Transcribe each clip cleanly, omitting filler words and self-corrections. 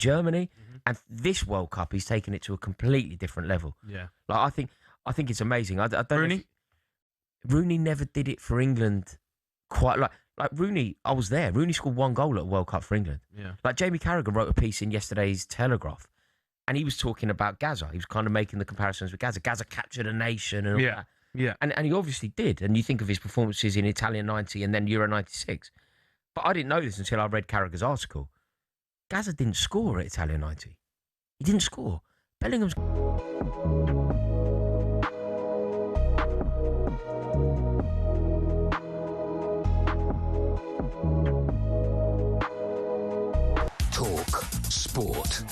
Germany, and this World Cup, he's taken it to a completely different level. Yeah. Like I think it's amazing. I don't Rooney? know Rooney never did it for England quite like Rooney. I was there. Rooney scored 1 goal at a World Cup for England. Yeah. Like Jamie Carragher wrote a piece in yesterday's Telegraph, and he was talking about Gaza. He was kind of making the comparisons with Gaza. Gaza captured a nation and all that. Yeah. And he obviously did. And you think of his performances in Italian 90 and then Euro 96. But I didn't know this until I read Carragher's article. Gaza didn't score at Italian 90. He didn't score. Bellingham's... Talk Sport.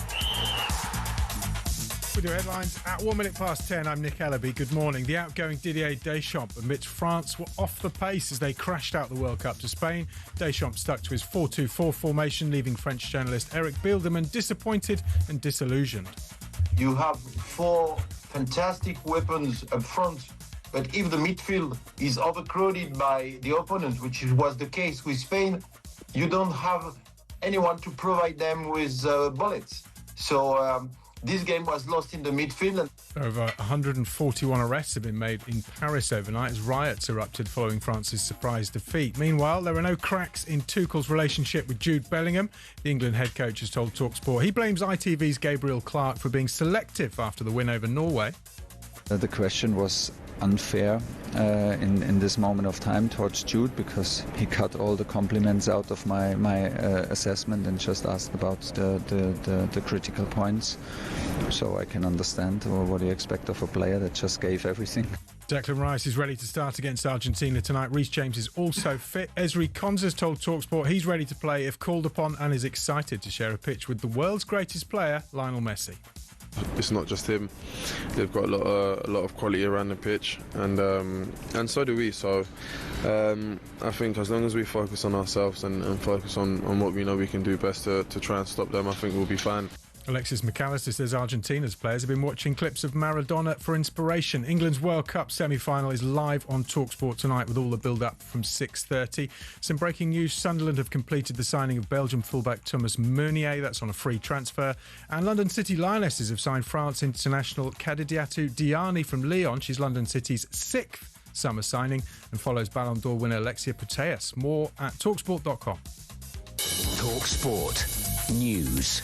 With your headlines at 10:01. I'm Nick Ellaby. Good morning. The outgoing Didier Deschamps admits France were off the pace as they crashed out the World Cup to Spain. Deschamps stuck to his 4-2-4 formation, leaving French journalist Eric Bielderman disappointed and disillusioned. You have 4 fantastic weapons up front, but if the midfield is overcrowded by the opponent, which was the case with Spain, you don't have anyone to provide them with bullets. So this game was lost in the midfield. Over 141 arrests have been made in Paris overnight as riots erupted following France's surprise defeat. Meanwhile, there are no cracks in Tuchel's relationship with Jude Bellingham. The England head coach has told talkSPORT he blames ITV's Gabriel Clark for being selective after the win over Norway. The question was unfair in this moment of time towards Jude because he cut all the compliments out of my assessment and just asked about the critical points. So I can understand what you expect of a player that just gave everything. Declan Rice is ready to start against Argentina tonight. Reece James is also fit. Ezri Konsa's told talkSPORT he's ready to play if called upon and is excited to share a pitch with the world's greatest player, Lionel Messi. It's not just him. They've got a lot of quality around the pitch, and so do we. So I think as long as we focus on ourselves and focus on what we know we can do best to try and stop them, I think we'll be fine. Alexis McAllister says Argentina's players have been watching clips of Maradona for inspiration. England's World Cup semi-final is live on talkSPORT tonight with all the build-up from 6:30. Some breaking news: Sunderland have completed the signing of Belgium fullback Thomas Meunier. That's on a free transfer. And London City Lionesses have signed France international Kadidiatou Diani from Lyon. She's London City's 6th summer signing and follows Ballon d'Or winner Alexia Putellas. More at talksport.com. talkSPORT News.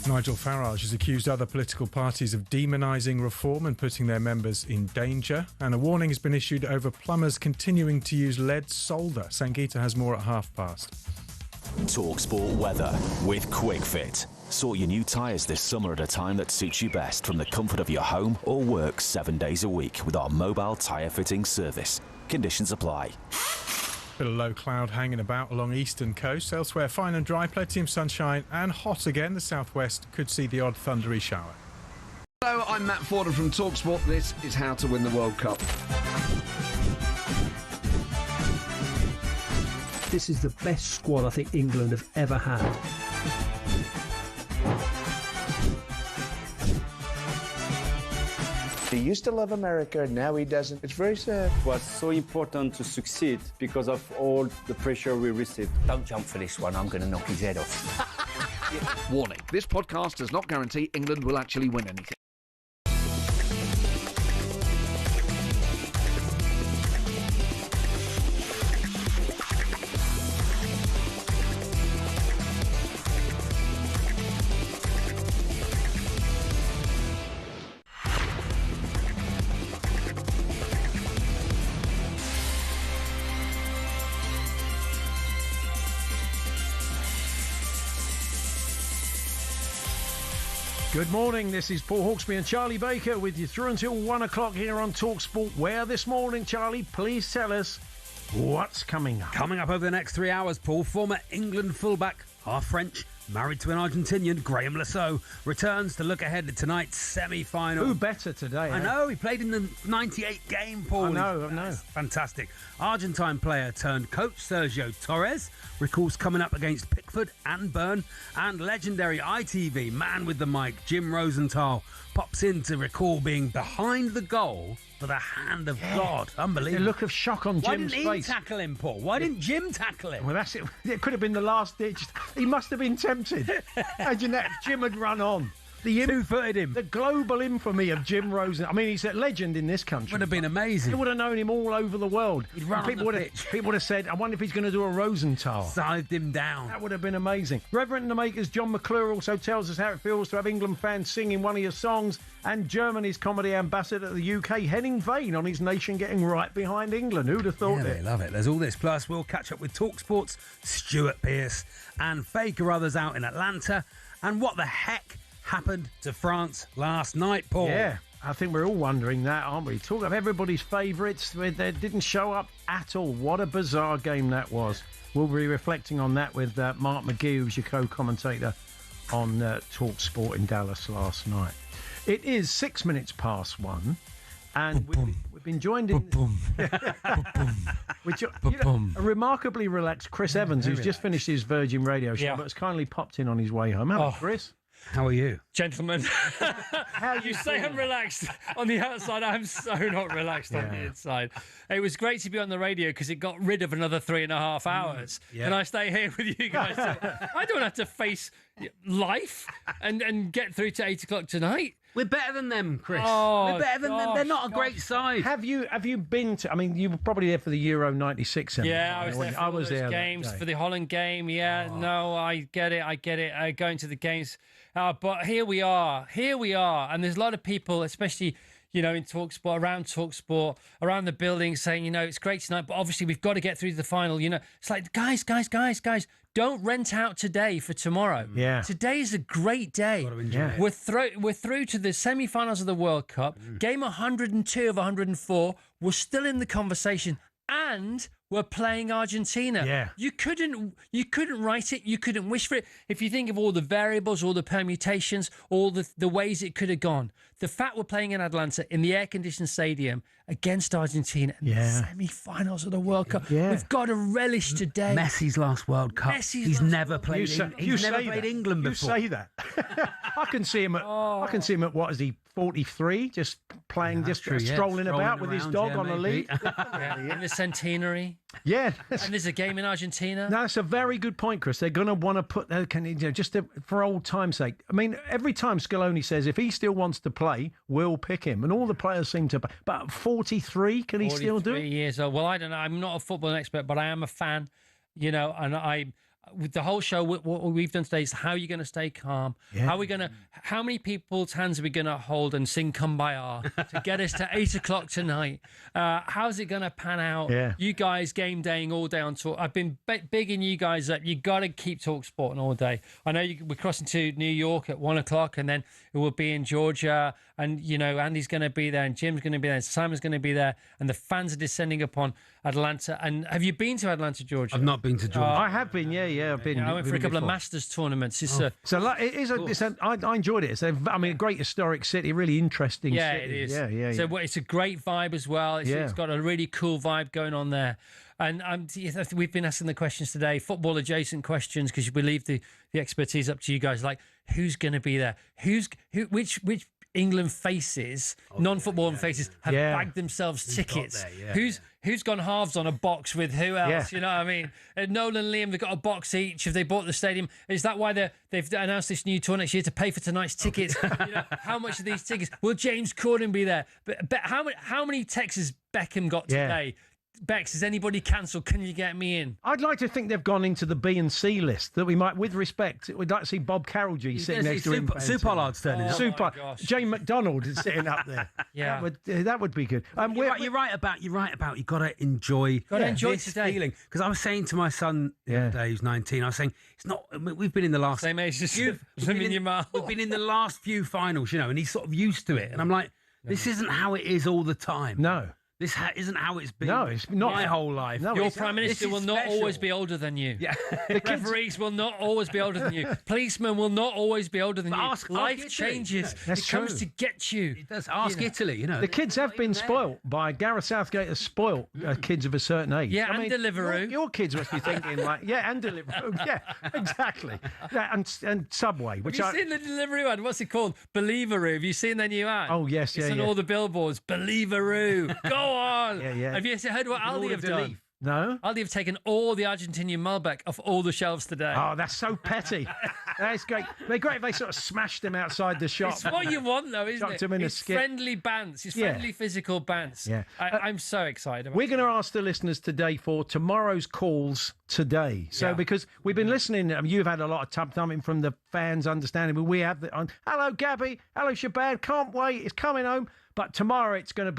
Nigel Farage has accused other political parties of demonising reform and putting their members in danger. And a warning has been issued over plumbers continuing to use lead solder. Sangeeta has more at past. talkSPORT weather with QuickFit. Sort your new tyres this summer at a time that suits you best from the comfort of your home or work 7 days a week with our mobile tyre fitting service. Conditions apply. Bit of low cloud hanging about along eastern coast. Elsewhere, fine and dry, plenty of sunshine and hot again. The southwest could see the odd thundery shower. Hello, I'm Matt Forden from talkSPORT. This is how to win the World Cup. This is the best squad I think England have ever had. He used to love America, now he doesn't. It's very sad. It was so important to succeed because of all the pressure we received. Don't jump for this one, I'm going to knock his head off. Warning, this podcast does not guarantee England will actually win anything. Good morning, this is Paul Hawksbee and Charlie Baker with you through until 1 o'clock here on talkSPORT. Where this morning, Charlie, please tell us what's coming up. Coming up over the next 3 hours, Paul, former England fullback, half French, married to an Argentinian, Graham Lasso, returns to look ahead to tonight's semi-final. Who better today? I know, he played in the 98 game, Paul. I know. Fantastic. Argentine player turned coach Sergio Torres recalls coming up against Pickford and Byrne, and legendary ITV man with the mic, Jim Rosenthal, pops in to recall being behind the goal for the hand of God. Unbelievable. The look of shock on Jim's face. Why didn't he tackle him, Paul? Why didn't Jim tackle him? Well, that's it. It could have been the last ditch. He must have been tempted. tempted. Imagine that if Jim had run on. Two-footed him. The global infamy of Jim Rosen. I mean, he's a legend in this country. Would have been amazing. You would have known him all over the world. He'd run on the pitch. People would have said, I wonder if he's going to do a Rosenthal. Scythed him down. That would have been amazing. Reverend the Makers John McClure also tells us how it feels to have England fans singing one of your songs, and Germany's comedy ambassador to the UK, Henning Vane, on his nation getting right behind England. Who'd have thought Yeah, they love it. There's all this. Plus, we'll catch up with talkSPORT's Stuart Pearce and Faye Carruthers out in Atlanta. And what the heck happened to France last night, Paul? Yeah, I think we're all wondering that, aren't we? Talk of everybody's favourites. They didn't show up at all. What a bizarre game that was. We'll be reflecting on that with Mark McGee, who's your co-commentator on talkSPORT in Dallas last night. It is 6 minutes past 1, and we've been joined in with a remarkably relaxed Chris Evans, who's just finished his Virgin Radio show, but has kindly popped in on his way home. Hello, Chris. How are you? Gentlemen, you say I'm relaxed on the outside. I'm so not relaxed on the inside. It was great to be on the radio because it got rid of another 3.5 hours. And I stay here with you guys. I don't have to face life and get through to 8 o'clock tonight. We're better than them, Chris. Oh, we're better than them. They're not a great side. Have you been to? I mean, you were probably there for the Euro '96. Yeah, I was there. I was there. Games for the Holland game. Yeah, no, I get it. Going to the games, but here we are, and there's a lot of people, especially in talkSPORT, around the building, saying, it's great tonight, but obviously we've got to get through to the final. It's like, guys, don't rent out today for tomorrow. Yeah. Today's a great day. We're through to the semi-finals of the World Cup. Game 102 of 104. We're still in the conversation, and we're playing Argentina. Yeah. You couldn't write it. You couldn't wish for it. If you think of all the variables, all the permutations, all the ways it could have gone. The fact we're playing in Atlanta in the air-conditioned stadium against Argentina in the semi-finals of the World Cup. Yeah. We've got to relish today. Messi's last World Cup. He's never played. He's never played England before. You say that. I can see him at what is he? 43, just playing, strolling about with his dog on a lead. In the centenary. Yeah. And there's a game in Argentina. No, that's a very good point, Chris. They're going to want to put for old time's sake. I mean, every time Scaloni says if he still wants to play, we'll pick him. And all the players seem to. But 43, can he still do it? 43 years old. Well, I don't know. I'm not a football expert, but I am a fan, and with the whole show, what we've done today is how are you going to stay calm? Yeah. How many people's hands are we going to hold and sing Kumbaya to get us to 8 o'clock tonight? How's it going to pan out? Yeah. You guys game daying all day on talk. I've been bigging you guys up. You got to keep talkSPORT all day. I know we're crossing to New York at 1 o'clock, and then it will be in Georgia, and Andy's going to be there, and Jim's going to be there, and Simon's going to be there, and the fans are descending upon Atlanta. And have you been to Atlanta, Georgia? I've not been to Georgia. I have been, I've been. I went for a couple of Masters tournaments. I enjoyed it. It's a great historic city, really interesting city. It is. Yeah. So it's a great vibe as well. It's got a really cool vibe going on there. And we've been asking the questions today, football adjacent questions, because we leave the expertise up to you guys. Like, who's going to be there? Which England faces, non-football faces, have bagged themselves tickets. Who's gone halves on a box with who else? Yeah. You know what I mean? Nolan and Liam, they've got a box each. Have they bought the stadium? Is that why they've announced this new tour next year to pay for tonight's tickets? How much are these tickets? Will James Corden be there? But how many texts has Beckham got today? Bex, has anybody cancelled? Can you get me in? I'd like to think they've gone into the B and C list, that we might, with respect, we'd like to see Bob Carroll sitting next to him. Sue Pollard's turning up. Jane McDonald is sitting up there. Yeah, that would be good. You're right about you got to enjoy this today. feeling. Because I was saying to my son the other day, who's 19, I was saying it's not. We've been in the last same age as we've been in the last few finals, and he's sort of used to it. And I'm like, this isn't how it is all the time. No. This isn't how it's been. No, it's not my whole life. No, your Prime Minister will not always be older than you. Yeah. Referees will not always be older than you. Policemen will not always be older than you. Life changes. That's it comes true. to get you. It does. Ask Italy, The kids have been spoilt by Gareth Southgate. Has spoilt kids of a certain age. Yeah, and Deliveroo. Your kids must be thinking and Deliveroo. Yeah, exactly. Yeah, and Subway. Have you seen the Deliveroo ad? What's it called? Believeroo. Have you seen the new ad? Oh yes, it's on all the billboards. Believeroo. Go on. Yeah. Have you heard what Aldi have done? No? Aldi have taken all the Argentinian Malbec off all the shelves today. Oh, that's so petty. That's great. It'd be great if they sort of smashed him outside the shop. It's what you want, though, isn't Chucked it? him in a It's skip. friendly bants. It's Yeah. friendly physical bants. Yeah. I'm so excited about We're going to ask the listeners today for tomorrow's calls today. So, because we've been listening, you've had a lot of tub-thumping from the fans, understanding, but we have hello, Gabby. Hello, Shabad. Can't wait. It's coming home. But tomorrow it's either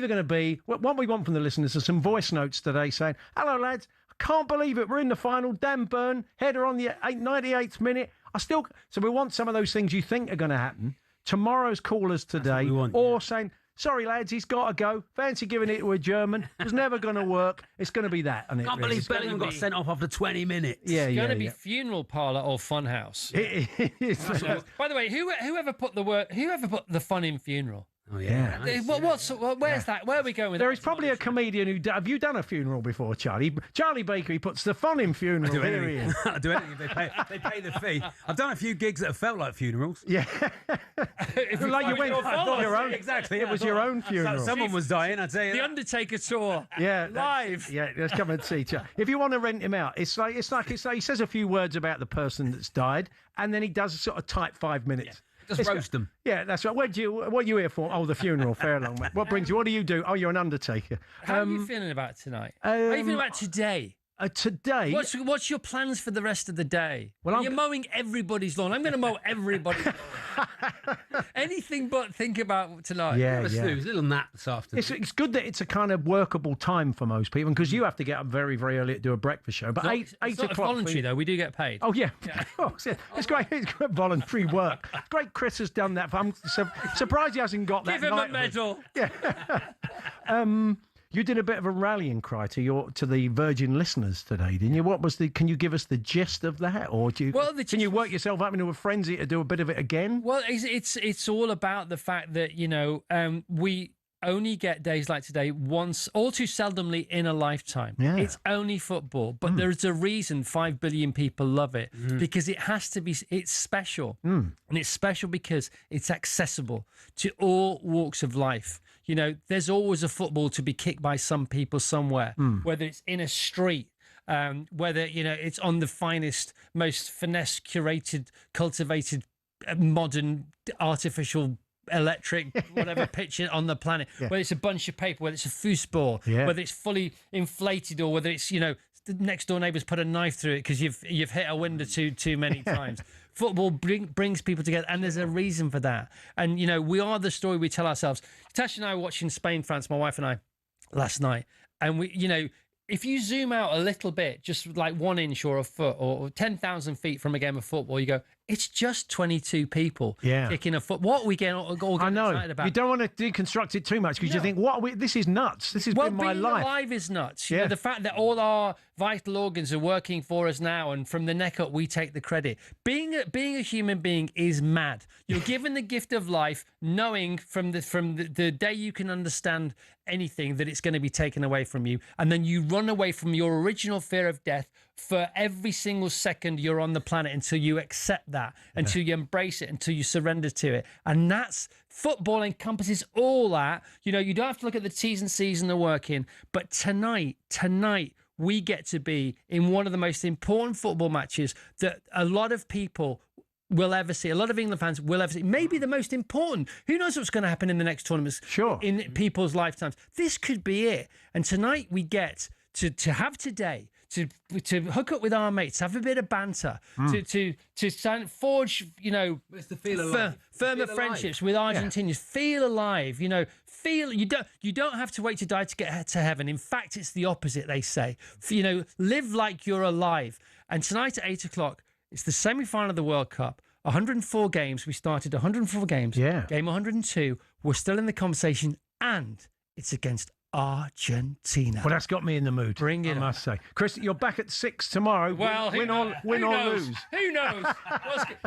going to be, what we want from the listeners are some voice notes today saying, hello, lads. I can't believe it. We're in the final. Dan Burn, header on the 98th minute. So we want some of those things you think are going to happen. Tomorrow's callers today, saying, sorry, lads, he's got to go. Fancy giving it to a German. It was never going to work. It's going to be that. And Can't believe Bellingham got sent off after 20 minutes. It's going to be funeral parlour or funhouse. It is. By the way, whoever put the fun in funeral? Oh, yeah. Where's that? Where are we going with There is probably a comedian who... Have you done a funeral before, Charlie? Charlie Baker, he puts the fun in funeral. Here he is. I'll do anything if they pay the fee. I've done a few gigs that have felt like funerals. Yeah. Like you went your own. Exactly. It was your own funeral. Someone was dying, I'd say. The Undertaker tour. Yeah. Live. Yeah, let's come and see. If you want to rent him out, it's like he says a few words about the person that's died, and then he does a sort of tight 5 minutes. Just roast them. Yeah, that's right. What are you here for? Oh, the funeral. Fair enough, mate. What brings you? What do you do? Oh, you're an undertaker. How are you feeling about tonight? How are you feeling about today? Today? What's your plans for the rest of the day? Well, you're mowing everybody's lawn. I'm going to mow everybody's lawn. Anything but think about tonight. Yeah. A little nap this afternoon. It's good that it's a kind of workable time for most people because you have to get up very, very early to do a breakfast show. But it's eight not o'clock. Voluntary though. We do get paid. Oh yeah. It's great. It's great voluntary work. It's great. Chris has done that. I'm surprised he hasn't got that. Give him a medal. Yeah. You did a bit of a rallying cry to the Virgin listeners today, didn't you? What was can you give us the gist of that, or can you work yourself up into a frenzy to do a bit of it again? Well, it's all about the fact that we only get days like today once, all too seldomly in a lifetime. Yeah. It's only football, but there's a reason 5 billion people love it because it's special. And it's special because it's accessible to all walks of life. There's always a football to be kicked by some people somewhere, whether it's in a street, whether, it's on the finest, most finesse, curated, cultivated, modern, artificial electric, whatever pitch on the planet, whether it's a bunch of paper, whether it's a foosball, whether it's fully inflated, or whether it's, the next door neighbours put a knife through it because you've hit a window too many times. Football brings people together, and there's a reason for that. And, we are the story we tell ourselves. Tash and I were watching Spain-France, my wife and I, last night, and we, if you zoom out a little bit, just like 1 inch or a foot or 10,000 feet from a game of football, you go, it's just 22 people kicking a foot. What are we getting all excited about? You don't want to deconstruct it too much because you think, this is nuts. This has been my life. Being alive is nuts. The fact that all our vital organs are working for us now, and from the neck up, we take the credit. Being a human being is mad. You're given the gift of life, knowing from the day you can understand anything that it's going to be taken away from you, and then you run away from your original fear of death for every single second you're on the planet until you accept that, until you embrace it, until you surrender to it. And that's football encompasses all that. You don't have to look at the T's and C's and the working, but tonight we get to be in one of the most important football matches that a lot of people will ever see. A lot of England fans will ever see. Maybe the most important. Who knows what's going to happen in the next tournaments? Sure. In people's lifetimes. This could be it. And tonight we get to have today, to hook up with our mates, have a bit of banter, to forge, it's the feel alive. Firmer friendships with Argentinians. Feel alive, feel you don't have to wait to die to get to heaven. In fact, it's the opposite, they say. Live like you're alive. And tonight at 8 o'clock, it's the semi-final of the World Cup. 104 games. We started 104 games. Yeah. Game 102. We're still in the conversation, and it's against Argentina. Well, that's got me in the mood. Bring it I must say. Chris, you're back at 6 tomorrow. Well, win or lose. Who knows?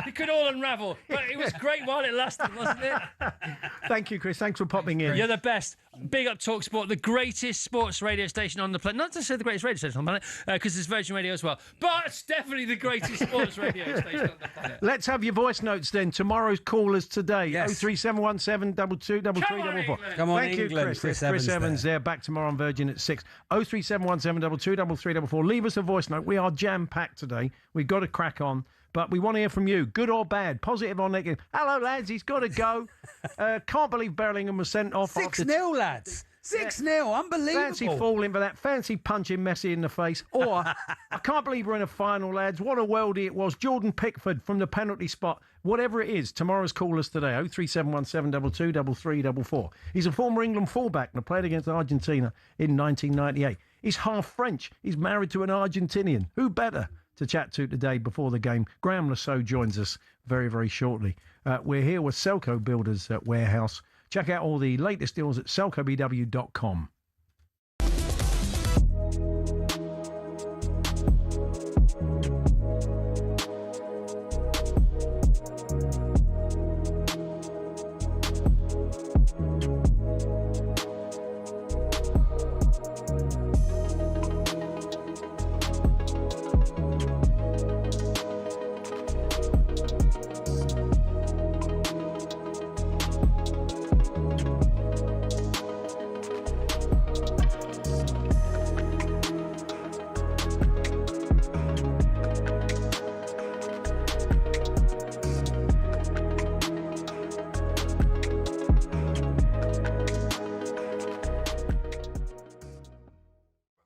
It could all unravel. But it was great while it lasted, wasn't it? Thank you, Chris. Thanks for popping in. You're the best. Big up talkSPORT, the greatest sports radio station on the planet. Not to say the greatest radio station on the planet, because there's Virgin Radio as well, but it's definitely the greatest sports radio station on the planet. Let's have your voice notes then. Tomorrow's callers today. Yes. 03717 22 3344. Come on, Thank you, England. Chris. Chris Evans there. Back tomorrow on Virgin at 6. 03717 22 3344. Leave us a voice note. We are jam-packed today. We've got to crack on. But we want to hear from you, good or bad, positive or negative. Hello, lads, he's got to go. Can't believe Bellingham was sent off. 6-0, lads. 6-0, unbelievable. Fancy falling for that, fancy punching Messi in the face. Or, I can't believe we're in a final, lads. What a worldie it was. Jordan Pickford from the penalty spot. Whatever it is, tomorrow's callers today, 03717 22 3344. He's a former England fullback and played against Argentina in 1998. He's half French. He's married to an Argentinian. Who better to chat to today before the game? Graham Lasso joins us very, very shortly. We're here with Selco Builders at Warehouse. Check out all the latest deals at selcobw.com.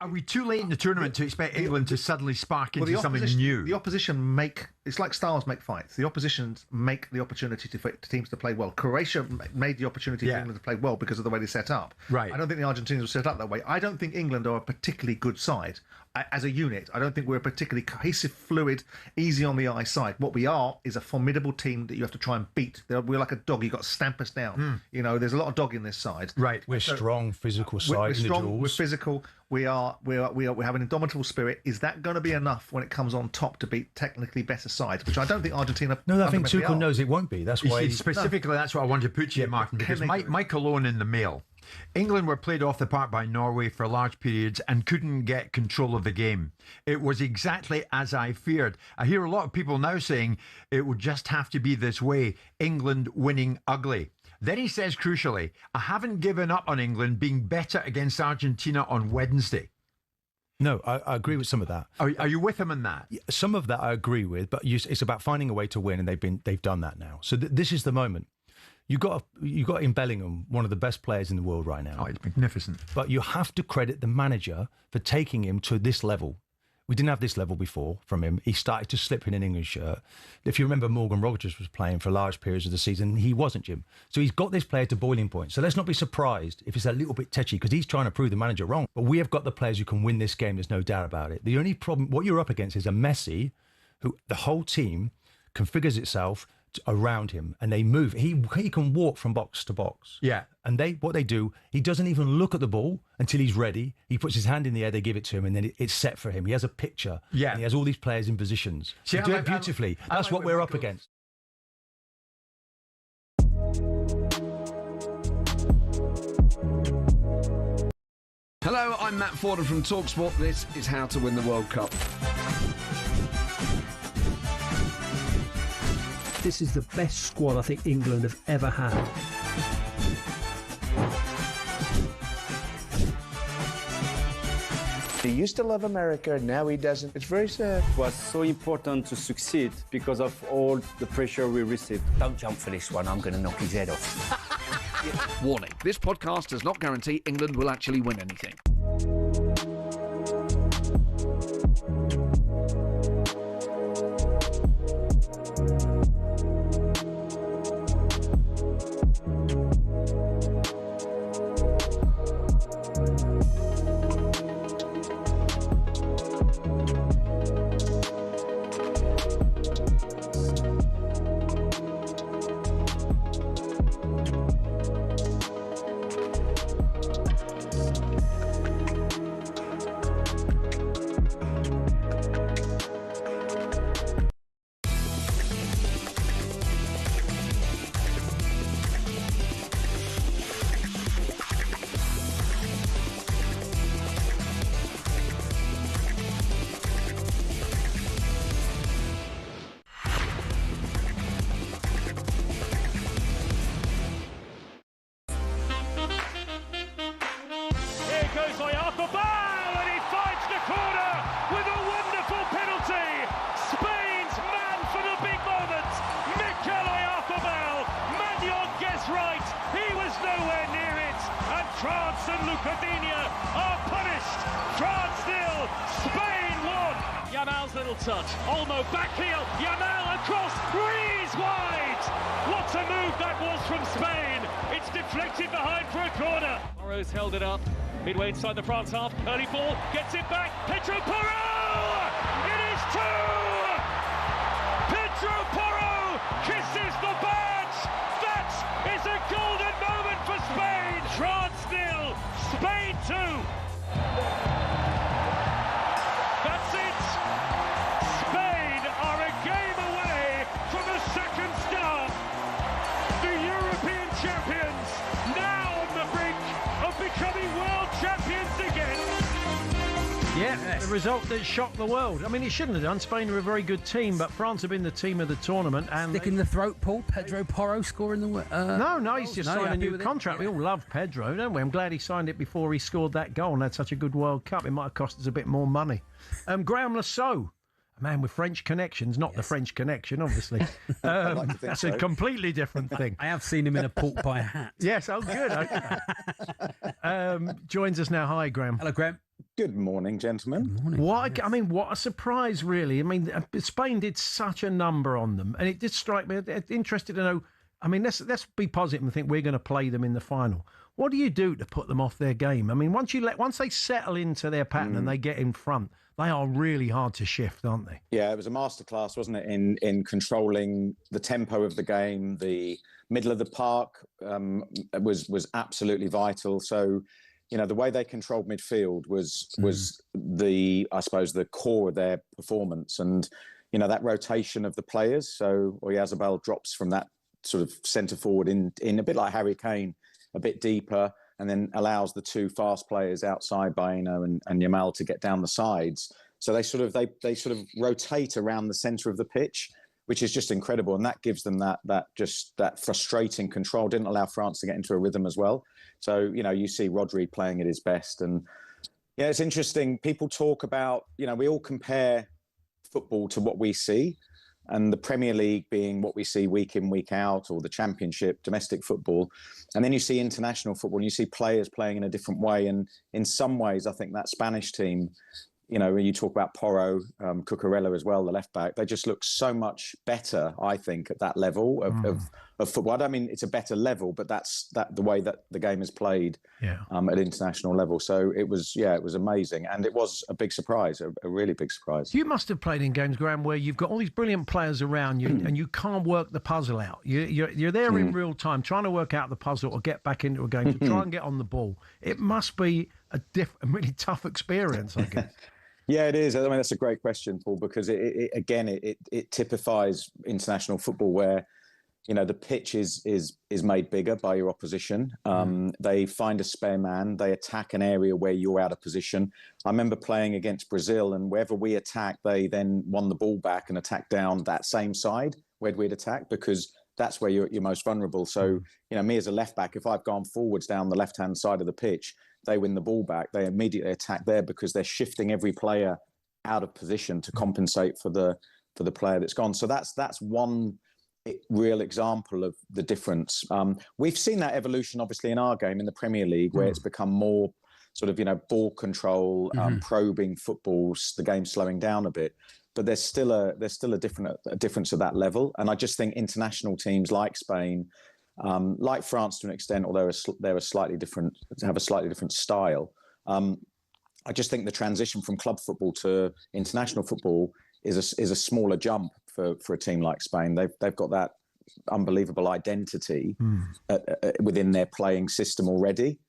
Are we too late in the tournament to expect England to suddenly spark into something new? The opposition it's like stars make fights. The oppositions make the opportunity for teams to play well. Croatia made the opportunity for England to play well because of the way they set up. Right. I don't think the Argentinians were set up that way. I don't think England are a particularly good side. As a unit, I don't think we're a particularly cohesive, fluid, easy on the eye side. What we are is a formidable team that you have to try and beat. We're like a dog. You've got to stamp us down. You know, there's a lot of dog in this side. Right. We're strong, physical side. We're strong. In the duels. We're physical. We have an indomitable spirit. Is that going to be enough when it comes on top to beat technically better sides, which I don't think Argentina. No, I think fundamentally Tuchel are. knows it won't be. That's why. Specifically, that's what I wanted to put to you, Martin, because Michael Owen in the Mail. England were played off the park by Norway for large periods and couldn't get control of the game. It was exactly as I feared. I hear a lot of people now saying it would just have to be this way, England winning ugly. Then he says, crucially, I haven't given up on England being better against Argentina on Wednesday. No, I agree with some of that. Are you with him on that? Some of that I agree with, but it's about finding a way to win, and they've done that now. So this is the moment. You got in Bellingham one of the best players in the world right now. Oh, he's magnificent. But you have to credit the manager for taking him to this level. We didn't have this level before from him. He started to slip in an England shirt. If you remember, Morgan Rogers was playing for large periods of the season. He wasn't, Jim. So he's got this player to boiling point. So let's not be surprised if it's a little bit tetchy, because he's trying to prove the manager wrong. But we have got the players who can win this game. There's no doubt about it. The only problem, what you're up against is a Messi who the whole team configures itself around him and they move. He can walk from box to box. Yeah. And what they do, he doesn't even look at the ball until he's ready. He puts his hand in the air, they give it to him, and then it's set for him. He has a picture. Yeah. And he has all these players in positions. See, They do it beautifully. That's what we're up against. Hello, I'm Matt Forden from talkSPORT. This is How to Win the World Cup. This is the best squad I think England have ever had. He used to love America, now he doesn't. It's very sad. It was so important to succeed because of all the pressure we received. Don't jump for this one, I'm going to knock his head off. Warning, this podcast does not guarantee England will actually win anything. France and Lucadinha are punished. France 0, Spain 1. Yamal's little touch. Olmo back heel. Yamal across. Ruiz wide. What a move that was from Spain. It's deflected behind for a corner. Porro's held it up. Midway inside the France half. Early ball. Gets it back. Pedro Porro! It is 2! Pedro Porro kisses the badge. That is a golden moment for Spain. France 0, Spain 2. That's it. Spain are a game away from a second star. The European champions now on the brink of becoming world champions again. Yeah, the result that shocked the world. I mean, it shouldn't have done. Spain are a very good team, but France have been the team of the tournament. And Stick in the throat, Paul. Pedro Porro scoring the... No, he's just signed a new contract. We all love Pedro, don't we? I'm glad he signed it before he scored that goal and had such a good World Cup. It might have cost us a bit more money. Graham Lassault, a man with French connections, not the French Connection, obviously. That's a completely different thing. I have seen him in a pork pie hat. Yes, oh, good. Joins us now. Hi, Graham. Hello, Graham. Good morning, gentlemen. Good morning. What I mean, what a surprise, really. I mean, Spain did such a number on them, and it did strike me. Interested to know. I mean, let's be positive and think we're going to play them in the final. What do you do to put them off their game? I mean, once they settle into their pattern and they get in front, they are really hard to shift, aren't they? Yeah, it was a masterclass, wasn't it, in controlling the tempo of the game. The middle of the park was absolutely vital. So, the way they controlled midfield was the core of their performance, and that rotation of the players. So Oyarzabal drops from that sort of centre forward in a bit like Harry Kane, a bit deeper, and then allows the two fast players outside Baena and Yamal to get down the sides. So they sort of rotate around the centre of the pitch, which is just incredible, and that gives them that frustrating control. Didn't allow France to get into a rhythm as well. So you see Rodri playing at his best, and it's interesting. People talk about we all compare football to what we see, and the Premier League being what we see week in, week out, or the Championship, domestic football, and then you see international football, and you see players playing in a different way. And in some ways, I think that Spanish team, when you talk about Porro, Cucurella as well, the left back, they just look so much better, I think, at that level of football. I don't mean it's a better level, but that's the way that the game is played at international level. So it was amazing. And it was a big surprise, a really big surprise. You must have played in games, Graham, where you've got all these brilliant players around you and you can't work the puzzle out. You're there in real time trying to work out the puzzle or get back into a game to try and get on the ball. It must be a really tough experience, I guess. Yeah, it is. I mean, that's a great question, Paul, because it typifies international football where, the pitch is made bigger by your opposition. They find a spare man. They attack an area where you're out of position. I remember playing against Brazil, and wherever we attacked, they then won the ball back and attacked down that same side where we'd attacked, because that's where you're most vulnerable. So, me as a left back, if I've gone forwards down the left-hand side of the pitch, they win the ball back, they immediately attack there because they're shifting every player out of position to compensate for the player that's gone. So that's one real example of the difference. We've seen that evolution, obviously, in our game in the Premier League, where it's become more sort of, ball control, probing football, the game slowing down a bit. But there's still a difference at that level. And I just think international teams like Spain, like France to an extent, although they're have a slightly different style. I just think the transition from club football to international football is a smaller jump for a team like Spain. They've got that unbelievable identity within their playing system already.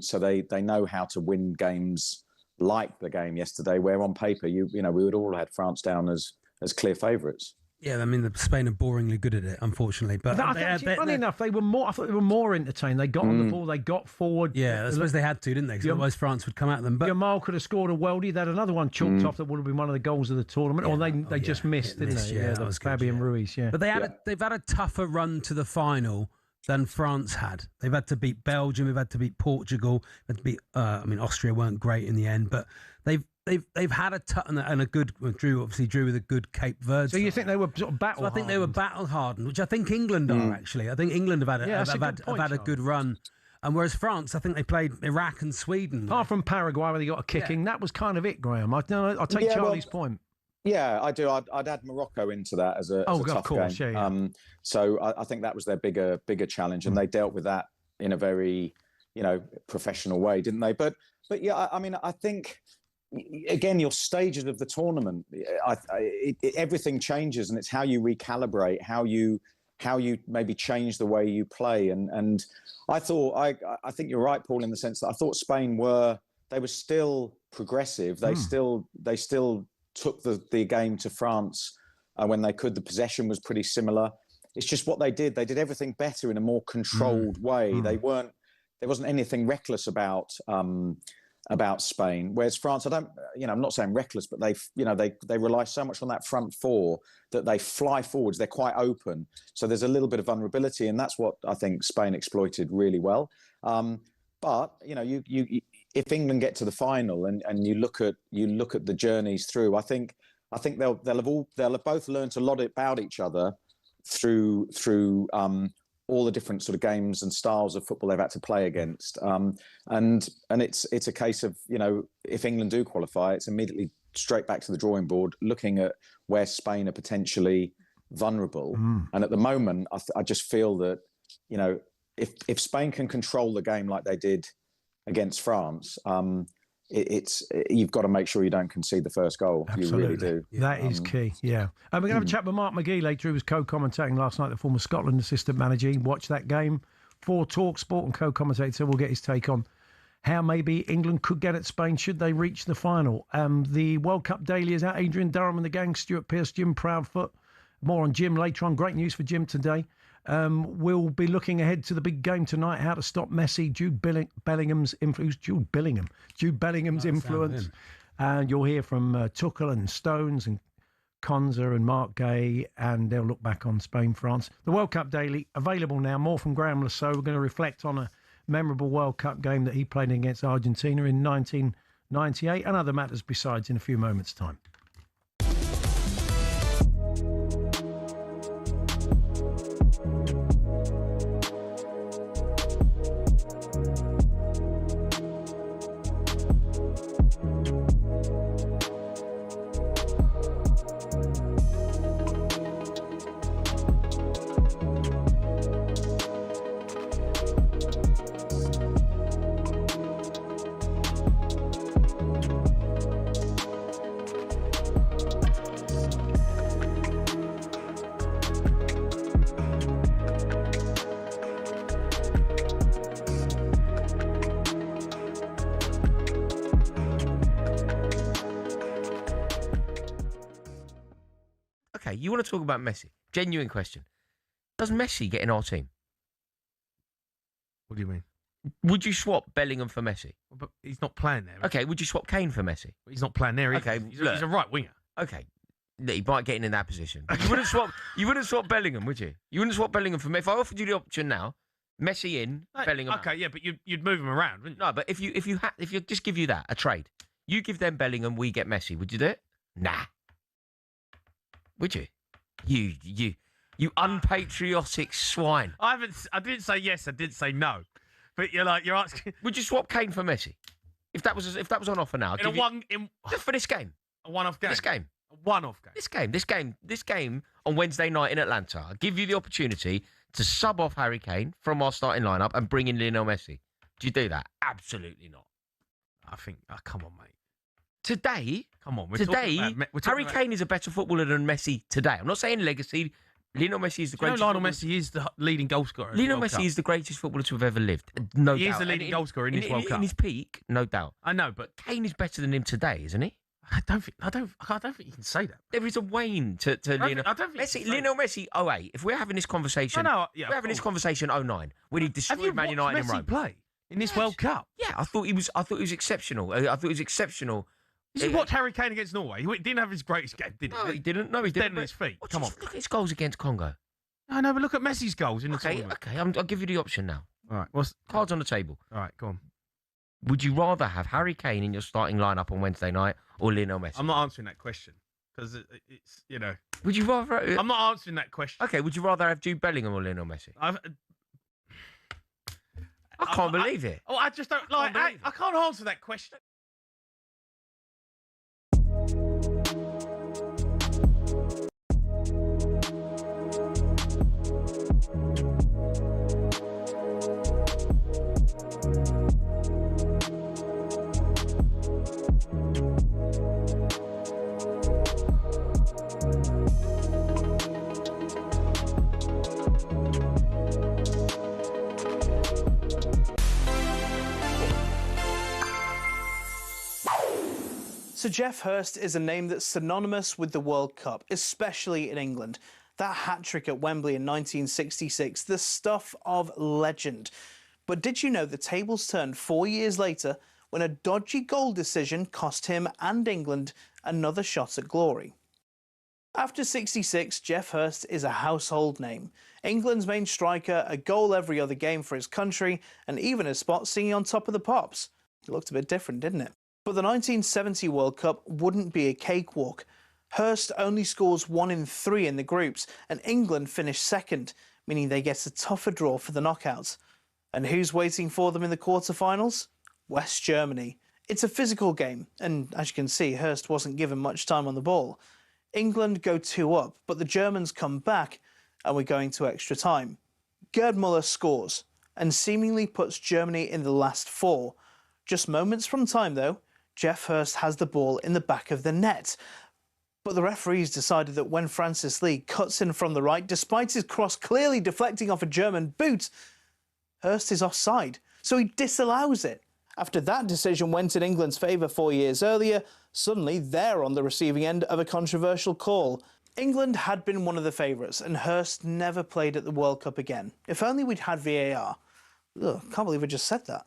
So they know how to win games like the game yesterday, where on paper we would all had France down as clear favourites. Yeah, I mean, Spain are boringly good at it, unfortunately. But funny enough, I thought they were more entertained. They got on the ball, they got forward. Yeah, I suppose they had to, didn't they? Because otherwise France would come at them. But Yamal could have scored a worldie. They had another one chalked off that would have been one of the goals of the tournament. Or they just missed, didn't they? Yeah, that was Fabian Ruiz, But they've had a tougher run to the final than France had. They've had to beat Belgium, they've had to beat Portugal, they've had to beat, Austria weren't great in the end, but they've had a good drew with a good Cape Verde. So you think they were sort of battle? So I think they were battle hardened, which I think England are actually. I think England have had a good run. And whereas France, I think they played Iraq and Sweden. Apart from Paraguay, where they got a kicking, that was kind of it, Graham. I take Charlie's point. Yeah, I do. I'd add Morocco into that as a tough game. Yeah. So I think that was their bigger challenge, and they dealt with that in a very, professional way, didn't they? But yeah, I mean, I think again, your stages of the tournament, everything changes, and it's how you recalibrate, how you maybe change the way you play. And I think you're right, Paul, in the sense that I thought Spain were still progressive. They still took the game to France when they could. The possession was pretty similar. It's just what they did. They did everything better in a more controlled way. There wasn't anything reckless about Spain. Whereas France, I'm not saying reckless, but they rely so much on that front four that they fly forwards. They're quite open. So there's a little bit of vulnerability, and that's what I think Spain exploited really well. But if England get to the final and you look at the journeys through, I think they'll have both learned a lot about each other through all the different sort of games and styles of football they've had to play against. And it's a case of, if England do qualify, it's immediately straight back to the drawing board, looking at where Spain are potentially vulnerable. And at the moment, I just feel that, if Spain can control the game like they did against France, you've got to make sure you don't concede the first goal. Absolutely. You really do. That is key, yeah. And we're going to have a chat with Mark McGee later, who was co-commentating last night, the former Scotland assistant manager. He watched that game for talkSPORT and co-commentated, so we'll get his take on how maybe England could get at Spain should they reach the final. The World Cup Daily is out. Adrian Durham and the gang, Stuart Pearce, Jim Proudfoot. More on Jim later on. Great news for Jim today. We'll be looking ahead to the big game tonight, how to stop Messi, Jude Bellingham's influence. Jude Bellingham's influence. And you'll hear from Tuchel and Stones and Konza and Mark Gay, and they'll look back on Spain, France. The World Cup Daily, available now. More from Graham Lasso. We're going to reflect on a memorable World Cup game that he played against Argentina in 1998 and other matters besides in a few moments' time. Okay, you want to talk about Messi? Genuine question. Does Messi get in our team? What do you mean? Would you swap Bellingham for Messi? But he's not playing there. Okay, would you swap Kane for Messi? He's not playing there. Okay, he's a right winger. Okay, he might get in that position. You wouldn't swap. You wouldn't swap Bellingham, would you? You wouldn't swap Bellingham for me. If I offered you the option now, Messi in, Bellingham. Okay, yeah, but you'd move him around, wouldn't you? No, but if you just give you that a trade, you give them Bellingham, we get Messi. Would you do it? Nah. Would you? You unpatriotic swine. I didn't say yes. I didn't say no. But you're asking. Would you swap Kane for Messi? If that was on offer now, just for this game. A one-off game. This game. A one-off game. This game on Wednesday night in Atlanta. I'll give you the opportunity to sub off Harry Kane from our starting lineup and bring in Lionel Messi. Do you do that? Absolutely not. I think. Oh, come on, mate. Today, come on. Harry Kane is a better footballer than Messi today. I'm not saying legacy. Lionel Messi is the greatest. Lionel Messi is the leading goal scorer. Lionel Messi is the greatest footballer to have ever lived. No doubt. He is the leading goal scorer in this World Cup. In his peak, no doubt. I know, but Kane is better than him today, isn't he? I don't think you can say that. There is a wane to Lionel. I don't think Lionel Messi 08. If we're having this conversation, we're having this conversation 09 when he destroyed Man United in Rome. Messi play in this World Cup? Yeah, I thought he was exceptional. I thought he was exceptional. Did you watch Harry Kane against Norway? He didn't have his greatest game, did he? No, he didn't. No, he didn't. Dead on his feet. Come on. Look at his goals against Congo. I know, but look at Messi's goals in the tournament. Okay, I'll give you the option now. All right. Cards on the table. All right, go on. Would you rather have Harry Kane in your starting lineup on Wednesday night or Lionel Messi? I'm not answering that question because it's. Would you rather? I'm not answering that question. Okay. Would you rather have Jude Bellingham or Lionel Messi? I can't believe it. I just don't like. I can't answer that question. So Jeff Hurst is a name that's synonymous with the World Cup, especially in England. That hat-trick at Wembley in 1966, the stuff of legend. But did you know the tables turned 4 years later when a dodgy goal decision cost him and England another shot at glory? After 66, Jeff Hurst is a household name. England's main striker, a goal every other game for his country, and even a spot singing on Top of the Pops. It looked a bit different, didn't it? But the 1970 World Cup wouldn't be a cakewalk. Hurst only scores 1 in 3 in the groups, and England finish second, meaning they get a tougher draw for the knockouts. And who's waiting for them in the quarterfinals? West Germany. It's a physical game, and as you can see, Hurst wasn't given much time on the ball. England go 2 up, but the Germans come back, and we're going to extra time. Gerd Müller scores, and seemingly puts Germany in the last 4. Just moments from time, though, Jeff Hurst has the ball in the back of the net. But the referees decided that when Francis Lee cuts in from the right, despite his cross clearly deflecting off a German boot, Hurst is offside, so he disallows it. After that decision went in England's favour 4 years earlier, suddenly they're on the receiving end of a controversial call. England had been one of the favourites, and Hurst never played at the World Cup again. If only we'd had VAR. Ugh, can't believe I just said that.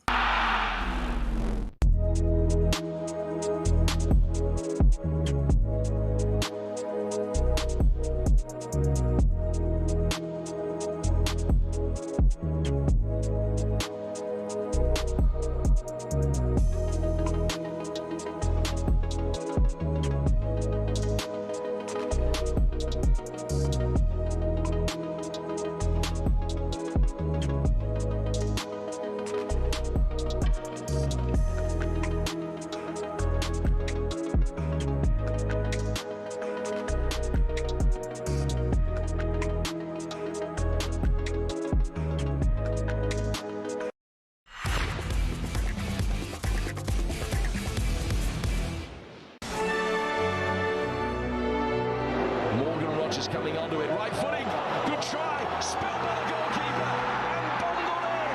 Coming onto it, right footing, good try, spilled by the goalkeeper, and bundled in.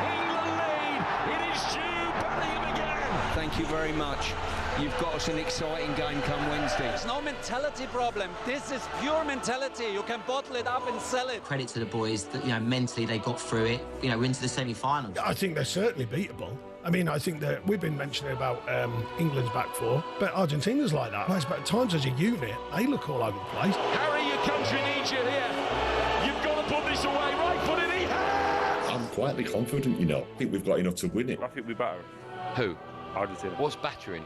England lead, it is Jude Bellingham again. Thank you very much. You've got us an exciting game come Wednesday. There's no mentality problem. This is pure mentality. You can bottle it up and sell it. Credit to the boys that, mentally they got through it. We're into the semi-finals. I think they're certainly beatable. I mean, I think that we've been mentioning about England's back 4, but Argentina's like that. Plays at times as a unit, they look all over the place. Harry, your country needs you here. You've got to put this away. Right foot in, he has! I'm quietly confident, I think we've got enough to win it. I think we're better. Who? Argentina. What's battering?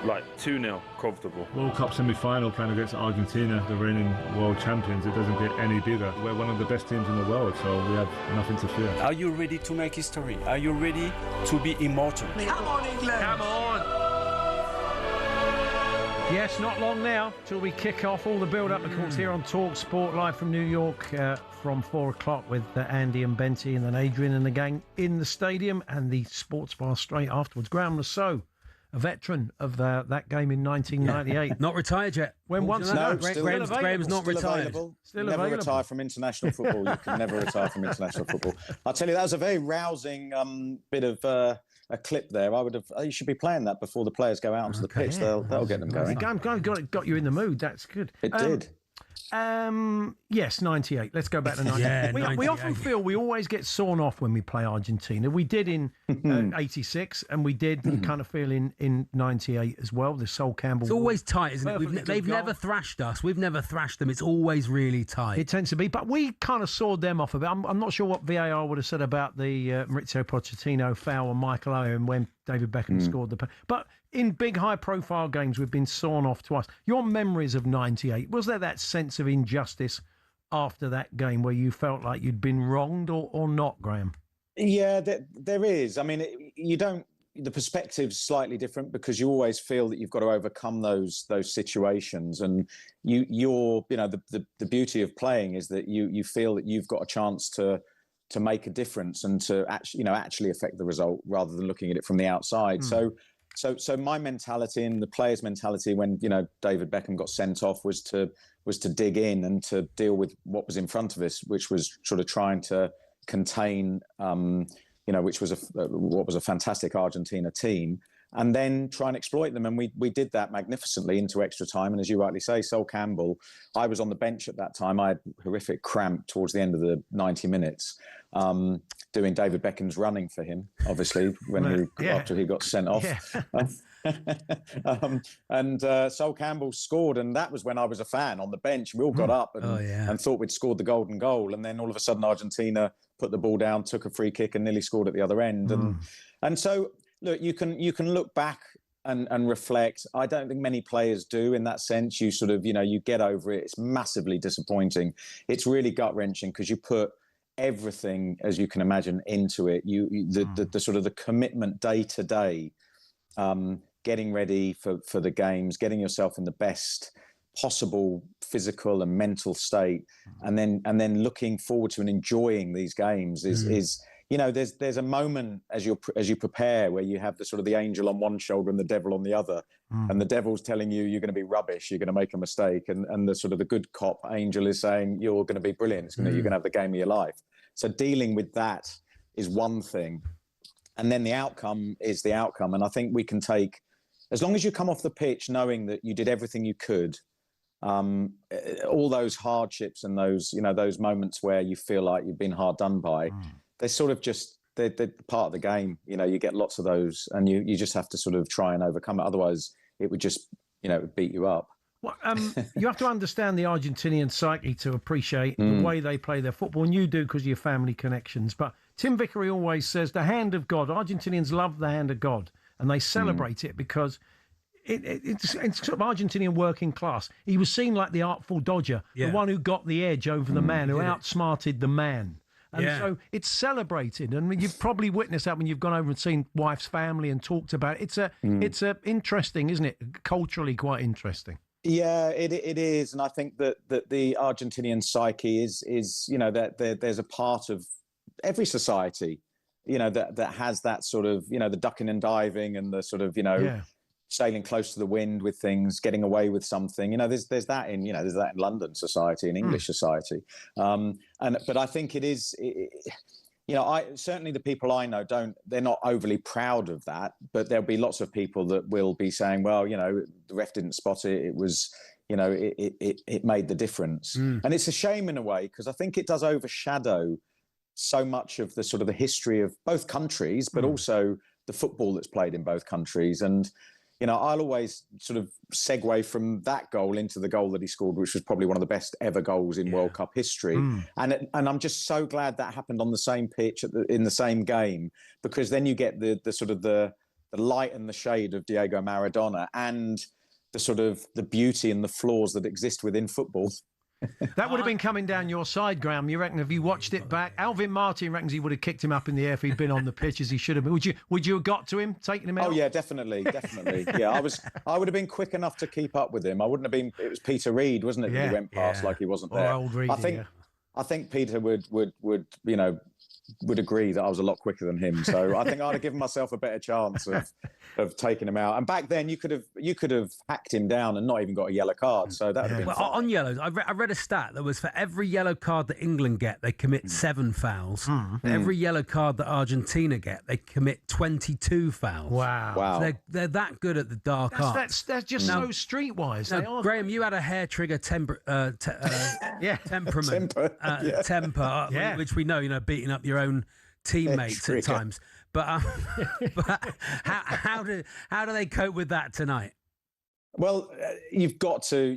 Like 2-0, comfortable. World Cup semi-final playing against Argentina, the reigning world champions. It doesn't get any bigger. We're one of the best teams in the world, so we have nothing to fear. Are you ready to make history? Are you ready to be immortal? Come on, England! Come on! Yes, not long now till we kick off. All the build-up, of course, here on talkSPORT, live from New York from 4 o'clock with Andy and Benty, and then Adrian and the gang in the stadium, and the sports bar straight afterwards. Graham Rousseau, a veteran of that game in 1998. Not retired yet. When once Graham's not retired. Available. Still never available. Retire from international football. You can never retire from international football. I'll tell you, that was a very rousing bit of a clip there. You should be playing that before the players go out onto the pitch. That'll get them going. Got you in the mood. That's good. It did. Yes, 98. Let's go back to 98. Yeah, we often feel we always get sawn off when we play Argentina. We did in 86, and we did kind of feel in 98 as well. The Sol Campbell. It's always tight, isn't it? They've never thrashed us. We've never thrashed them. It's always really tight. It tends to be, but we kind of sawed them off a bit. I'm not sure what VAR would have said about the Maurizio Pochettino foul on Michael Owen when David Beckham scored the. But in big, high-profile games, we've been sawn off twice. Your memories of 98, was there that sense of injustice after that game where you felt like you'd been wronged or not, Graham? Yeah, there is. I mean, you don't. The perspective's slightly different because you always feel that you've got to overcome those situations, and the beauty of playing is that you feel that you've got a chance to make a difference and to actually affect the result rather than looking at it from the outside. So my mentality and the players' mentality when David Beckham got sent off was to dig in and to deal with what was in front of us, which was sort of trying to contain. Which was what was a fantastic Argentina team, and then try and exploit them. And we did that magnificently into extra time. And as you rightly say, Sol Campbell, I was on the bench at that time. I had horrific cramp towards the end of the 90 minutes, doing David Beckham's running for him, obviously, after he got sent off. Yeah. Sol Campbell scored, and that was when I was a fan on the bench. We all got up and thought we'd scored the golden goal, and then all of a sudden Argentina put the ball down, took a free kick, and nearly scored at the other end. And so, look, you can look back and reflect. I don't think many players do in that sense. You sort of, you get over it. It's massively disappointing. It's really gut wrenching because you put everything, as you can imagine, into it. The sort of the commitment day to day. Getting ready for the games, getting yourself in the best possible physical and mental state, and then looking forward to and enjoying these games is there's a moment as you prepare where you have the sort of the angel on one shoulder and the devil on the other, and the devil's telling you you're going to be rubbish, you're going to make a mistake, and the sort of the good cop angel is saying you're going to be brilliant, you're going to have the game of your life. So dealing with that is one thing, and then the outcome is the outcome. And I think we can take, as long as you come off the pitch knowing that you did everything you could, all those hardships and those moments where you feel like you've been hard done by, they're sort of just they're part of the game. You get lots of those, and you just have to sort of try and overcome it. Otherwise, it would just beat you up. Well, you have to understand the Argentinian psyche to appreciate the way they play their football, and you do because of your family connections. But Tim Vickery always says the hand of God. Argentinians love the hand of God, and they celebrate it because it's sort of Argentinian working class. He was seen like the artful dodger, the one who got the edge over the man, who outsmarted the man. And so it's celebrated, and you've probably witnessed that when you've gone over and seen wife's family and talked about it. It's interesting, isn't it? Culturally quite interesting. Yeah, it is, and I think that the Argentinian psyche is that there's a part of every society, that has that sort of the ducking and diving and the sort of sailing close to the wind with things, getting away with something. There's that in there's that in London society, in English society, but I think it is. I certainly the people I know they're not overly proud of that, but there'll be lots of people that will be saying, well, the ref didn't spot it. It was, it made the difference. And it's a shame in a way, because I think it does overshadow so much of the sort of the history of both countries, but also the football that's played in both countries. And, I'll always sort of segue from that goal into the goal that he scored, which was probably one of the best ever goals in World Cup history. And I'm just so glad that happened on the same pitch in the same game, because then you get the sort of the light and the shade of Diego Maradona and the sort of the beauty and the flaws that exist within football. That would have been coming down your side, Graham. You reckon if you watched it back? Alvin Martin reckons he would have kicked him up in the air if he'd been on the pitch as he should have been. Would you have got to him, taken him out? Oh yeah, definitely. Yeah, I would have been quick enough to keep up with him. I wouldn't have been. It was Peter Reid, wasn't it? That he went past like he wasn't there. Old Reid, I think Peter would agree that I was a lot quicker than him. So I think I'd have given myself a better chance of taking him out. And back then you could have hacked him down and not even got a yellow card. So that would have been fine. On yellows, I read a stat that was for every yellow card that England get, they commit 7 fouls. Every yellow card that Argentina get, they commit 22 fouls. Wow. So they're that good at the dark arts. That's just so streetwise. Now, Graham, you had a hair trigger temperament, which we know, beating up your own teammates at times. But how do they cope with that tonight? Well, you've got to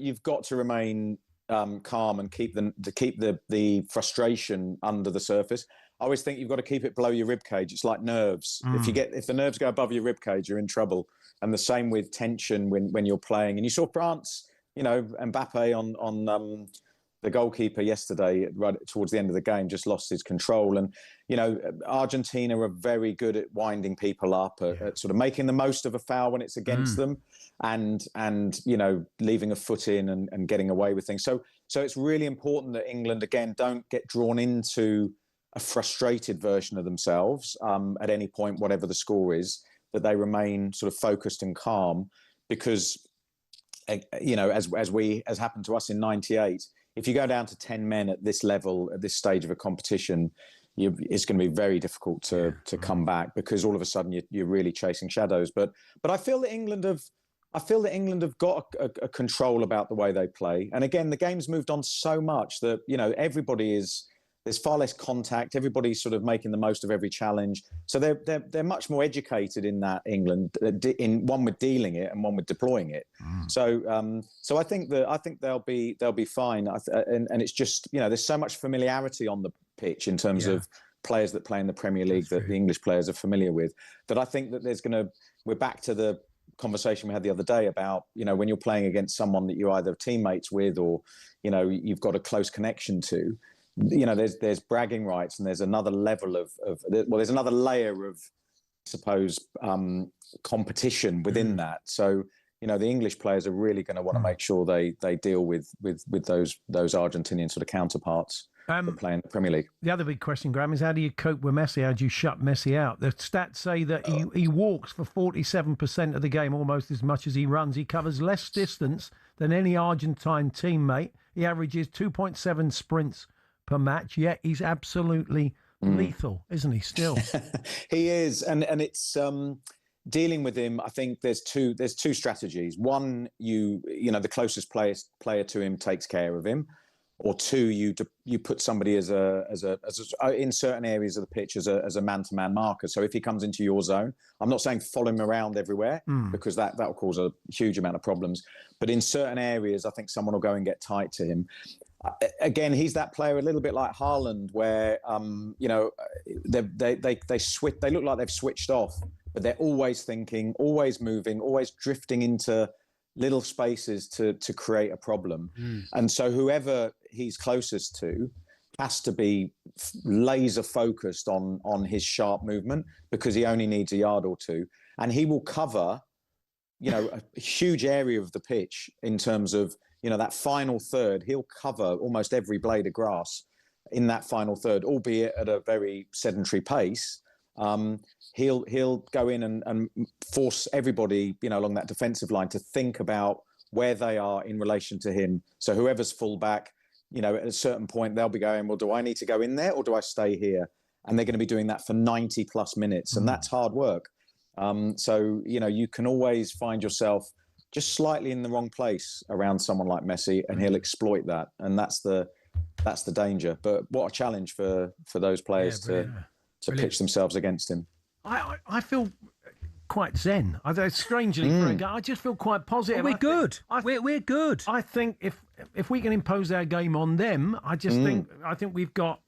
remain calm and keep the frustration under the surface. I always think you've got to keep it below your rib cage. It's like nerves. If the nerves go above your rib cage, you're in trouble. And the same with tension when you're playing. And you saw France, Mbappe on the goalkeeper yesterday, right towards the end of the game, just lost his control. And, you know, Argentina are very good at winding people up, at sort of making the most of a foul when it's against them and, you know, leaving a foot in and getting away with things. So it's really important that England, again, don't get drawn into a frustrated version of themselves at any point, whatever the score is, that they remain sort of focused and calm because, you know, as happened to us in '98, if you go down to 10 men at this level, at this stage of a competition, it's going to be very difficult to come back because all of a sudden you're really chasing shadows. But I feel that England have got a control about the way they play. And again, the game's moved on so much that, you know, there's far less contact. Everybody's sort of making the most of every challenge. So they're much more educated in that, England, in one with dealing it and one with deploying it. So I think they'll be fine. And it's just, you know, there's so much familiarity on the pitch in terms of players that play in the Premier League that the English players are familiar with, that I think that we're back to the conversation we had the other day about, you know, when you're playing against someone that you're either teammates with or, you know, you've got a close connection to. You know, there's bragging rights, and there's another level there's another layer of, I suppose, competition within that. So, you know, the English players are really going to want to make sure they deal with those Argentinian sort of counterparts that play in the Premier League. The other big question, Graham, is how do you cope with Messi? How do you shut Messi out? The stats say that he walks for 47% of the game, almost as much as he runs. He covers less distance than any Argentine teammate. He averages 2.7 sprints per match, yet he's absolutely lethal, isn't he? Still, he is, and it's dealing with him. I think there's two strategies. One, you know, the closest player to him takes care of him, or two, you put somebody as in certain areas of the pitch as a man-to-man marker. So if he comes into your zone, I'm not saying follow him around everywhere because that will cause a huge amount of problems. But in certain areas, I think someone will go and get tight to him. Again, he's that player a little bit like Haaland, where you know, they switch. They look like they've switched off, but they're always thinking, always moving, always drifting into little spaces to create a problem. And so whoever he's closest to has to be laser focused on his sharp movement, because he only needs a yard or two, and he will cover, you know, a huge area of the pitch in terms of, you know, that final third. He'll cover almost every blade of grass in that final third, albeit at a very sedentary pace. He'll go in and force everybody, you know, along that defensive line to think about where they are in relation to him. So whoever's fullback, you know, at a certain point, they'll be going, well, do I need to go in there or do I stay here? And they're going to be doing that for 90 plus minutes. And that's hard work. So, you know, you can always find yourself just slightly in the wrong place around someone like Messi, and he'll exploit that. And that's the danger. But what a challenge for those players to pitch themselves against him. I feel quite zen. Strangely, for a guy, I just feel quite positive. We're good. We're good. I think if we can impose our game on them, I think we've got,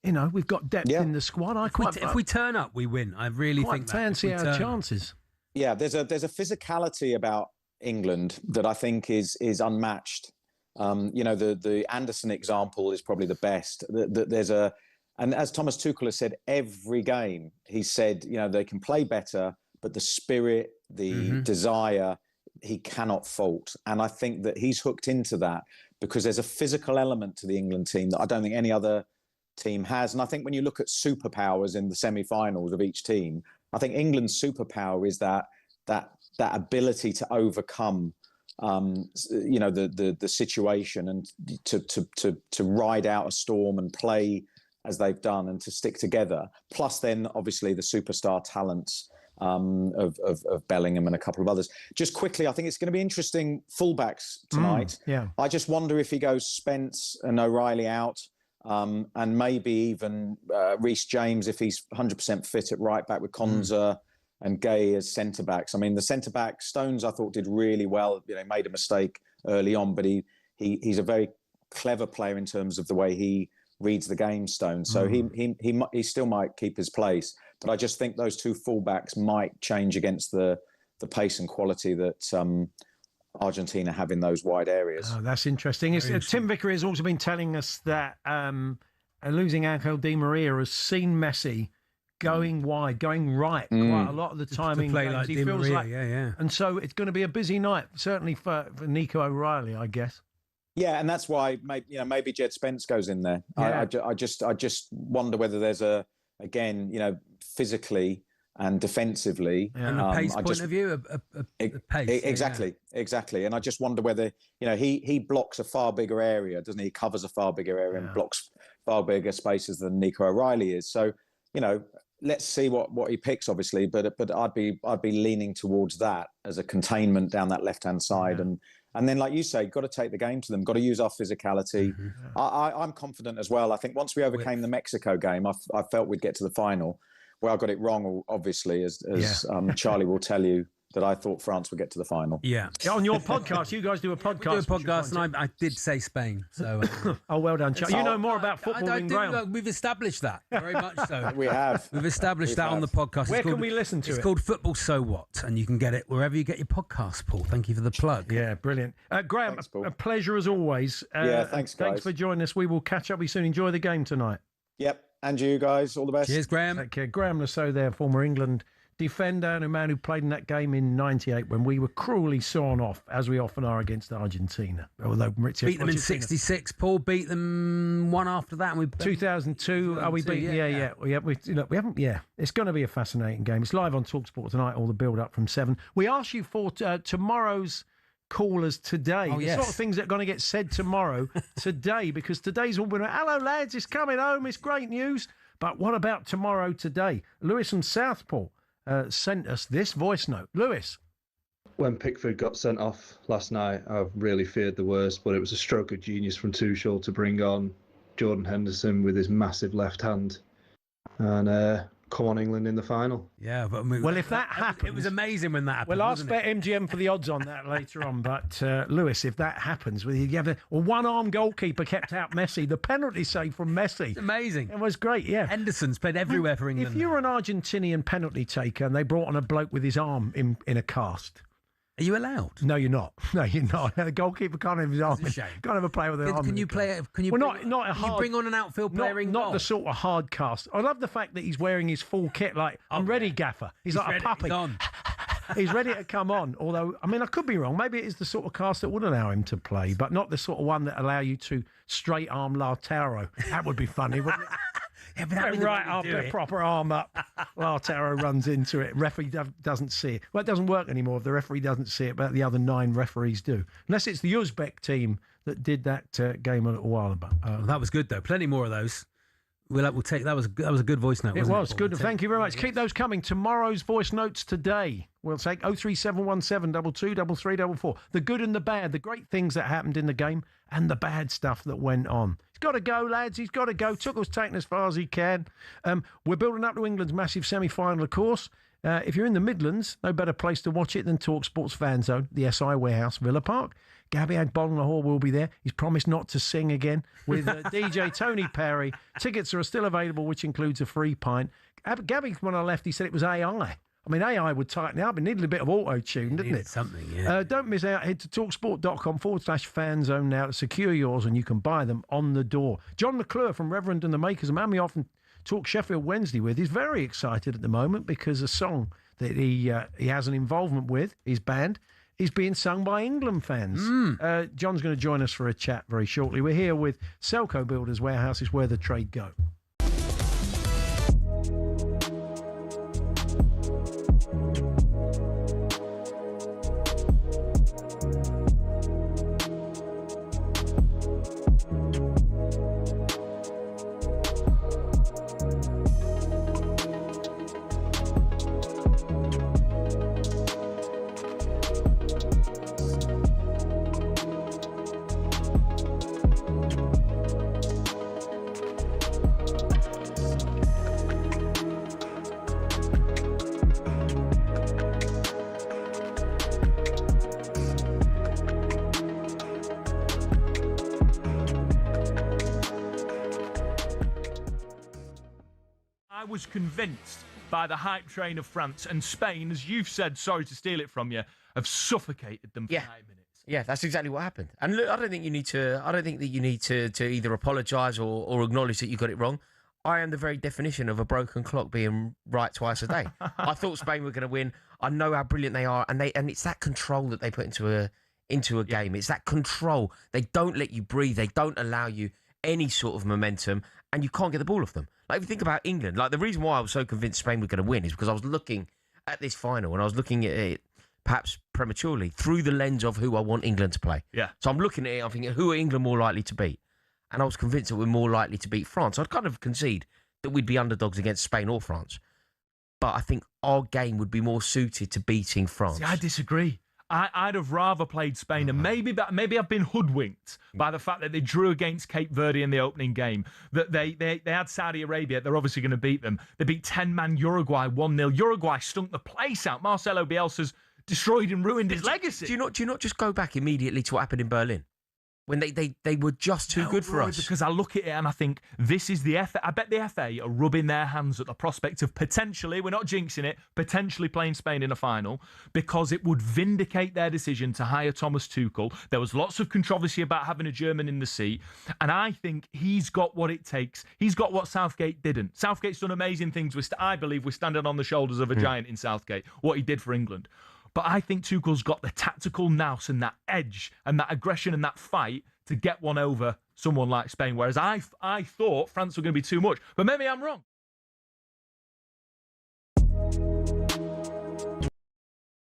you know, we've got depth in the squad. If we turn up, we win. I really think that. Fancy our chances. Yeah, there's a physicality about England that I think is unmatched. You know, the Anderson example is probably the best. And as Thomas Tuchel has said, every game he said, you know, they can play better, but the spirit, the desire, he cannot fault. And I think that he's hooked into that because there's a physical element to the England team that I don't think any other team has. And I think when you look at superpowers in the semi-finals of each team, I think England's superpower is that ability to overcome, you know, the situation and to ride out a storm and play as they've done and to stick together. Plus, then obviously the superstar talents of Bellingham and a couple of others. Just quickly, I think it's going to be interesting fullbacks tonight. I just wonder if he goes Spence and O'Reilly out. And maybe even Reece James, if he's 100% fit at right back, with Konza and Gay as centre backs. I mean, the centre back, Stones, I thought did really well. You know, made a mistake early on, but he's a very clever player in terms of the way he reads the game, Stones. So he still might keep his place. But I just think those two fullbacks might change against the pace and quality that Argentina having those wide areas. Oh, that's interesting. Tim Vickery has also been telling us that losing Angel Di Maria has seen Messi going wide, going right quite a lot of the time in games. Like he Di feels Maria, like, yeah. And so it's going to be a busy night, certainly for Nico O'Reilly, I guess. Yeah, and that's why maybe Jed Spence goes in there. Yeah. I just wonder whether there's physically and defensively, and a pace point of view, a pace. Exactly. And I just wonder whether he blocks a far bigger area, doesn't he? He covers a far bigger area and blocks far bigger spaces than Nico O'Reilly is. So let's see what he picks, obviously. But I'd be leaning towards that as a containment down that left hand side and then, like you say, got to take the game to them. Got to use our physicality. I'm confident as well. I think once we overcame the Mexico game, I felt we'd get to the final. Well, I got it wrong, obviously, as Charlie will tell you, that I thought France would get to the final. Yeah. On your podcast, you guys do a podcast. We do a podcast, and I did say Spain. So. Oh, well done, Charlie. You know more about football than Graham. We've established that, very much so. We have. We've established that on the podcast. Where can we listen to it? It's called Football So What, and you can get it wherever you get your podcast, Paul. Thank you for the plug. Yeah, brilliant. Graham, thanks, Paul. A pleasure as always. Thanks, guys. Thanks for joining us. We will catch up with you soon. Enjoy the game tonight. Yep. And you guys, all the best. Cheers, Graham. Take care. Graham Lasso there, former England defender and a man who played in that game in '98 when we were cruelly sawn off, as we often are against Argentina. Although beat them in '66, Paul beat them one after that, and we 2002. We beat? Yeah. We haven't. Yeah, it's going to be a fascinating game. It's live on talkSPORT tonight. All the build up from 7. We asked you for tomorrow's callers today. The sort of things that are going to get said tomorrow, today, because today's all been, hello lads, it's coming home, it's great news. But what about tomorrow today? Lewis from Southport sent us this voice note. Lewis. When Pickford got sent off last night, I really feared the worst, but it was a stroke of genius from Tuchel to bring on Jordan Henderson with his massive left hand and come on England in the final. Yeah, but if that happens... It was amazing when that happened. Well, ask BetMGM for the odds on that later on. But, Lewis, if that happens, you have a one-arm goalkeeper kept out Messi, the penalty save from Messi. It's amazing. It was great, yeah. Henderson's played everywhere for England. If you're an Argentinian penalty taker and they brought on a bloke with his arm in a cast... Are you allowed? No, you're not. No, you're not. The goalkeeper can't have his arm. Can't have a player with an arm. Can you play? Can you? Well, bring, not a can hard. You bring on an outfield player in Not goal? the sort of hard cast. I love the fact that he's wearing his full kit. Like I'm ready, Gaffer. He's like ready, a puppy. He's on. He's ready to come on. Although, I mean, I could be wrong. Maybe it is the sort of cast that would allow him to play, but not the sort of one that allow you to straight arm Lautaro. That would be funny, wouldn't it? Yeah, but right after a proper arm up, Lautaro runs into it. Referee doesn't see it. Well, it doesn't work anymore if the referee doesn't see it, but the other 9 referees do. Unless it's the Uzbek team that did that game a little while ago. That was good, though. Plenty more of those. We'll take that was a good voice note. It was good. Thank you very much. Keep those coming. Tomorrow's voice notes today. We'll take 03717 22 3344. The good and the bad, the great things that happened in the game, and the bad stuff that went on. He's got to go, lads. He's got to go. Tuchel's taking as far as he can. We're building up to England's massive semi-final, of course. If you're in the Midlands, no better place to watch it than talkSPORT's Fan Zone, the SI Warehouse, Villa Park. Gabby Agbonlahor will be there. He's promised not to sing again with DJ Tony Perry. Tickets are still available, which includes a free pint. Gabby, when I left, he said it was AI. I mean, AI would tighten it up. It needed a bit of auto-tune, didn't it? Something, yeah. Don't miss out. Head to talksport.com/fanzone now to secure yours, and you can buy them on the door. John McClure from Reverend and the Makers, a man we often talk Sheffield Wednesday with, is very excited at the moment because a song that he has an involvement with, his band, is being sung by England fans. John's going to join us for a chat very shortly. We're here with Selco Builders Warehouse, is where the trade go. was convinced by the hype train of France, and Spain, as you've said, sorry to steal it from you, have suffocated them for 9 minutes. Yeah, that's exactly what happened. And look, I don't think that you need to either apologise or acknowledge that you got it wrong. I am the very definition of a broken clock being right twice a day. I thought Spain were going to win. I know how brilliant they are, and it's that control that they put into a game. It's that control. They don't let you breathe. They don't allow you any sort of momentum, and you can't get the ball off them. Like, if you think about England, like, the reason why I was so convinced Spain were going to win is because I was looking at this final, and I was looking at it perhaps prematurely through the lens of who I want England to play. Yeah. So I'm looking at it, I'm thinking, who are England more likely to beat? And I was convinced that we're more likely to beat France. I'd kind of concede that we'd be underdogs against Spain or France. But I think our game would be more suited to beating France. See, I disagree. I'd have rather played Spain, and maybe I've been hoodwinked by the fact that they drew against Cape Verde in the opening game, that they had Saudi Arabia. They're obviously going to beat them. They beat 10-man Uruguay 1-0. Uruguay stunk the place out. Marcelo Bielsa's destroyed and ruined his legacy. Do you not just go back immediately to what happened in Berlin? When they were just too good for us. Because I look at it and I think, this is the FA. I bet the FA are rubbing their hands at the prospect of potentially, we're not jinxing it, potentially playing Spain in a final, because it would vindicate their decision to hire Thomas Tuchel. There was lots of controversy about having a German in the seat, and I think he's got what it takes. He's got what Southgate didn't. Southgate's done amazing things. I believe we're standing on the shoulders of a giant in Southgate, what he did for England. But I think Tuchel's got the tactical nous and that edge and that aggression and that fight to get one over someone like Spain. Whereas I thought France were going to be too much. But maybe I'm wrong.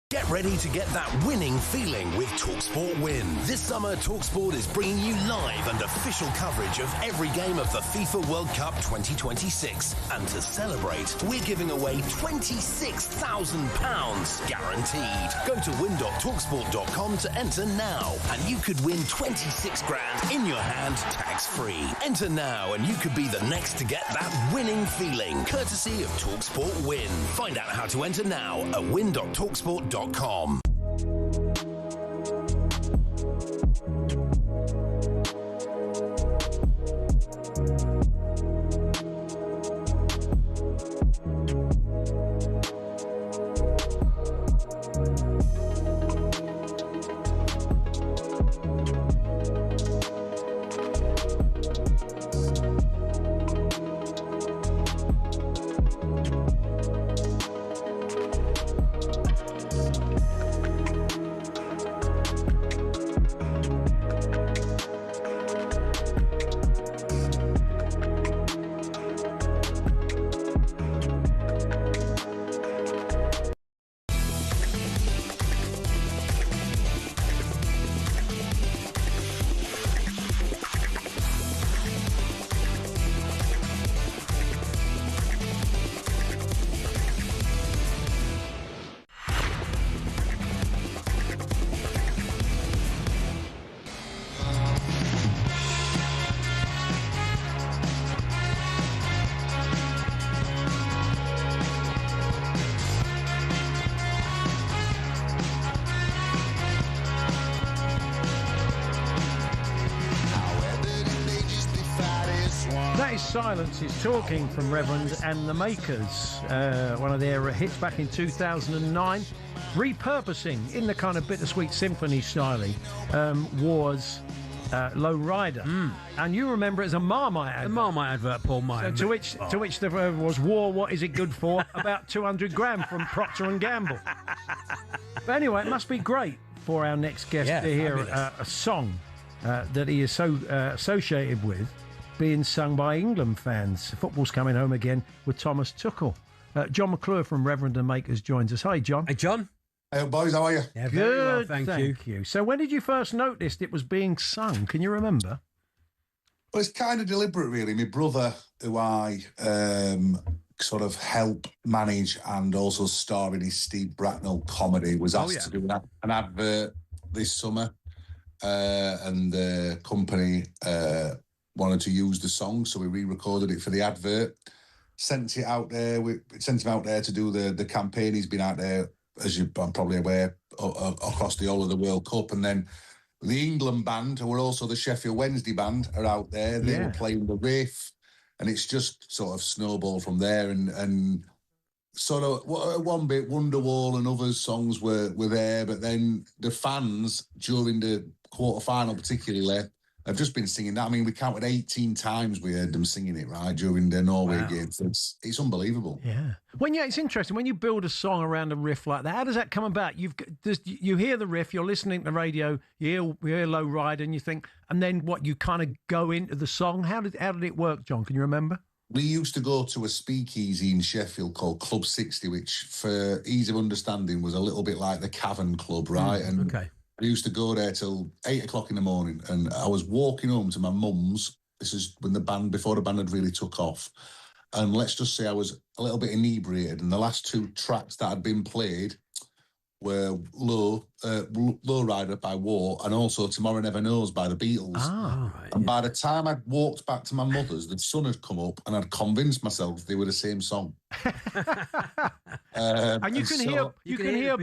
Get ready to get that winning feeling with talkSPORT Win. This summer, talkSPORT is bringing you live and official coverage of every game of the FIFA World Cup 2026. And to celebrate, we're giving away £26,000 guaranteed. Go to win.talksport.com to enter now, and you could win 26 grand in your hand, tax-free. Enter now, and you could be the next to get that winning feeling, courtesy of talkSPORT Win. Find out how to enter now at win.talksport.com. Silence is Talking from Reverend and the Makers. One of their hits back in 2009. Repurposing in the kind of bittersweet symphony style was Low Rider. And you remember it as a Marmite advert. A Marmite advert, Paul Meyer. So to which there was War, what is it good for? About 200 grand from Procter & Gamble. But anyway, it must be great for our next guest to hear a song that he is so associated with, being sung by England fans. Football's coming home again with Thomas Tuchel. John McClure from Reverend and Makers joins us. Hi, John. Hey, John. Hey, boys, how are you? Yeah, good, very well, thank you. So when did you first notice it was being sung? Can you remember? Well, it's kind of deliberate, really. My brother, who I sort of help manage and also star in his Steve Bracknell comedy, was asked to do an advert this summer, and the company wanted to use the song, so we re-recorded it for the advert, sent it out there. We sent him out there to do the campaign. He's been out there, as you're probably aware, across the whole of the World Cup. And then the England band, who were also the Sheffield Wednesday band, are out there. They were playing the riff, and it's just sort of snowballed from there. And sort of one bit Wonderwall and other songs were there, but then the fans during the quarter-final particularly have just been singing that. I mean, we counted 18 times we heard them singing it, right, during the Norway game. It's unbelievable. Yeah. It's interesting. When you build a song around a riff like that, how does that come about? You hear the riff, you're listening to the radio, you hear Low Rider, and you think, and then what, you kind of go into the song? How did it work, John? Can you remember? We used to go to a speakeasy in Sheffield called Club 60, which, for ease of understanding, was a little bit like the Cavern Club, right? Okay. I used to go there till 8 o'clock in the morning, and I was walking home to my mum's. This is when before the band had really took off. And let's just say I was a little bit inebriated, and the last two tracks that had been played were Low Rider by War and also Tomorrow Never Knows by the Beatles. And by the time I'd walked back to my mother's, the sun had come up, and I'd convinced myself they were the same song. And you can hear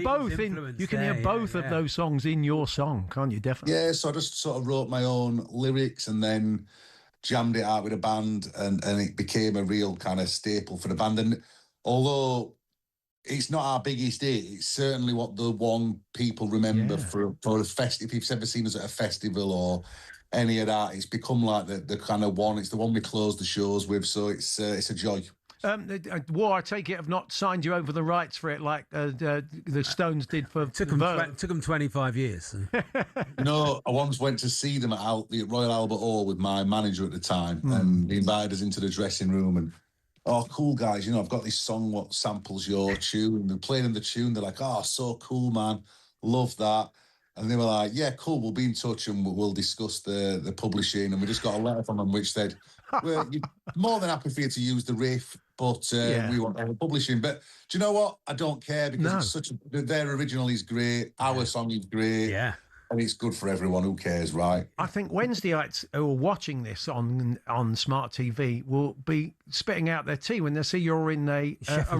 both of those songs in your song, can't you? Definitely. Yeah, so I just sort of wrote my own lyrics and then jammed it out with a band, and it became a real kind of staple for the band. And although it's not our biggest hit, it's certainly what the one people remember for a festival. If you've ever seen us at a festival or any of that, it's become like the kind of one. It's the one we close the shows with, so it's a joy. War, I take it, have not signed you over the rights for it like the Stones did for took them 25 years. I once went to see them at the Royal Albert Hall with my manager at the time, and he invited us into the dressing room, and cool guys, I've got this song what samples your tune, and they're playing the tune, they're like, so cool, man, love that. And they were like, yeah, cool, we'll be in touch and we'll discuss the publishing. And we just got a letter from them which said, we're more than happy for you to use the riff, but we want all the publishing. But do you know what? I don't care, because their original is great, our song is great. Yeah. And it's good for everyone. Who cares, right? I think Wednesdayites who are watching this on Smart TV will be spitting out their tea when they see you're in a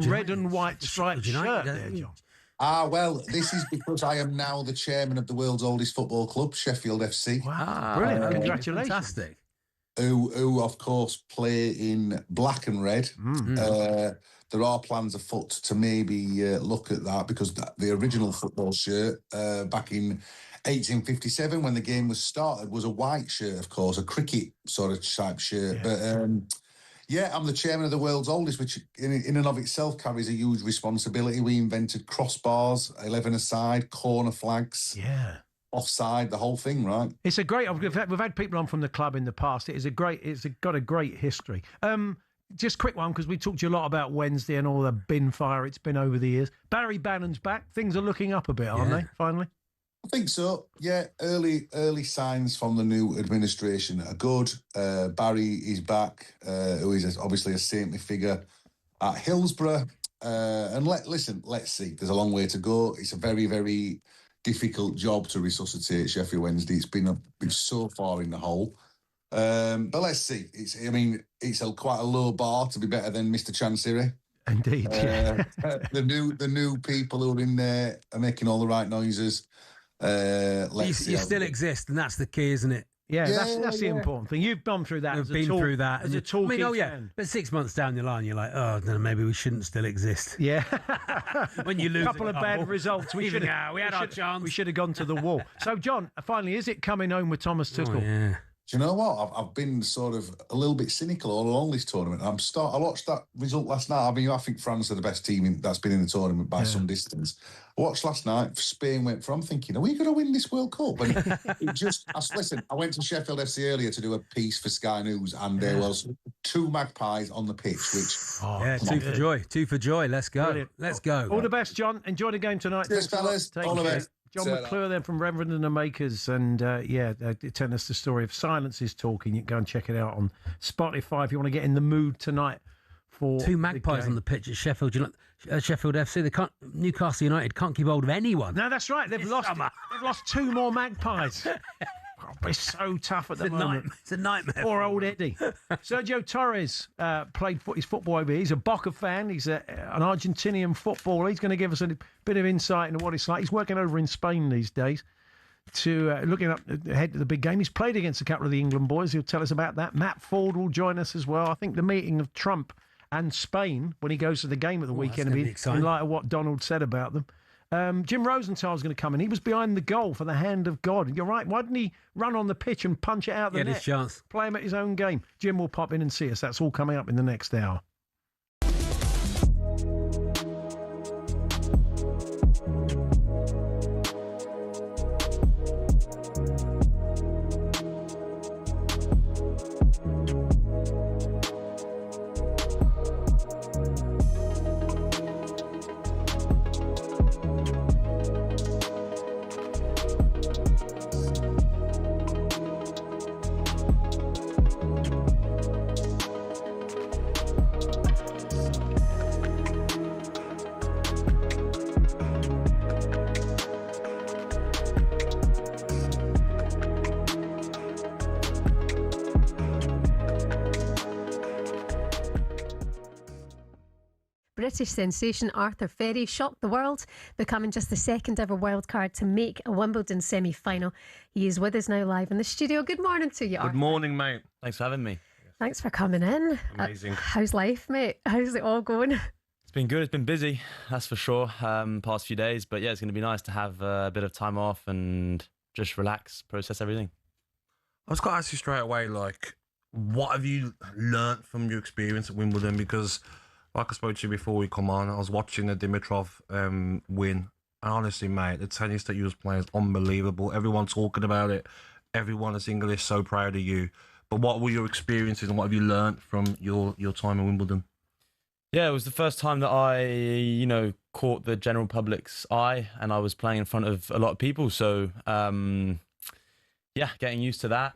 red and white striped shirt there, John. Well, this is because I am now the chairman of the world's oldest football club, Sheffield FC. Wow, brilliant. Congratulations. Fantastic. Who, of course, play in black and red. There are plans afoot to maybe look at that, because the original football shirt back in 1857, when the game was started, was a white shirt, of course, a cricket sort of type shirt. Yeah. But I'm the chairman of the world's oldest, which in and of itself carries a huge responsibility. We invented crossbars, 11 aside, corner flags, offside, the whole thing, right? It's a great. We've had people on from the club in the past. It's got a great history. Just quick one, because we talked to you a lot about Wednesday and all the bin fire it's been over the years. Barry Bannon's back. Things are looking up a bit, aren't they? Finally. I think so. Yeah, early signs from the new administration are good. Barry is back, who is obviously a saintly figure at Hillsborough. And let's see. There's a long way to go. It's a very, very difficult job to resuscitate Sheffield Wednesday. It's been so far in the hole. But let's see. It's quite a low bar to be better than Mr. Chansiri. Indeed. The new people who are in there are making all the right noises. You still exist, and that's the key, isn't it? Yeah, that's the important thing. You've gone through that. We've been through that as a talking fan. But 6 months down the line, you're like, maybe we shouldn't still exist. Yeah. When you lose a couple of bad results, we had our chance. We should have gone to the wall. So, John, finally, is it coming home with Thomas Tuchel? Oh, yeah. Do you know what? I've been sort of a little bit cynical all along this tournament. I watched that result last night. I think France are the best team that's been in the tournament by some distance. I watched last night, Spain went for, I'm thinking, are we going to win this World Cup? And I went to Sheffield FC earlier to do a piece for Sky News, and there was 2 magpies on the pitch, which... two for joy. Let's go. Brilliant. Let's go. All the best, John. Enjoy the game tonight. Cheers, fellas. All the best. John McClure then from Reverend and the Makers, and telling us the story of Silence is Talking. You can go and check it out on Spotify if you want to get in the mood tonight for 2 magpies on the pitch at Sheffield. Sheffield FC, Newcastle United can't keep hold of anyone. No, that's right. They've lost 2 more magpies. It's so tough at the moment. It's a nightmare. Poor old Eddie. Sergio Torres played his football over here. He's a Boca fan. He's an Argentinian footballer. He's going to give us a bit of insight into what it's like. He's working over in Spain these days, looking up ahead to the big game. He's played against a couple of the England boys. He'll tell us about that. Matt Ford will join us as well. I think the meeting of Trump and Spain when he goes to the game at the weekend. That's gonna be exciting. In light of what Donald said about them. Jim Rosenthal's going to come in. He was behind the goal for the hand of God. You're right. Why didn't he run on the pitch and punch it out the net? Get his chance. Play him at his own game. Jim will pop in and see us. That's all coming up in the next hour. British sensation Arthur Ferry shocked the world, becoming just the second ever wildcard to make a Wimbledon semi-final. He is with us now live in the studio. Good morning to you, Arthur. Good morning, mate. Thanks for having me. Thanks for coming in. Amazing. How's life, mate? How's it all going? It's been good. It's been busy, that's for sure, past few days. But yeah, it's going to be nice to have a bit of time off and just relax, process everything. I was going to ask you straight away, like, what have you learnt from your experience at Wimbledon? Because, like I spoke to you before we come on, I was watching the Dimitrov win. And honestly, mate, the tennis that you was playing is unbelievable. Everyone talking about it. Everyone that's English so proud of you. But what were your experiences and what have you learnt from your time at Wimbledon? Yeah, it was the first time that I, caught the general public's eye, and I was playing in front of a lot of people. So, getting used to that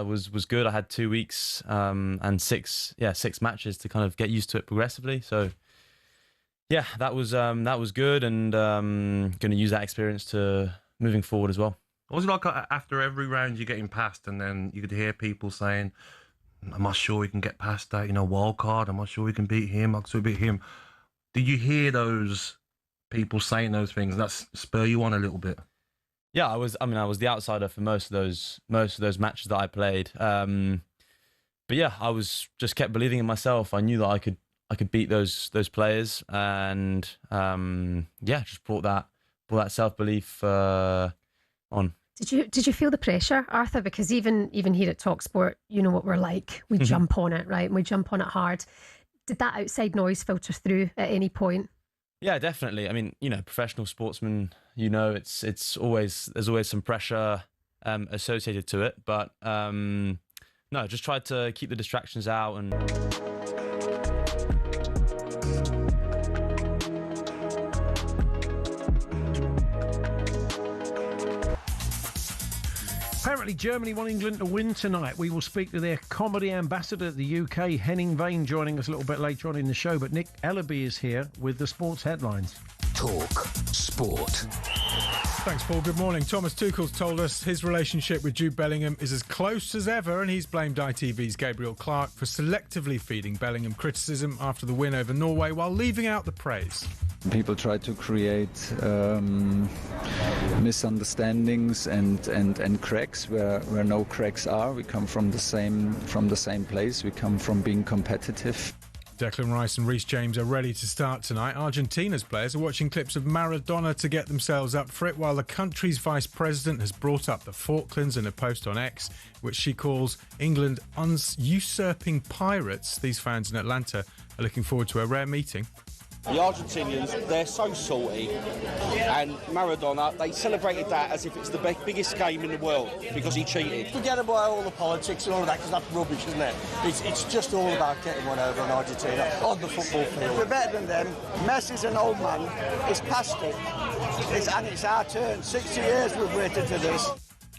was good. I had 2 weeks and six matches to kind of get used to it progressively. So, yeah, that was good, and going to use that experience to moving forward as well. What was it like after every round you're getting past, and then you could hear people saying, "I'm not sure we can get past that, wild card. I'm not sure we can beat him. I'm sure we beat him." Did you hear those people saying those things? That spur you on a little bit? Yeah, I was the outsider for most of those matches that I played. But yeah, I was just kept believing in myself. I knew that I could beat those players, and just brought that self-belief on. Did you feel the pressure, Arthur? Because even here at talkSPORT, you know what we're like. We jump on it, right? And we jump on it hard. Did that outside noise filter through at any point? Yeah, definitely. I mean, professional sportsmen, there's always some pressure associated to it. But no, just tried to keep the distractions out and. Apparently Germany want England to win tonight. We will speak to their comedy ambassador at the UK, Henning Vane, joining us a little bit later on in the show. But Nick Ellaby is here with the sports headlines. Talk Sport. Thanks, Paul. Good morning. Thomas Tuchel's told us his relationship with Jude Bellingham is as close as ever, and he's blamed ITV's Gabriel Clark for selectively feeding Bellingham criticism after the win over Norway while leaving out the praise. People try to create misunderstandings and cracks where no cracks are. We come from the same place. We come from being competitive. Declan Rice and Reece James are ready to start tonight. Argentina's players are watching clips of Maradona to get themselves up for it, while the country's vice president has brought up the Falklands in a post on X, which she calls England usurping pirates. These fans in Atlanta are looking forward to a rare meeting. The Argentinians, they're so salty, and Maradona, they celebrated that as if it's the biggest game in the world because he cheated. Forget about all the politics and all of that, because that's rubbish, isn't it? It's just all about getting one over on Argentina on the football field. We're better than them. Messi's an old man. It's past it. And it's our turn. 60 years we've waited for this.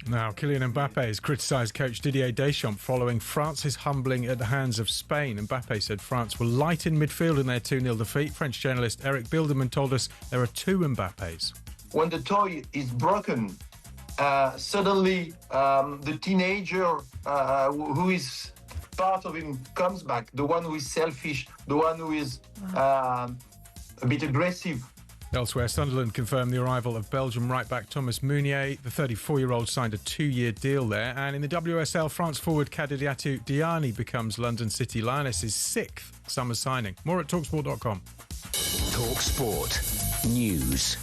Now, Kylian Mbappe has criticised coach Didier Deschamps following France's humbling at the hands of Spain. Mbappe said France were light in midfield in their 2-0 defeat. French journalist Eric Bilderman told us there are two Mbappes. When the toy is broken, suddenly the teenager who is part of him comes back. The one who is selfish, the one who is a bit aggressive Elsewhere, Sunderland confirmed the arrival of Belgium right-back Thomas Meunier. The 34-year-old signed a 2-year deal there. And in the WSL, France forward Kadidatu Diani becomes London City Lionesses' 6th summer signing. More at talksport.com. talkSPORT News.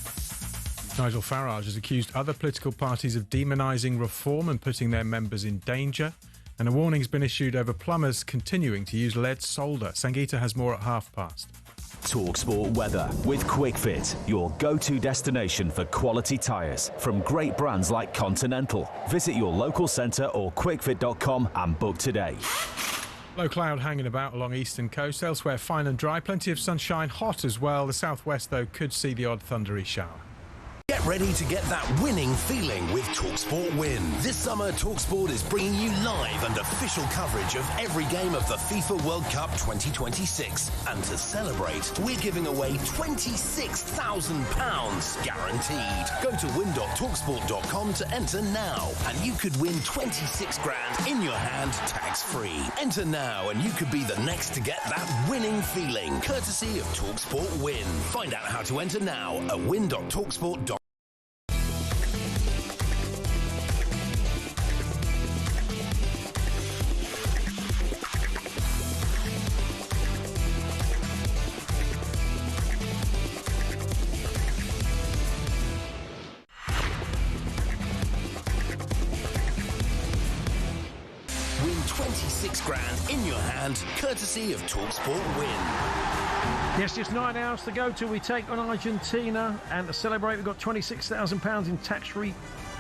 Nigel Farage has accused other political parties of demonising reform and putting their members in danger. And a warning's been issued over plumbers continuing to use lead solder. Sangeeta has more at past. talkSPORT weather with QuickFit, your go-to destination for quality tyres from great brands like Continental. Visit your local centre or quickfit.com and book today. Low cloud hanging about along eastern coast. Elsewhere, fine and dry. Plenty of sunshine, hot as well. The southwest, though, could see the odd thundery shower. Get ready to get that winning feeling with talkSPORT Win. This summer, talkSPORT is bringing you live and official coverage of every game of the FIFA World Cup 2026. And to celebrate, we're giving away £26,000 guaranteed. Go to win.talksport.com to enter now, and you could win 26 grand in your hand, tax-free. Enter now, and you could be the next to get that winning feeling, courtesy of talkSPORT Win. Find out how to enter now at win.talksport.com. Win 26 grand in your hand, courtesy of talkSPORT Win. Yes, just 9 hours to go till we take on Argentina. And to celebrate, we've got £26,000 in tax-free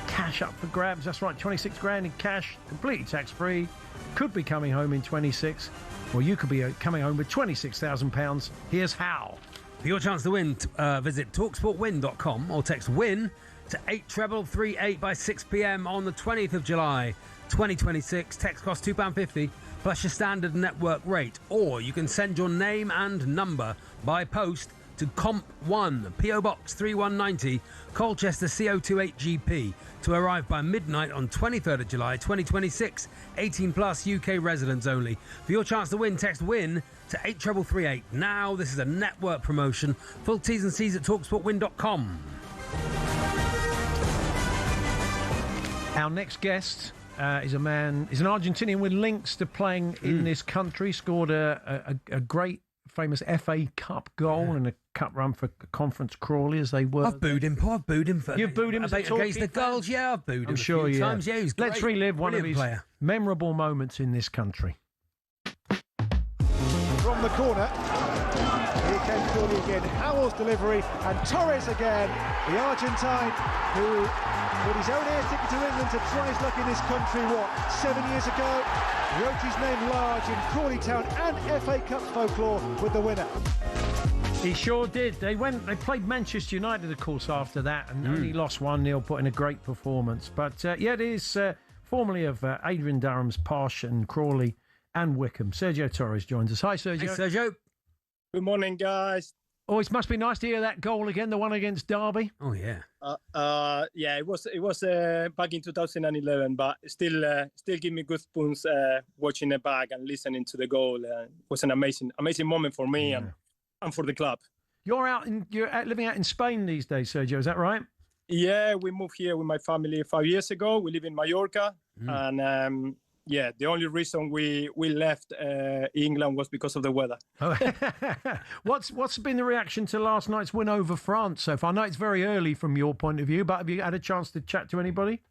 cash up for grabs. That's right, 26 grand in cash, completely tax-free. Could be coming home in 26. Or you could be coming home with £26,000. Here's how. For your chance to win, visit talksportwin.com or text WIN to 83338 by 6 p.m. on the 20th of July 2026. Text costs £2.50 plus your standard network rate. Or you can send your name and number by post to Comp1, PO Box 3190, Colchester CO28GP, to arrive by midnight on 23rd of July 2026. 18 plus UK residents only. For your chance to win, text WIN to 83338. Now, this is a network promotion. Full T's and C's at talksportwin.com. Our next guest is an Argentinian with links to playing in this country. Scored a great, famous FA Cup goal and a cup run for Conference Crawley as they were. I've booed him, Paul. I've booed him for. You've booed him against the goals. Yeah, I've booed him. I'm sure a few you times. have. Yeah, he was great. Let's relive one of his memorable moments in this country. From the corner, here came Crawley again. Howell's delivery and Torres again. The Argentine who put his own air ticket to England to try his luck in this country, 7 years ago? Wrote his name large in Crawley Town and FA Cup folklore with the winner. He sure did. They played Manchester United, of course, after that, and only lost 1-0, put in a great performance. But it is formerly of Adrian Durham's, Posh and Crawley and Wickham. Sergio Torres joins us. Hi, Sergio. Hey, Sergio. Good morning, guys. Oh, it must be nice to hear that goal again, the one against Derby. Oh, yeah. Yeah, it was back in 2011, but still give me goosebumps watching it back and listening to the goal. It was an amazing moment for me and for the club. You're living out in Spain these days, Sergio. Is that right? Yeah, we moved here with my family 5 years ago. We live in Mallorca, and the only reason we left England was because of the weather. What's been the reaction to last night's win over France so far? I know it's very early from your point of view, but have you had a chance to chat to anybody?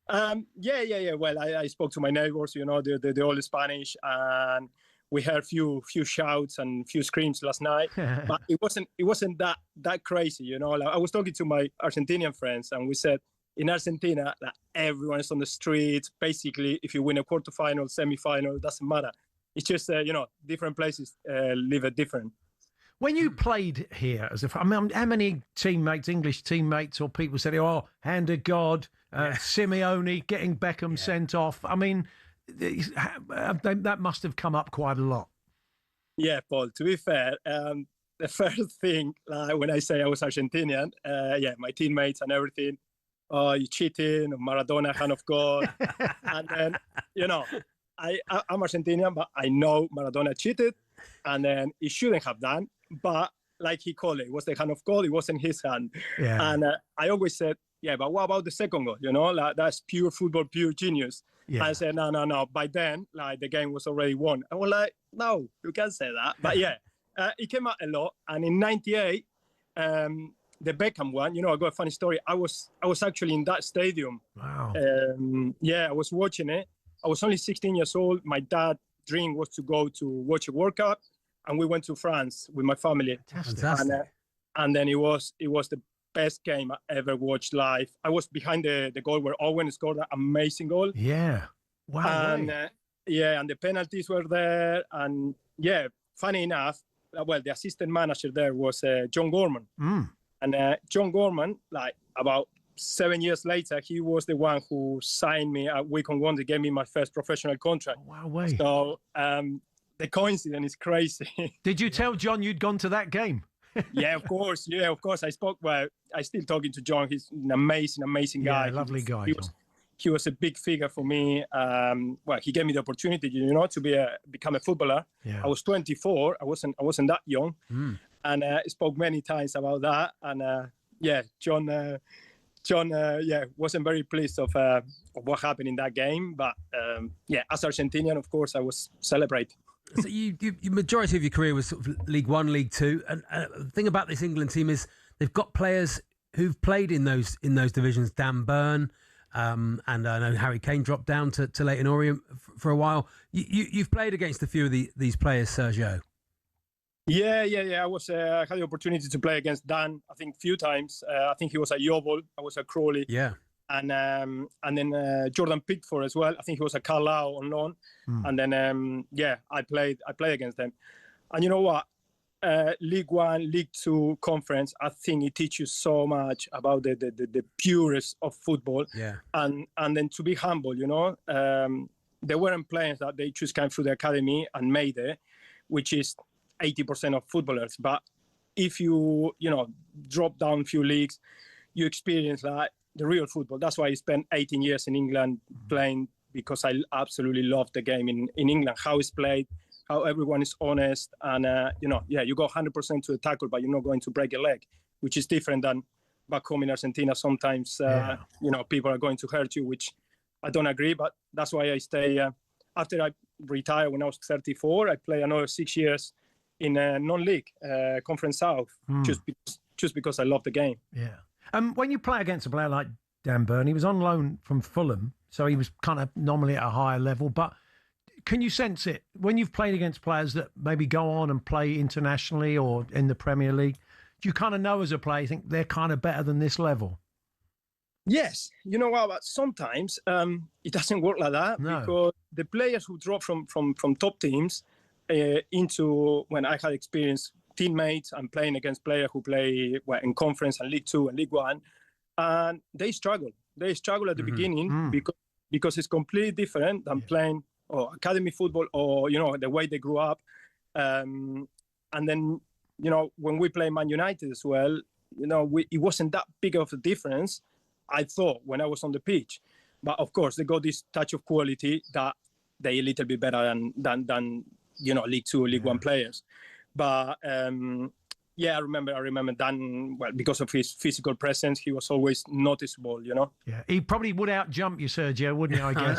Yeah. Well, I spoke to my neighbors, they're all Spanish, and we heard few shouts and few screams last night, but it wasn't that crazy, Like, I was talking to my Argentinian friends, and we said, in Argentina, everyone is on the streets. Basically, if you win a quarterfinal, semi-final, it doesn't matter. It's just, different places live it different. When you played here, how many teammates, English teammates or people said, hand of God, Simeone getting Beckham sent off? I mean, that must have come up quite a lot. Yeah, Paul, to be fair, the first thing, when I say I was Argentinian, my teammates and everything, you cheating, Maradona, hand of God. And then, I'm Argentinian, but I know Maradona cheated, and then he shouldn't have done. But like he called it. It was the hand of God. It wasn't his hand. Yeah. And I always said, yeah, but what about the second goal? You know, like, that's pure football, pure genius. Yeah. I said, no. By then, like, the game was already won. I was like, no, you can't say that. But yeah, it came out a lot. And in '98, the Beckham one, you know, I got a funny story. I was actually in that stadium. Wow. Yeah, I was watching it. I was only 16 years old. My dad's dream was to go to watch a World Cup, and we went to France with my family. Fantastic. And then it was the best game I ever watched live. I was behind the goal where Owen scored an amazing goal. Yeah. Wow. And and the penalties were there. And yeah, funny enough, well, the assistant manager there was John Gorman. And John Gorman, like about 7 years later, he was the one who signed me at Wycombe Wanderers, gave me my first professional contract. Wow, way. So the coincidence is crazy. Did you tell John you'd gone to that game? Yeah, of course. Yeah, of course. I still talking to John. He's an amazing guy. Yeah, lovely guy. He was a big figure for me. Well, he gave me the opportunity, you know, to become a footballer. Yeah. I was 24. I wasn't that young. And spoke many times about that. And John, wasn't very pleased of what happened in that game. But as Argentinian, of course, I was celebrating. So you majority of your career was sort of League One, League Two, and the thing about this England team is they've got players who've played in those divisions. Dan Burn, and I know Harry Kane dropped down to Leyton Orient for a while. You've played against a few of these players, Sergio. Yeah. I had the opportunity to play against Dan, I think, a few times. I think he was at Yeovil. I was at Crawley. Yeah. And then Jordan Pickford as well. I think he was at Carlisle on loan. And then I played against them. And you know what? League One, League Two conference, I think it teaches you so much about the purest of football. Yeah. And then to be humble, you know, there weren't players that they just came through the academy and made it, which is 80% of footballers. But if you drop down a few leagues, you experience like the real football. That's why I spent 18 years in England playing, because I absolutely love the game in England, how it's played, how everyone is honest. And, you go 100% to the tackle, but you're not going to break a leg, which is different than back home in Argentina. Sometimes, people are going to hurt you, which I don't agree. But that's why I stay. After I retired when I was 34, I played another 6 years in a non-league, Conference South, just because I love the game. Yeah. When you play against a player like Dan Burn, he was on loan from Fulham, so he was kind of normally at a higher level. But can you sense it when you've played against players that maybe go on and play internationally or in the Premier League? Do you kind of know as a player, you think they're kind of better than this level? Yes. You know what? But sometimes it doesn't work like that, because the players who drop from top teams into, when I had experience, teammates and playing against players who play in Conference and League Two and League One, and they struggle. They struggle at the beginning because it's completely different than playing academy football or the way they grew up. And then when we play Man United as well, it wasn't that big of a difference, I thought, when I was on the pitch. But of course, they got this touch of quality that they a little bit better than League Two or League One players. But I remember Dan, well, because of his physical presence, he was always noticeable, Yeah, he probably would out-jump you, Sergio, wouldn't he, I guess?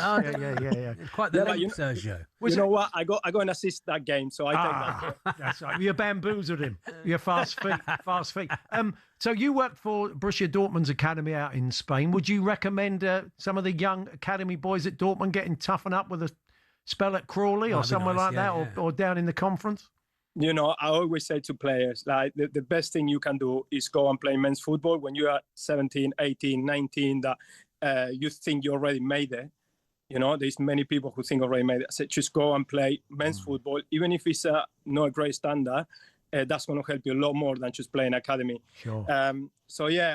Yeah. Quite the length, Sergio. You know what? I got an assist that game, so I take that. That's right. You bamboozled him. You're fast feet. So you worked for Borussia Dortmund's academy out in Spain. Would you recommend some of the young academy boys at Dortmund getting toughened up with a spell at Crawley or somewhere like that, or down in the conference? I always say to players, like, the best thing you can do is go and play men's football when you are 17, 18, 19, that you think you already made it. There's many people who think already made it. I said, just go and play men's football, even if it's not a great standard. That's going to help you a lot more than just playing academy. Sure. I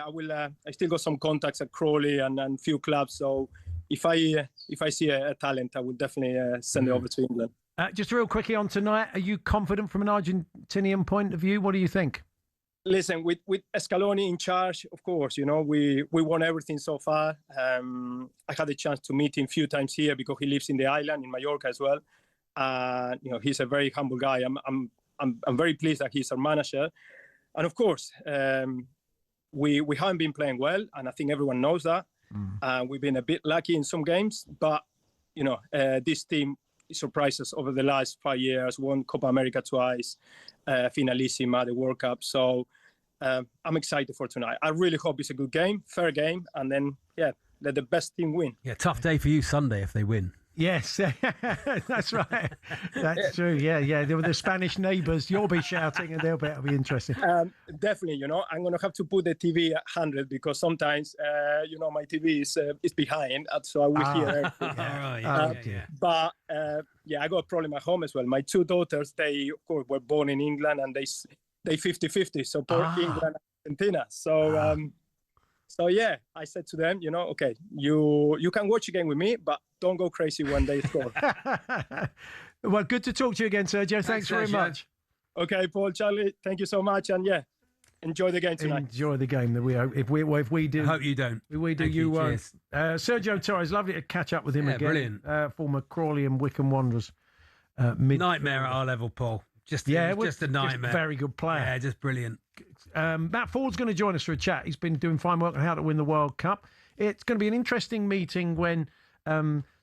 will. I still got some contacts at Crawley and a few clubs. So if I see a talent, I will definitely send it over to England. Just real quickly on tonight, are you confident from an Argentinian point of view? What do you think? Listen, with Scaloni in charge, of course, we won everything so far. I had the chance to meet him a few times here because he lives in the island in Mallorca as well. He's a very humble guy. I'm very pleased that he's our manager. And of course, we haven't been playing well, and I think everyone knows that. We've been a bit lucky in some games, but this team surprised us over the last 5 years. Won Copa America twice, finalissima, the World Cup. So I'm excited for tonight. I really hope it's a good game, fair game, and then let the best team win. Yeah, tough day for you Sunday if they win. Yes, that's right. That's true. Yeah. There were the Spanish neighbours. You'll be shouting, and it'll be interesting. Definitely. I'm going to have to put the TV at 100 because sometimes, my TV is behind, so I will hear everything. But I got a problem at home as well. My two daughters, they of course were born in England, and they 50-50 support England and Argentina. So I said to them, okay, you can watch a game with me, but don't go crazy when they score. Well, good to talk to you again, Sergio. Thanks very much. Okay, Paul, Charlie, thank you so much, and enjoy the game tonight. Enjoy the game. That if we do, I hope you don't. We do. Thank You won't. cheers. Sergio Torres, lovely to catch up with him again. Brilliant. Former Crawley and Wycombe Wanderers. Nightmare at our level, Paul. Just a nightmare. Very good player. Yeah, just brilliant. Matt Ford's going to join us for a chat. He's been doing fine work on how to win the World Cup. It's going to be an interesting meeting when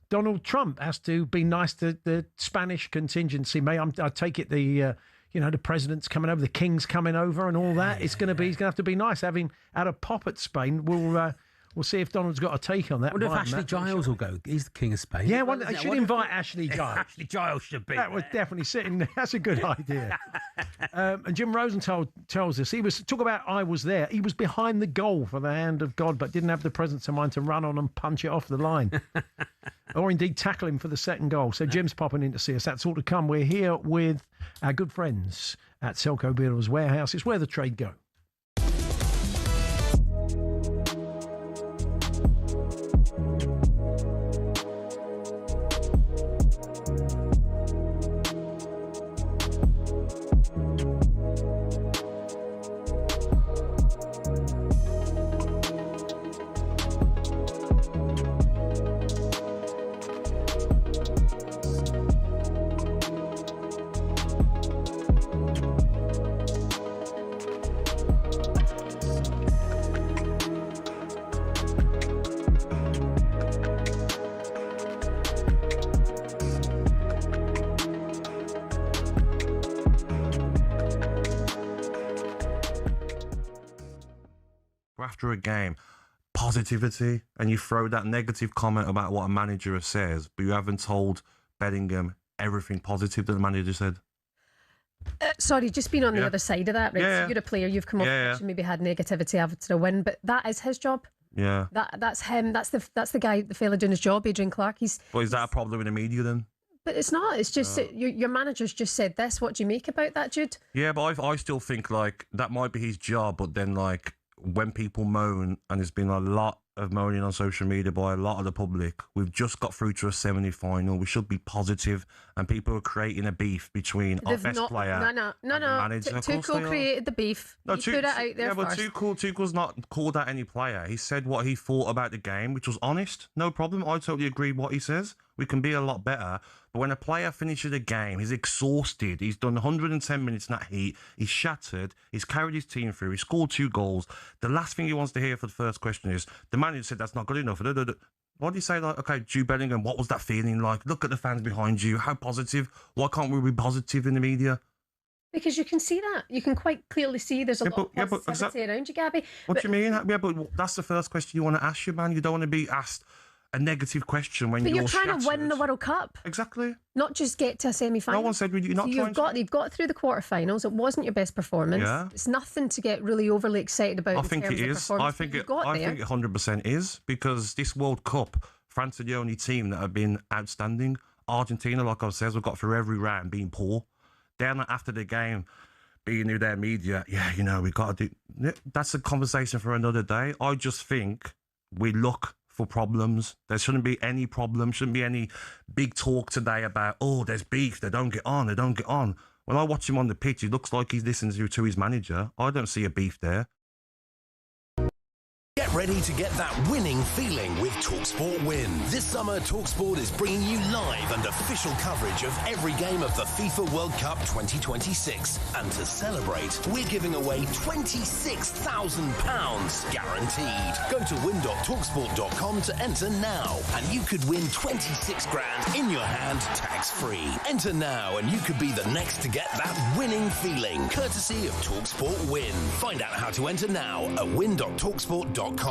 Donald Trump has to be nice to the Spanish contingency. I take it the president's coming over, the king's coming over, and all that. He's going to have to be nice. Having had a pop at Spain, we'll see if Donald's got a take on that. I wonder if Ashley Giles will go. He's the king of Spain. Yeah, I should invite Ashley Giles. Ashley Giles should be. That was definitely sitting there. That's a good idea. And Jim Rosenthal tells us, talk about I was there. He was behind the goal for the hand of God, but didn't have the presence of mind to run on and punch it off the line. Or indeed tackle him for the second goal. So Jim's popping in to see us. That's all to come. We're here with our good friends at Selco Builders Warehouse. It's where the trade go. After a game, positivity, and you throw that negative comment about what a manager says, but you haven't told Bellingham everything positive that the manager said. Sorry, just being on the other side of that. Right? Yeah. So you're a player, you've come off the pitch and maybe had negativity after a win, but that is his job. Yeah. That's him. That's the guy, the fella doing his job, Adrian Clark. But is that a problem in the media then? But it's not. It's just your manager's just said this. What do you make about that, Jude? Yeah, but I still think that might be his job, but then when people moan, and there's been a lot of moaning on social media by a lot of the public, we've just got through to a semi-final. We should be positive, and people are creating a beef between our best player and the manager. Tuchel created the beef. No, he put it out there but first. Tuchel's not called out any player. He said what he thought about the game, which was honest. No problem. I totally agree with what he says. We can be a lot better. But when a player finishes a game, he's exhausted. He's done 110 minutes in that heat. He's shattered. He's carried his team through. He scored 2 goals. The last thing he wants to hear for the first question is, the manager said that's not good enough. Why do you say, okay, Jude Bellingham, what was that feeling like? Look at the fans behind you. How positive. Why can't we be positive in the media? Because you can see that. You can quite clearly see there's a lot of positivity around you, Gabby. What do you mean? Yeah, but that's the first question you want to ask your man. You don't want to be asked a negative question when you're trying to win the World Cup. Exactly. Not just get to a semi-final. No one said you're not You've got through the quarterfinals. It wasn't your best performance. Yeah. It's nothing to get really overly excited about. I think it is. I think it 100% is, because this World Cup, France are the only team that have been outstanding. Argentina, like I said, we've got through every round being poor. Then after the game, being in their media, we got to do. That's a conversation for another day. I just think we look for problems. There shouldn't be any problem, shouldn't be any big talk today about, there's beef, they don't get on. When I watch him on the pitch, he looks like he's listening to his manager. I don't see a beef there. Get ready to get that winning feeling with talkSPORT Win. This summer, talkSPORT is bringing you live and official coverage of every game of the FIFA World Cup 2026. And to celebrate, we're giving away £26,000 guaranteed. Go to win.talksport.com to enter now, and you could win 26 grand in your hand, tax-free. Enter now, and you could be the next to get that winning feeling, courtesy of talkSPORT Win. Find out how to enter now at win.talksport.com.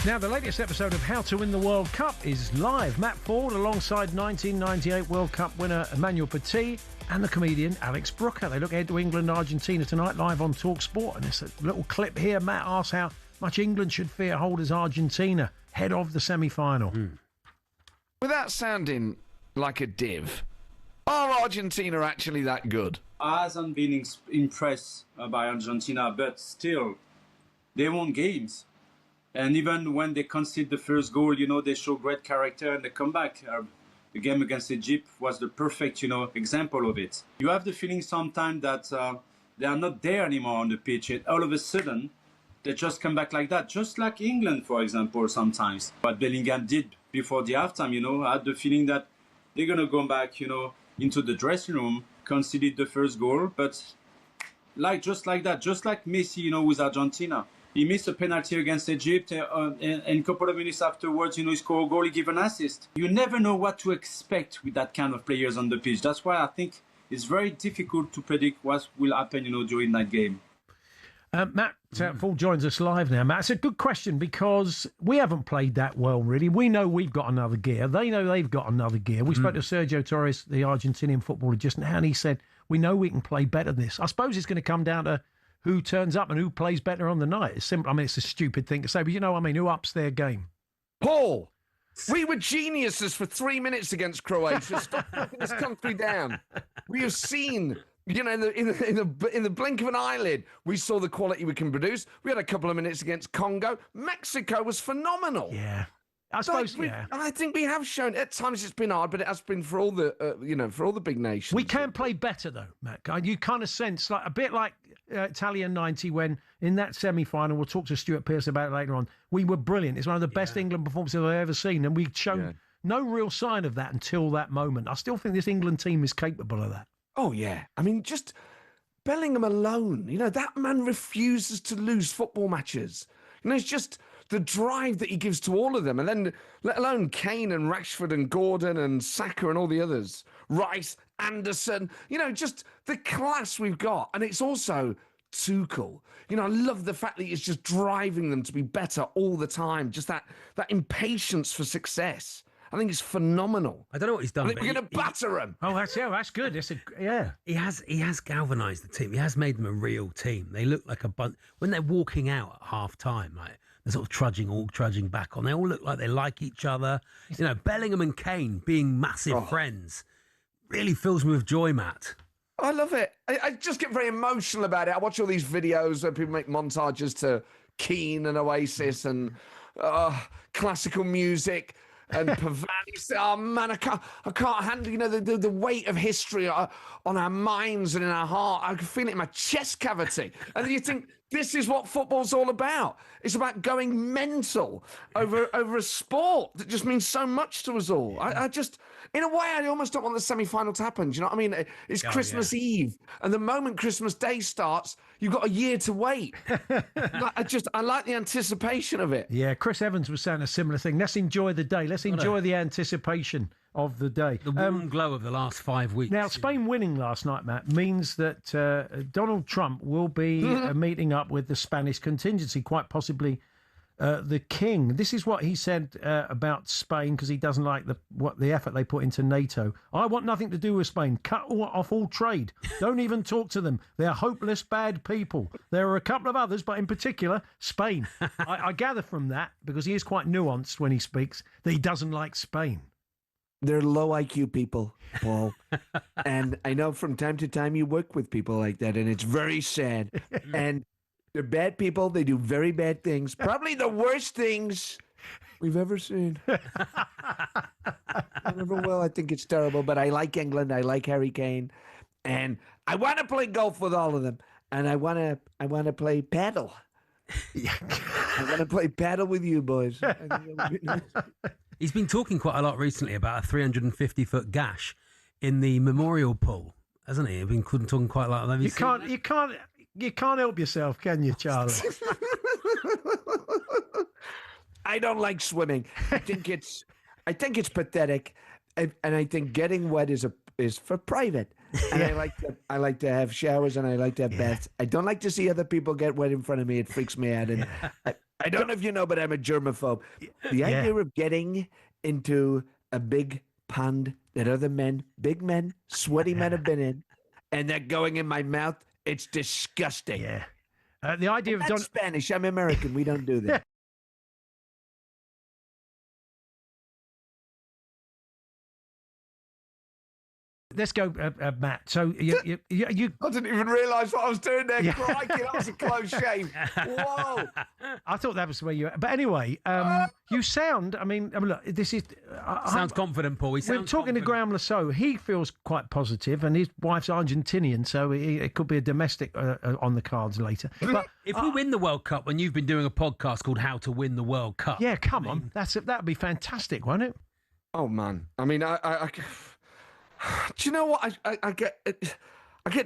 Now, the latest episode of How to Win the World Cup is live. Matt Ford alongside 1998 World Cup winner Emmanuel Petit and the comedian Alex Brooker. They look ahead to England-Argentina tonight live on talkSPORT. And it's a little clip here. Matt asks how much England should fear holders Argentina ahead of the semi-final. Without sounding like a div, are Argentina actually that good? I hasn't been impressed by Argentina, but still, they won games. And even when they concede the first goal, they show great character and they come back. The game against Egypt was the perfect, example of it. You have the feeling sometimes that they are not there anymore on the pitch. And all of a sudden, they just come back like that. Just like England, for example, sometimes. What Bellingham did before the halftime, I had the feeling that they're going to go back, into the dressing room, conceded the first goal. But just like that, just like Messi, with Argentina. He missed a penalty against Egypt, and a couple of minutes afterwards, he scored a goal, he gave an assist. You never know what to expect with that kind of players on the pitch. That's why I think it's very difficult to predict what will happen, during that game. Matt Ford joins us live now. Matt, it's a good question because we haven't played that well, really. We know we've got another gear. They know they've got another gear. We spoke to Sergio Torres, the Argentinian footballer, just now, and he said, we know we can play better than this. I suppose it's going to come down to who turns up and who plays better on the night. It's simple. I mean, it's a stupid thing to say, but who ups their game? Paul, we were geniuses for 3 minutes against Croatia. Stop putting this country down. We have seen, in the blink of an eyelid, we saw the quality we can produce. We had a couple of minutes against Congo. Mexico was phenomenal. Yeah. I suppose, I think we have shown, at times it's been hard, but it has been for all the, for all the big nations. We can play better, though, Matt. You kind of sense, a bit like Italian 90, when in that semi-final, we'll talk to Stuart Pearce about it later on, we were brilliant. It's one of the best England performances I've ever seen, and we've shown no real sign of that until that moment. I still think this England team is capable of that. Oh, yeah. I mean, just Bellingham alone, that man refuses to lose football matches. It's just the drive that he gives to all of them. And then, let alone Kane and Rashford and Gordon and Saka and all the others. Rice, Anderson, just the class we've got. And it's also Tuchel. I love the fact that he's just driving them to be better all the time. Just that impatience for success. I think it's phenomenal. I don't know what he's done. I think we're going to batter him. Oh, that's good. He has galvanised the team. He has made them a real team. They look like a bunch. When they're walking out at half time, they're sort of trudging back on. They all look like they like each other. Bellingham and Kane being massive friends really fills me with joy, Matt. I love it. I just get very emotional about it. I watch all these videos where people make montages to Keane and Oasis and classical music. and Pavani said, "Oh man, I can't handle the weight of history on our minds and in our heart. I can feel it in my chest cavity." And then you think, this is what football's all about. It's about going mental over a sport that just means so much to us all. I just, in a way, I almost don't want the semi-final to happen. Do you know what I mean? It's Christmas Eve, and the moment Christmas Day starts, you've got a year to wait. I like the anticipation of it. Yeah, Chris Evans was saying a similar thing. Let's enjoy the day. Let's enjoy the anticipation of the day. The warm glow of the last 5 weeks. Now, Spain winning last night, Matt, means that Donald Trump will be meeting up with the Spanish contingency, quite possibly the king. This is what he said about Spain, because he doesn't like the effort they put into NATO. "I want nothing to do with Spain. Cut off all trade. Don't even talk to them. They're hopeless, bad people. There are a couple of others, but in particular, Spain." I gather from that, because he is quite nuanced when he speaks, that he doesn't like Spain. They're low IQ people, Paul. And I know from time to time you work with people like that, and it's very sad. And they're bad people. They do very bad things. Probably the worst things we've ever seen. I think it's terrible, but I like England. I like Harry Kane. And I want to play golf with all of them. And I want to play paddle. I want to play paddle with you boys. He's been talking quite a lot recently about a 350-foot gash in the memorial pool, hasn't he? He's been talking quite a lot. You can't help yourself, can you, Charlie? I don't like swimming. I think it's pathetic, and I think getting wet is for private. And I like to have showers, and I like to have baths. I don't like to see other people get wet in front of me. It freaks me out. And I don't know if you know, but I'm a germaphobe. The idea of getting into a big pond that other men, big men, sweaty men have been in, and they're going in my mouth, it's disgusting. Yeah. The idea of Spanish. I'm American. We don't do that. Let's go, Matt. So you I didn't even realise what I was doing there. Crikey, that was a close shave. Whoa! I thought that was where you. But anyway, you sound. I mean, look. This is sounds confident, Paul. We're talking to Graham Lasso. He feels quite positive, and his wife's Argentinian, so it could be a domestic on the cards later. But if we win the World Cup, when you've been doing a podcast called "How to Win the World Cup," yeah, come on, that'd be fantastic, won't it? Oh man, I mean, I do you know what I get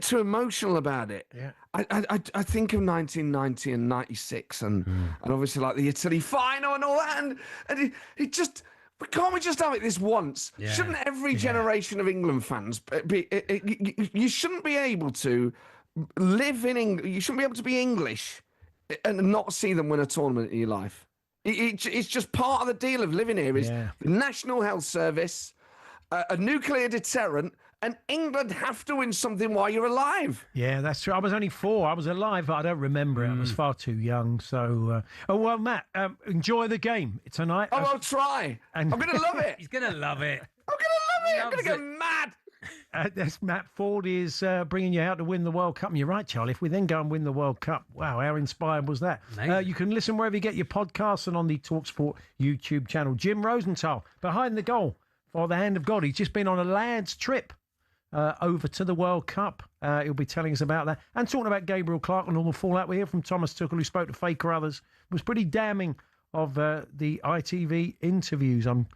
too emotional about it. Yeah. I think of 1990 and 96 and obviously like the Italy final and all that, and it just, can't we just have it this once? Yeah. Shouldn't every generation of England fans be? You shouldn't be able to live in England. You shouldn't be able to be English and not see them win a tournament in your life. It's just part of the deal of living here. Is the National Health Service, a nuclear deterrent, and England have to win something while you're alive. Yeah, that's true. I was only 4. I was alive, but I don't remember it. I was far too young. So, well, Matt, enjoy the game tonight. Oh, I'll try. I'm going to love it. He's going to love it. I'm going to love it. I'm going to go mad. That's Matt Ford is bringing you out to win the World Cup. And you're right, Charlie. If we then go and win the World Cup, wow, how inspired was that? You can listen wherever you get your podcasts and on the talkSPORT YouTube channel. Jim Rosenthal, behind the goal for the Hand of God. He's just been on a lad's trip over to the World Cup. He'll be telling us about that. And talking about Gabriel Clark and all the fallout we hear from Thomas Tuchel, who spoke to Faker Others, was pretty damning of the ITV interviews. I'm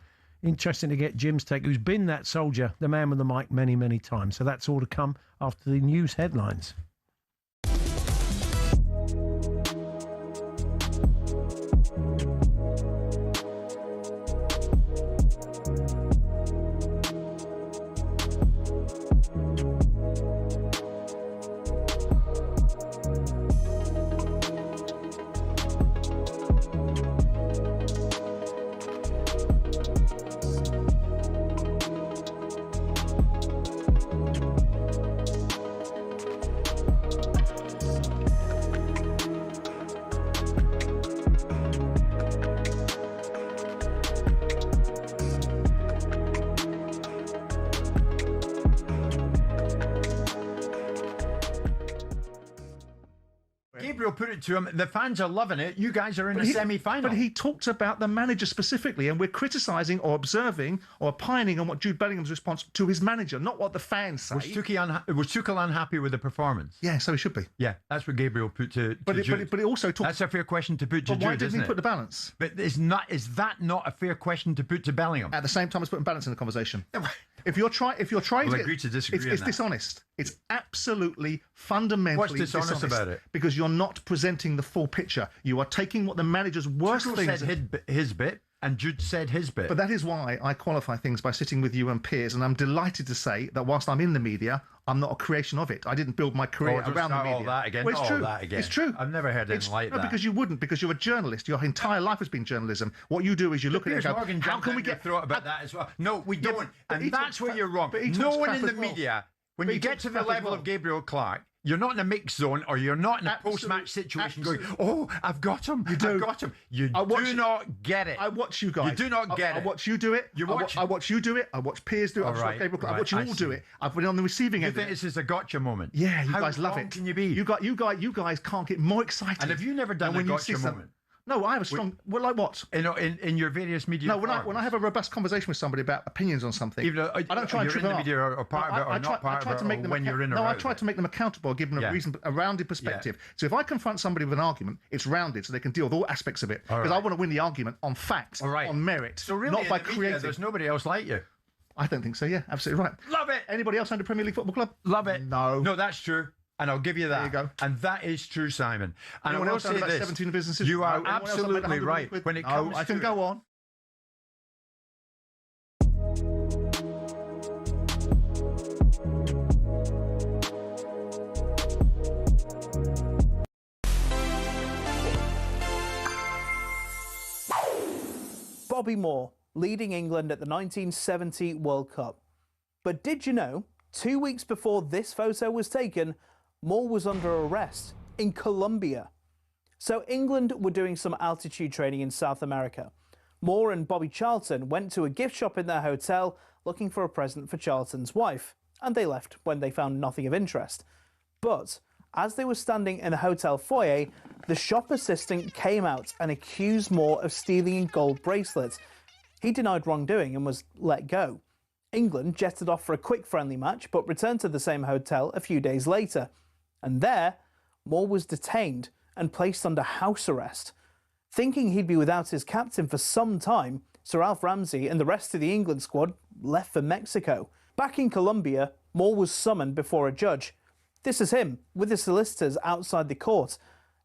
interested to get Jim's take, who's been that soldier, the man with the mic, many, many times. So that's all to come after the news headlines. Gabriel put it to him, the fans are loving it. You guys are in a semi-final. But he talked about the manager specifically, and we're criticising or observing or opining on what Jude Bellingham's response to his manager, not what the fans say. Was Tuchel unhappy with the performance? Yeah, so he should be. Yeah, that's what Gabriel put to Jude. But it also talked... That's a fair question to put to Jude, Jude, why didn't he put the balance? But is that not a fair question to put to Bellingham? At the same time as putting balance in the conversation. If you're trying to agree to disagree. It's dishonest. It's absolutely fundamentally What's dishonest about it? Because you're not presenting the full picture. You are taking what the manager's worst Tuchel things. said his bit, and Jude said his bit. But that is why I qualify things by sitting with you and peers, and I'm delighted to say that whilst I'm in the media, I'm not a creation of it. I didn't build my career around the media. All that again. Well, it's true. That again. It's true. I've never heard anything like that. No, because you wouldn't. Because you're a journalist. Your entire life has been journalism. What you do is you look at it and go, Morgan how can we get throat about that as well? No, we don't. And that's where you're wrong. But no one in the media, when you get to the level of Gabriel Clark, you're not in a mix zone or you're not in a post-match situation going, oh, I've got him. I've got him. You do not get it. I watch you guys. You do not get it. I watch you do it. I watch you do it. I watch peers do it. I watch you all do it. I've been on the receiving end. You think this is a gotcha moment? Yeah, you guys love it. How wrong can you be? You guys can't get more excited. And have you never done a gotcha moment? No, I have a strong... Well, like what? In your various media... No, when I have a robust conversation with somebody about opinions on something, even though I don't try and trip you're in the media or part of it or not part of it, or when you're in or out. No, I try to make them accountable, give them a rounded perspective. So if I confront somebody with an argument, it's rounded so they can deal with all aspects of it. Because I want to win the argument on facts, on merit, so really, not by creating... There's nobody else like you. I don't think so, yeah. Absolutely right. Love it. Anybody else under Premier League Football Club? Love it. No. No, that's true. And I'll give you that. There you go. And that is true, Simon. And Anyone I will else say about this. 17 businesses? You are absolutely right. When it comes I can to go on. Bobby Moore, leading England at the 1970 World Cup. But did you know, 2 weeks before this photo was taken, Moore was under arrest in Colombia. So England were doing some altitude training in South America. Moore and Bobby Charlton went to a gift shop in their hotel looking for a present for Charlton's wife, and they left when they found nothing of interest. But as they were standing in the hotel foyer, the shop assistant came out and accused Moore of stealing a gold bracelet. He denied wrongdoing and was let go. England jetted off for a quick friendly match, but returned to the same hotel a few days later. And there, Moore was detained and placed under house arrest. Thinking he'd be without his captain for some time, Sir Alf Ramsey and the rest of the England squad left for Mexico. Back in Colombia, Moore was summoned before a judge. This is him, with his solicitors outside the court.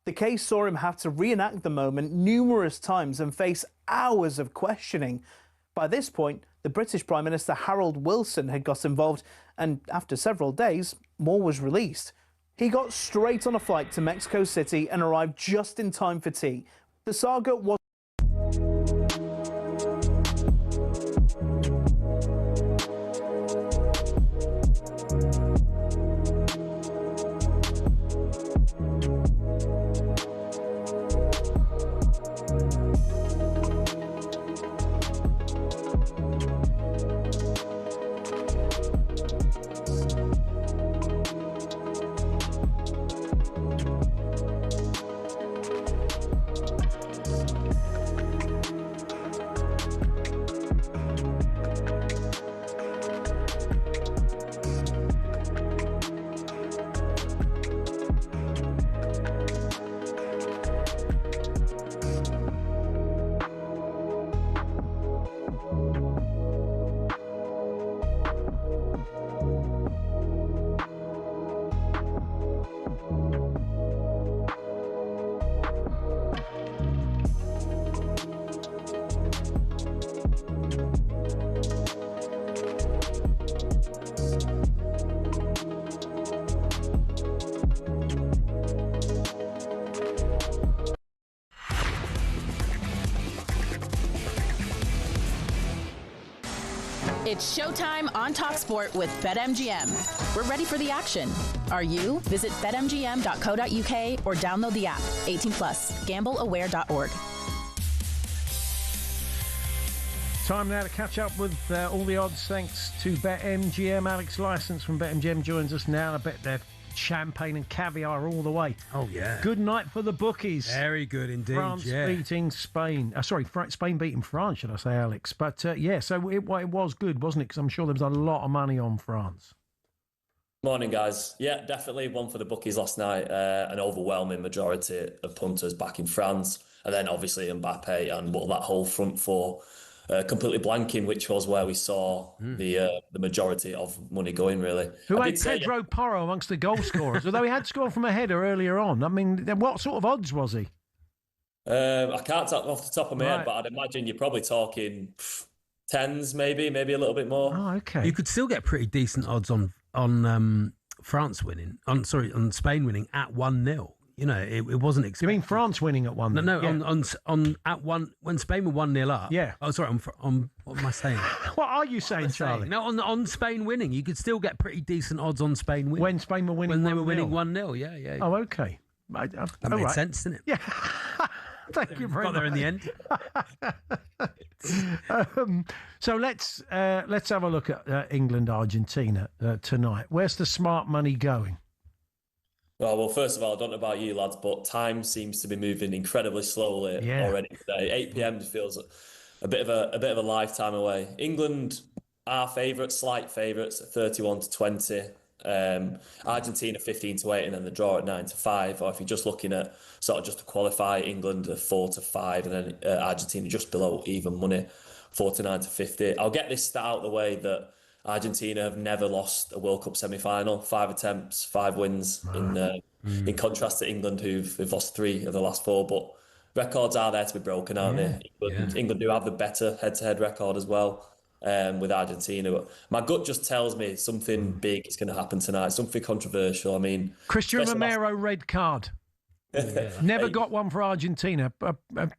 The case saw him have to reenact the moment numerous times and face hours of questioning. By this point, the British Prime Minister Harold Wilson had got involved, and after several days, Moore was released. He got straight on a flight to Mexico City and arrived just in time for tea. The saga was... It's showtime on talkSPORT with BetMGM. We're ready for the action. Are you? Visit betmgm.co.uk or download the app. 18 plus. GambleAware.org. Time now to catch up with all the odds thanks to BetMGM. Alex Licence from BetMGM joins us now. I bet they're champagne and caviar all the way. Oh, yeah. Good night for the bookies. Very good indeed. France beating Spain. Spain beating France, should I say, Alex? But so it was good, wasn't it? Because I'm sure there was a lot of money on France. Morning, guys. Yeah, definitely one for the bookies last night. An overwhelming majority of punters back in France. And then obviously Mbappe and that whole front four completely blanking, which was where we saw the majority of money going, really. Who had Pedro Porro amongst the goal scorers, although he had scored from a header earlier on. I mean, what sort of odds was he? I can't talk off the top of my head, but I'd imagine you're probably talking tens, maybe a little bit more. Oh, okay. You could still get pretty decent odds on France winning, on Spain winning at 1-0. You know, it wasn't expected. You mean France winning at 1-0? No, on at one when Spain were 1-0 up. Yeah. Oh, sorry. On what am I saying? What are you saying, Charlie? No, on Spain winning, you could still get pretty decent odds on Spain winning. When Spain were winning, when they were winning 1-0. Yeah. Oh, okay. That made sense, didn't it? Yeah. Thank you very much. Got there in the end. So let's have a look at England Argentina tonight. Where's the smart money going? Well, first of all, I don't know about you lads, but time seems to be moving incredibly slowly already today. 8 p.m. feels a bit of a lifetime away. England are favourites, slight favourites at 31-20. Argentina 15-8, and then the draw at 9-5. Or if you're just looking at sort of just to qualify, England 4-5, and then Argentina just below even money, 49-50. I'll get this stat out of the way that Argentina have never lost a World Cup semi-final. 5 attempts, 5 wins. In contrast to England, who've lost 3 of the last 4. But records are there to be broken, aren't they? England do have the better head-to-head record as well with Argentina. But my gut just tells me something big is going to happen tonight. Something controversial. I mean, Christian Romero red card. Never got one for Argentina.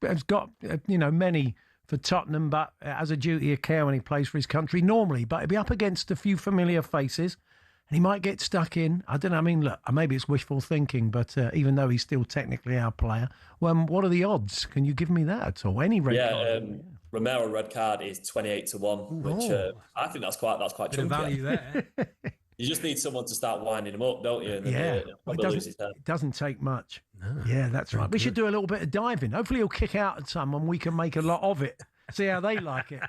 Has got many for Tottenham, but has a duty of care when he plays for his country normally. But he'll be up against a few familiar faces, and he might get stuck in. I don't know. I mean, look, maybe it's wishful thinking, but even though he's still technically our player, what are the odds? Can you give me that at all? Any red card? Romero red card is 28-1, which I think that's quite chunky. Value there. You just need someone to start winding him up, don't you? And then it doesn't take much. No, yeah, that's right. We should do a little bit of diving. Hopefully he'll kick out at some and we can make a lot of it. See how they like it.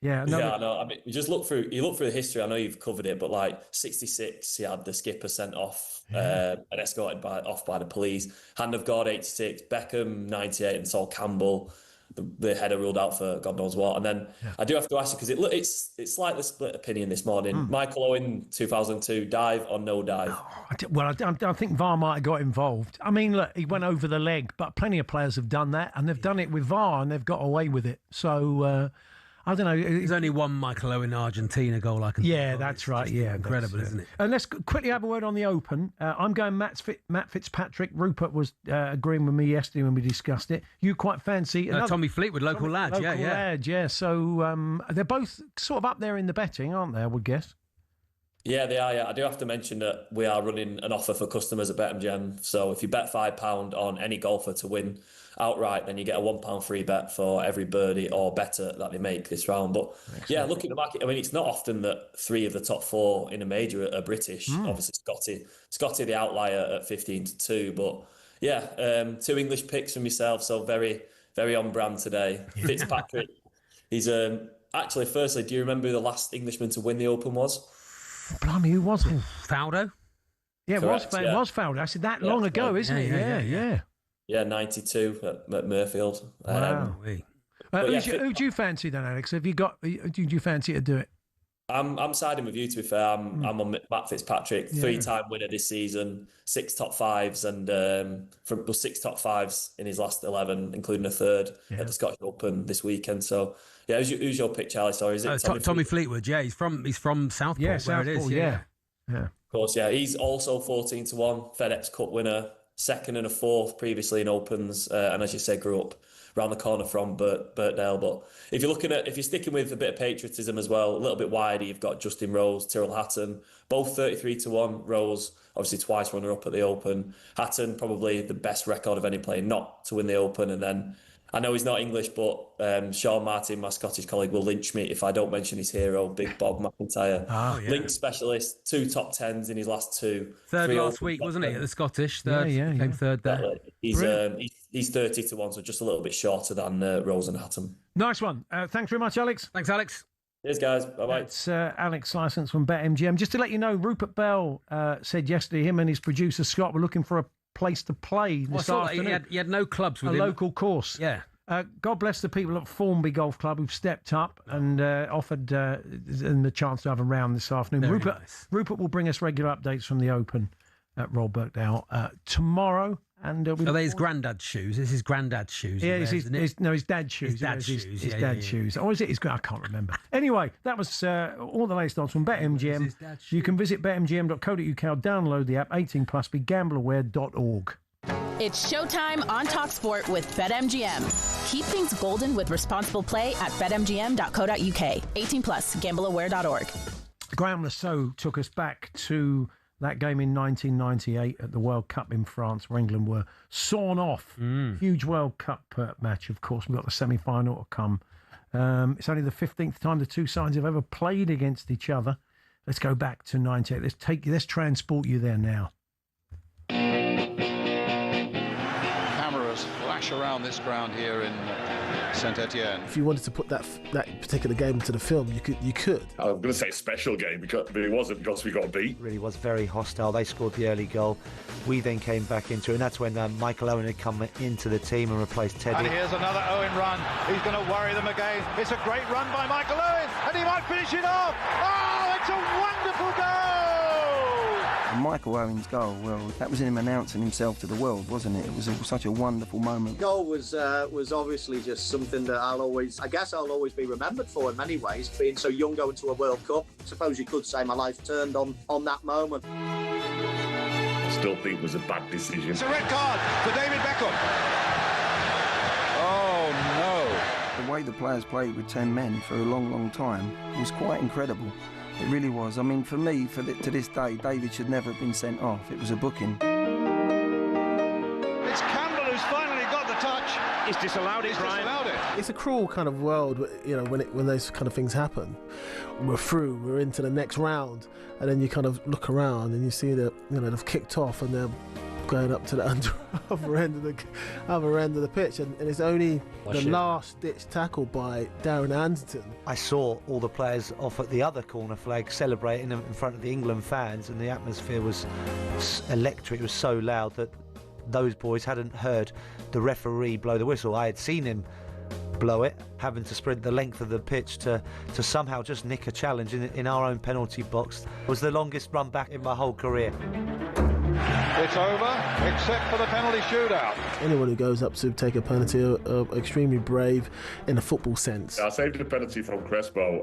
Yeah, I know. I mean, you look through the history. I know you've covered it, but like 66, he had the skipper sent off and escorted off by the police. Hand of God 86, Beckham 98, and Sol Campbell. The header ruled out for God knows what. And then I do have to ask you, because it's slightly split opinion this morning. Michael Owen, 2002, dive or no dive? Well, I think VAR might have got involved. I mean, look, he went over the leg, but plenty of players have done that, and they've done it with VAR, and they've got away with it. So, I don't know. There's only one Michael Owen Argentina goal I can think of. That's right. Yeah, incredible, isn't it? And let's quickly have a word on the Open. I'm going Matt Fitzpatrick. Rupert was agreeing with me yesterday when we discussed it. You quite fancy Tommy Fleetwood, local lad. Yeah. So they're both sort of up there in the betting, aren't they? I would guess. Yeah, they are. Yeah, I do have to mention that we are running an offer for customers at BetMGM. So if you bet £5 on any golfer to win outright, then you get a £1 free bet for every birdie or better that they make this round. But excellent. Look at the market. I mean, it's not often that 3 of the top 4 in a major are British. Obviously, Scotty the outlier at 15-2. But 2 English picks from yourself, so very, very on brand today. Fitzpatrick. He's actually. Firstly, do you remember who the last Englishman to win the Open was? Blimey, who was it? Faldo? Yeah, correct, it was Faldo. I said that long ago, isn't it? Yeah. Yeah, 92 at Murfield. Wow. Who do you fancy then, Alex? Have you got? Do you fancy to do it? I'm siding with you, to be fair. I'm on Matt Fitzpatrick, 3-time winner this season, 6 top 5s, and from 6 top 5s in his last 11, including a third at the Scottish Open this weekend. So, who's your pick, Charlie? Sorry, is it Tommy Fleetwood? Yeah, he's from Southport, where it is. Yeah. Of course, yeah. He's also 14-1, FedEx Cup winner, 2nd and a 4th previously in Opens, and as you said, grew up around the corner from Birkdale. But if you're sticking with a bit of patriotism as well, a little bit wider, you've got Justin Rose, Tyrrell Hatton, both 33-1. Rose, obviously twice runner-up at the Open. Hatton, probably the best record of any player not to win the Open. And then I know he's not English, but Sean Martin, my Scottish colleague, will lynch me if I don't mention his hero, Big Bob McIntyre. Oh, yeah. Link specialist, 2 top 10s in his last 2. Third last week, wasn't he, at the Scottish? Third, came third there. Exactly. He's 30-1, so just a little bit shorter than Rosenhattan. Nice one. Thanks very much, Alex. Thanks, Alex. Cheers, guys. Bye-bye. It's Alex Licence from BetMGM. Just to let you know, Rupert Bell said yesterday him and his producer Scott were looking for a place to play this afternoon. He had no clubs with a local course. Yeah. God bless the people at Formby Golf Club who've stepped up and offered them the chance to have a round this afternoon. Rupert will bring us regular updates from the Open at Royal Birkdale tomorrow. And are they his granddad's shoes? It's his granddad's shoes. Yeah, his dad's shoes. His dad's shoes. His dad's shoes. Or is it his? I can't remember. Anyway, that was all the latest odds from BetMGM. You can visit betmgm.co.uk or download the app. 18+. Be gambleaware.org. It's showtime on talkSPORT with BetMGM. Keep things golden with responsible play at betmgm.co.uk. 18+. Gambleaware.org. Graham Lasso took us back to that game in 1998 at the World Cup in France, where England were sawn off. Huge World Cup match, of course. We've got the semi-final to come. It's only the 15th time the two sides have ever played against each other. Let's go back to 98. Let's transport you there now. Cameras flash around this ground here in Saint-Etienne. If you wanted to put that particular game into the film, you could. I'm going to say special game, but it wasn't because we got beat. It really was very hostile. They scored the early goal. We then came back into it, and that's when Michael Owen had come into the team and replaced Teddy. And here's another Owen run. He's going to worry them again. It's a great run by Michael Owen, and he might finish it off. Oh, it's a wonderful goal! And Michael Owen's goal, well, that was him announcing himself to the world, wasn't it? It was such a wonderful moment. The goal was obviously just something that I'll always be remembered for in many ways, being so young going to a World Cup. I suppose you could say my life turned on that moment. I still think it was a bad decision. It's a red card for David Beckham. Oh, no. The way the players played with 10 men for a long, long time was quite incredible. It really was. I mean, for me, to this day, David should never have been sent off. It was a booking. It's Campbell who's finally got the touch. He's disallowed it, Brian. It's a cruel kind of world, you know, when those kind of things happen. We're through, we're into the next round, and then you kind of look around and you see that, you know, they've kicked off and they're going up to the other end of the pitch, and it's only the last-ditch tackle by Darren Anderton. I saw all the players off at the other corner flag celebrating in front of the England fans, and the atmosphere was electric. It was so loud that those boys hadn't heard the referee blow the whistle. I had seen him blow it, having to sprint the length of the pitch to somehow just nick a challenge in our own penalty box. It was the longest run back in my whole career. It's over, except for the penalty shootout. Anyone who goes up to take a penalty are extremely brave in a football sense. I saved the penalty from Crespo,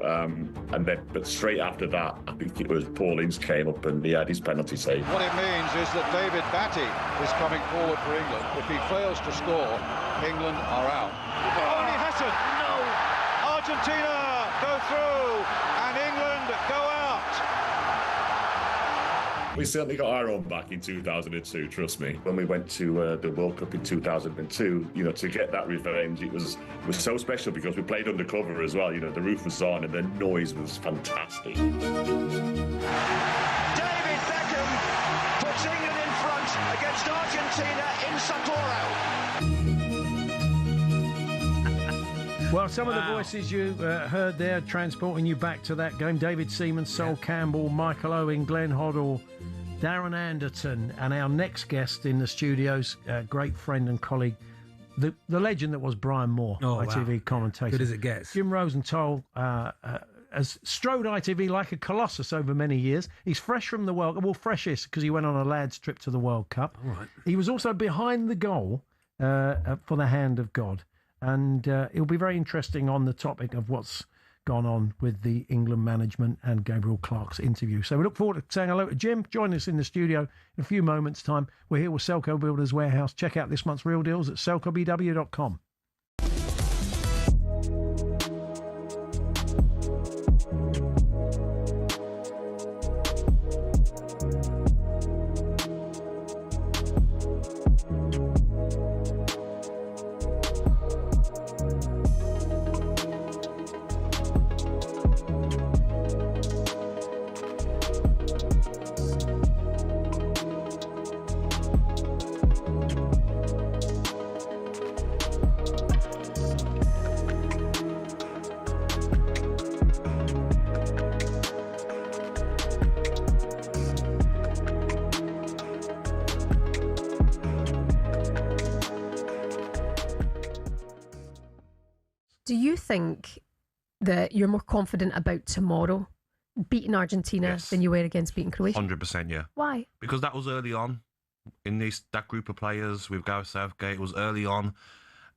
but straight after that, I think it was Paul Ince came up and he had his penalty save. What it means is that David Batty is coming forward for England. If he fails to score, England are out. Only Hassan! No! Argentina go through, and England go out. We certainly got our own back in 2002, trust me. When we went to the World Cup in 2002, you know, to get that revenge, it was so special because we played undercover as well. You know, the roof was on and the noise was fantastic. David Beckham puts England in front against Argentina in Sapporo. Well, some of the voices you heard there transporting you back to that game. David Seaman, Sol Campbell, Michael Owen, Glenn Hoddle, Darren Anderton, and our next guest in the studios, great friend and colleague, the legend that was Brian Moore, ITV commentator. Good as it gets. Jim Rosenthal has strode ITV like a colossus over many years. He's fresh from the World Cup, well, freshest because he went on a lads trip to the World Cup. All right. He was also behind the goal for the Hand of God. And it'll be very interesting on the topic of what's gone on with the England management and Gabriel Clark's interview. So we look forward to saying hello to Jim. Join us in the studio in a few moments' time. We're here with Selco Builders Warehouse. Check out this month's real deals at selcobw.com. Do you think that you're more confident about tomorrow beating Argentina than you were against beating Croatia? 100%, yeah. Why? Because that was early on in that group of players with Gareth Southgate. It was early on,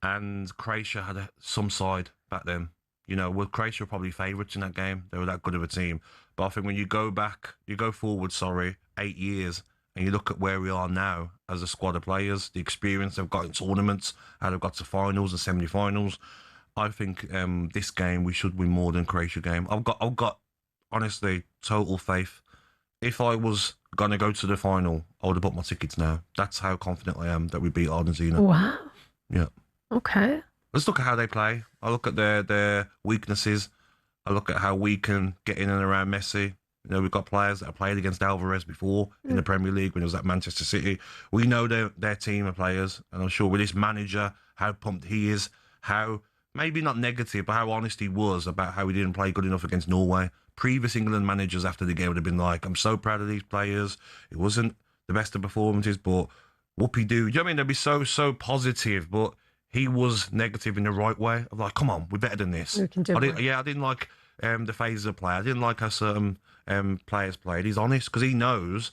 and Croatia had some side back then. You know, Croatia were probably favourites in that game. They were that good of a team. But I think when you go forward, 8 years, and you look at where we are now as a squad of players, the experience they've got in tournaments, how they've got to finals and semi-finals, I think this game we should win more than Croatia game. I've got honestly total faith. If I was going to go to the final, I would have bought my tickets now. That's how confident I am that we beat Argentina. Wow. Yeah. Okay. Let's look at how they play. I look at their weaknesses. I look at how we can get in and around Messi. You know, we've got players that have played against Alvarez before in the Premier League when he was at Manchester City. We know their team of players, and I'm sure with this manager, how pumped he is, how, maybe not negative, but how honest he was about how he didn't play good enough against Norway. Previous England managers after the game would have been like, I'm so proud of these players. It wasn't the best of performances, but whoopie-doo. You know what I mean? They'd be so positive, but he was negative in the right way. I'm like, come on, we're better than this. I didn't like the phases of play. I didn't like how certain players played. He's honest because he knows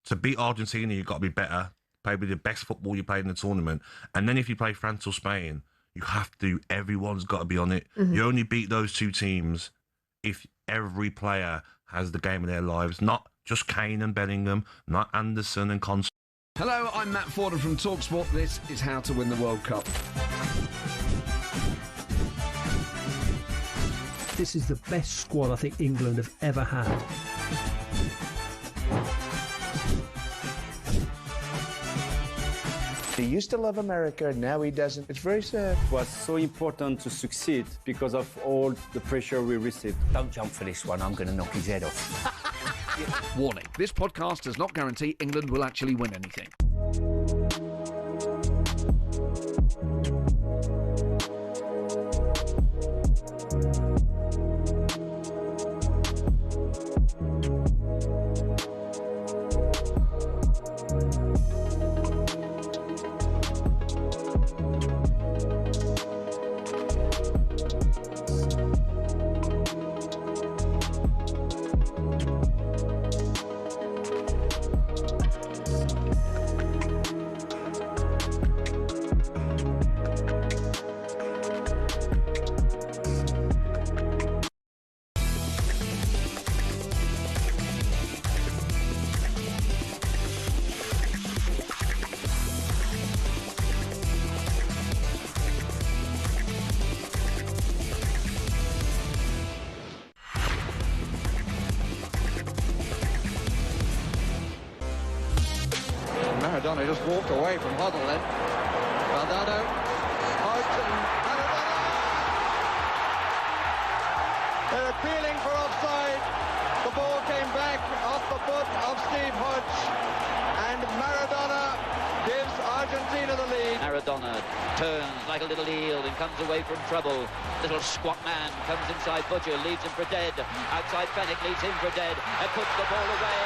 to beat Argentina, you've got to be better, play with the best football you played in the tournament. And then if you play France or Spain, you have to, everyone's got to be on it. Mm-hmm. You only beat those two teams if every player has the game of their lives, not just Kane and Bellingham, not Anderson and Constance. Hello, I'm Matt Forden from talkSPORT. This is How to Win the World Cup. This is the best squad I think England have ever had. He used to love America, now he doesn't. It's very sad. It was so important to succeed because of all the pressure we received. Don't jump for this one, I'm going to knock his head off. Warning, this podcast does not guarantee England will actually win anything. Maradona just walked away from Huddle then. Maradona out and Maradona! They're appealing for offside. The ball came back off the foot of Steve Hodge, and Maradona gives Argentina the lead. Maradona turns like a little eel and comes away from trouble. Little squat man comes inside Butcher, leaves him for dead. Outside Fennick leaves him for dead and puts the ball away.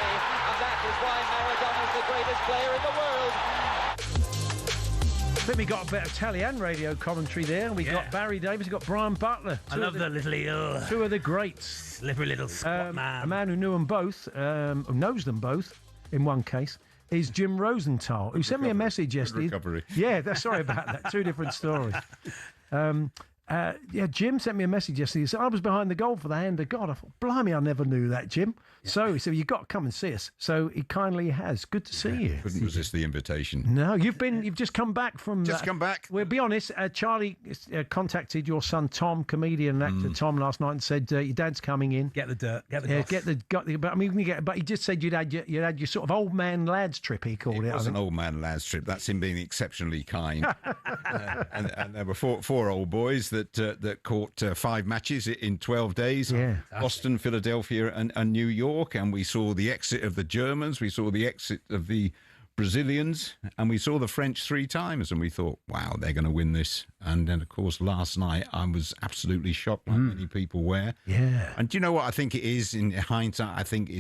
And that is why Maradona's the greatest player in the world. I think we got a bit of Italian radio commentary there. We got Barry Davis, we got Brian Butler. I love the little eel. Two of the greats. Slippery little squat man. A man who knew them both, who knows them both, in one case, is Jim Rosenthal, who sent me a message yesterday. Recovery. Yeah, sorry about that. Two different stories. Jim sent me a message yesterday. He said, I was behind the goal for the hand of God. I thought, blimey, I never knew that, Jim. Yeah. So he said, you've got to come and see us. So he kindly has. Good to see you. Couldn't resist the invitation. No, you've just come back from... Just come back. We'll be honest, Charlie contacted your son, Tom, comedian and actor Tom, last night and said, your dad's coming in. Get the dirt. Get the but he just said you'd had your sort of old man lads trip, he called it. It was an old man lads trip. That's him being exceptionally kind. And there were four old boys that caught 5 matches in 12 days. Yeah. Boston, Philadelphia and New York. And we saw the exit of the Germans. We saw the exit of the Brazilians. And we saw the French 3 times. And we thought, wow, they're going to win this. And then, of course, last night I was absolutely shocked, like many people were. Yeah. And do you know what I think it is in hindsight? I think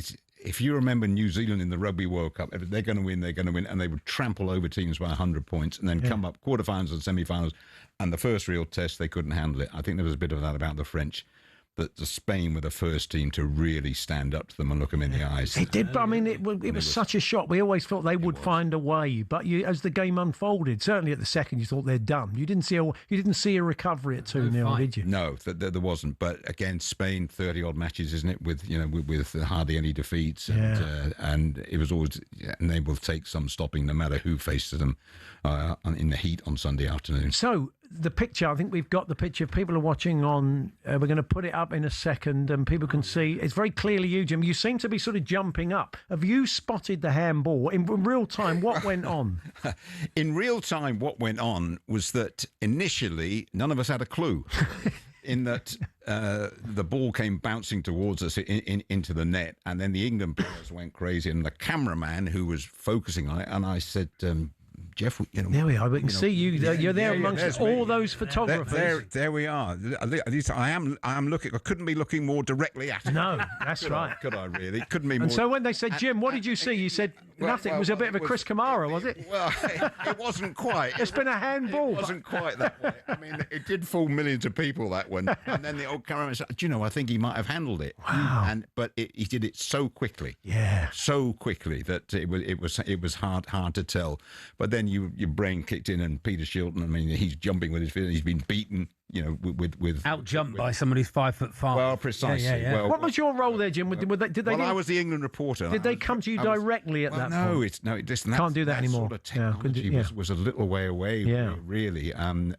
if you remember New Zealand in the Rugby World Cup, if they're going to win, and they would trample over teams by 100 points and then come up quarterfinals and semi-finals, and the first real test, they couldn't handle it. I think there was a bit of that about the French, that the Spain were the first team to really stand up to them and look them in the eyes. It did, but I mean, it was such a shock. We always thought they would find a way, but as the game unfolded, certainly at the second, you thought they're done. You didn't see a recovery at 2-0, did you? No, there wasn't. But again, Spain, 30-odd matches, isn't it? With hardly any defeats, and it was always, and they will take some stopping no matter who faces them in the heat on Sunday afternoon. So the picture, I think we've got the picture. People are watching on. We're going to put it up in a second, and people can see. It's very clearly you, Jim. You seem to be sort of jumping up. Have you spotted the handball in real time? What went on? In real time, what went on was that initially none of us had a clue. In that the ball came bouncing towards us into the net, and then the England players went crazy, and the cameraman who was focusing on it, and I said, Jeff, there we are. We can see you. You're there amongst all those photographers. There we are. At least I am looking. I couldn't be looking more directly at it. No, that's right. Could I really? Couldn't be more. And so when they said, Jim, what did you see? You said nothing. It was a bit of a Chris Kamara, was it? Well, it wasn't quite. It's been a handball. It wasn't quite that way. I mean, it did fool millions of people, that one. And then the old cameraman said, do you know, I think he might have handled it. Wow. But he did it so quickly. Yeah. So quickly that it was hard to tell. But then your brain kicked in, and Peter Shilton, I mean, he's jumping with his feet, and he's been beaten, with out-jumped by somebody who's 5'5". Well, precisely. Yeah. Well, what was your role there, Jim? I was the England reporter. Did they come to you directly at that point? Listen, can't do that anymore. Sort of technology was a little way away, really. And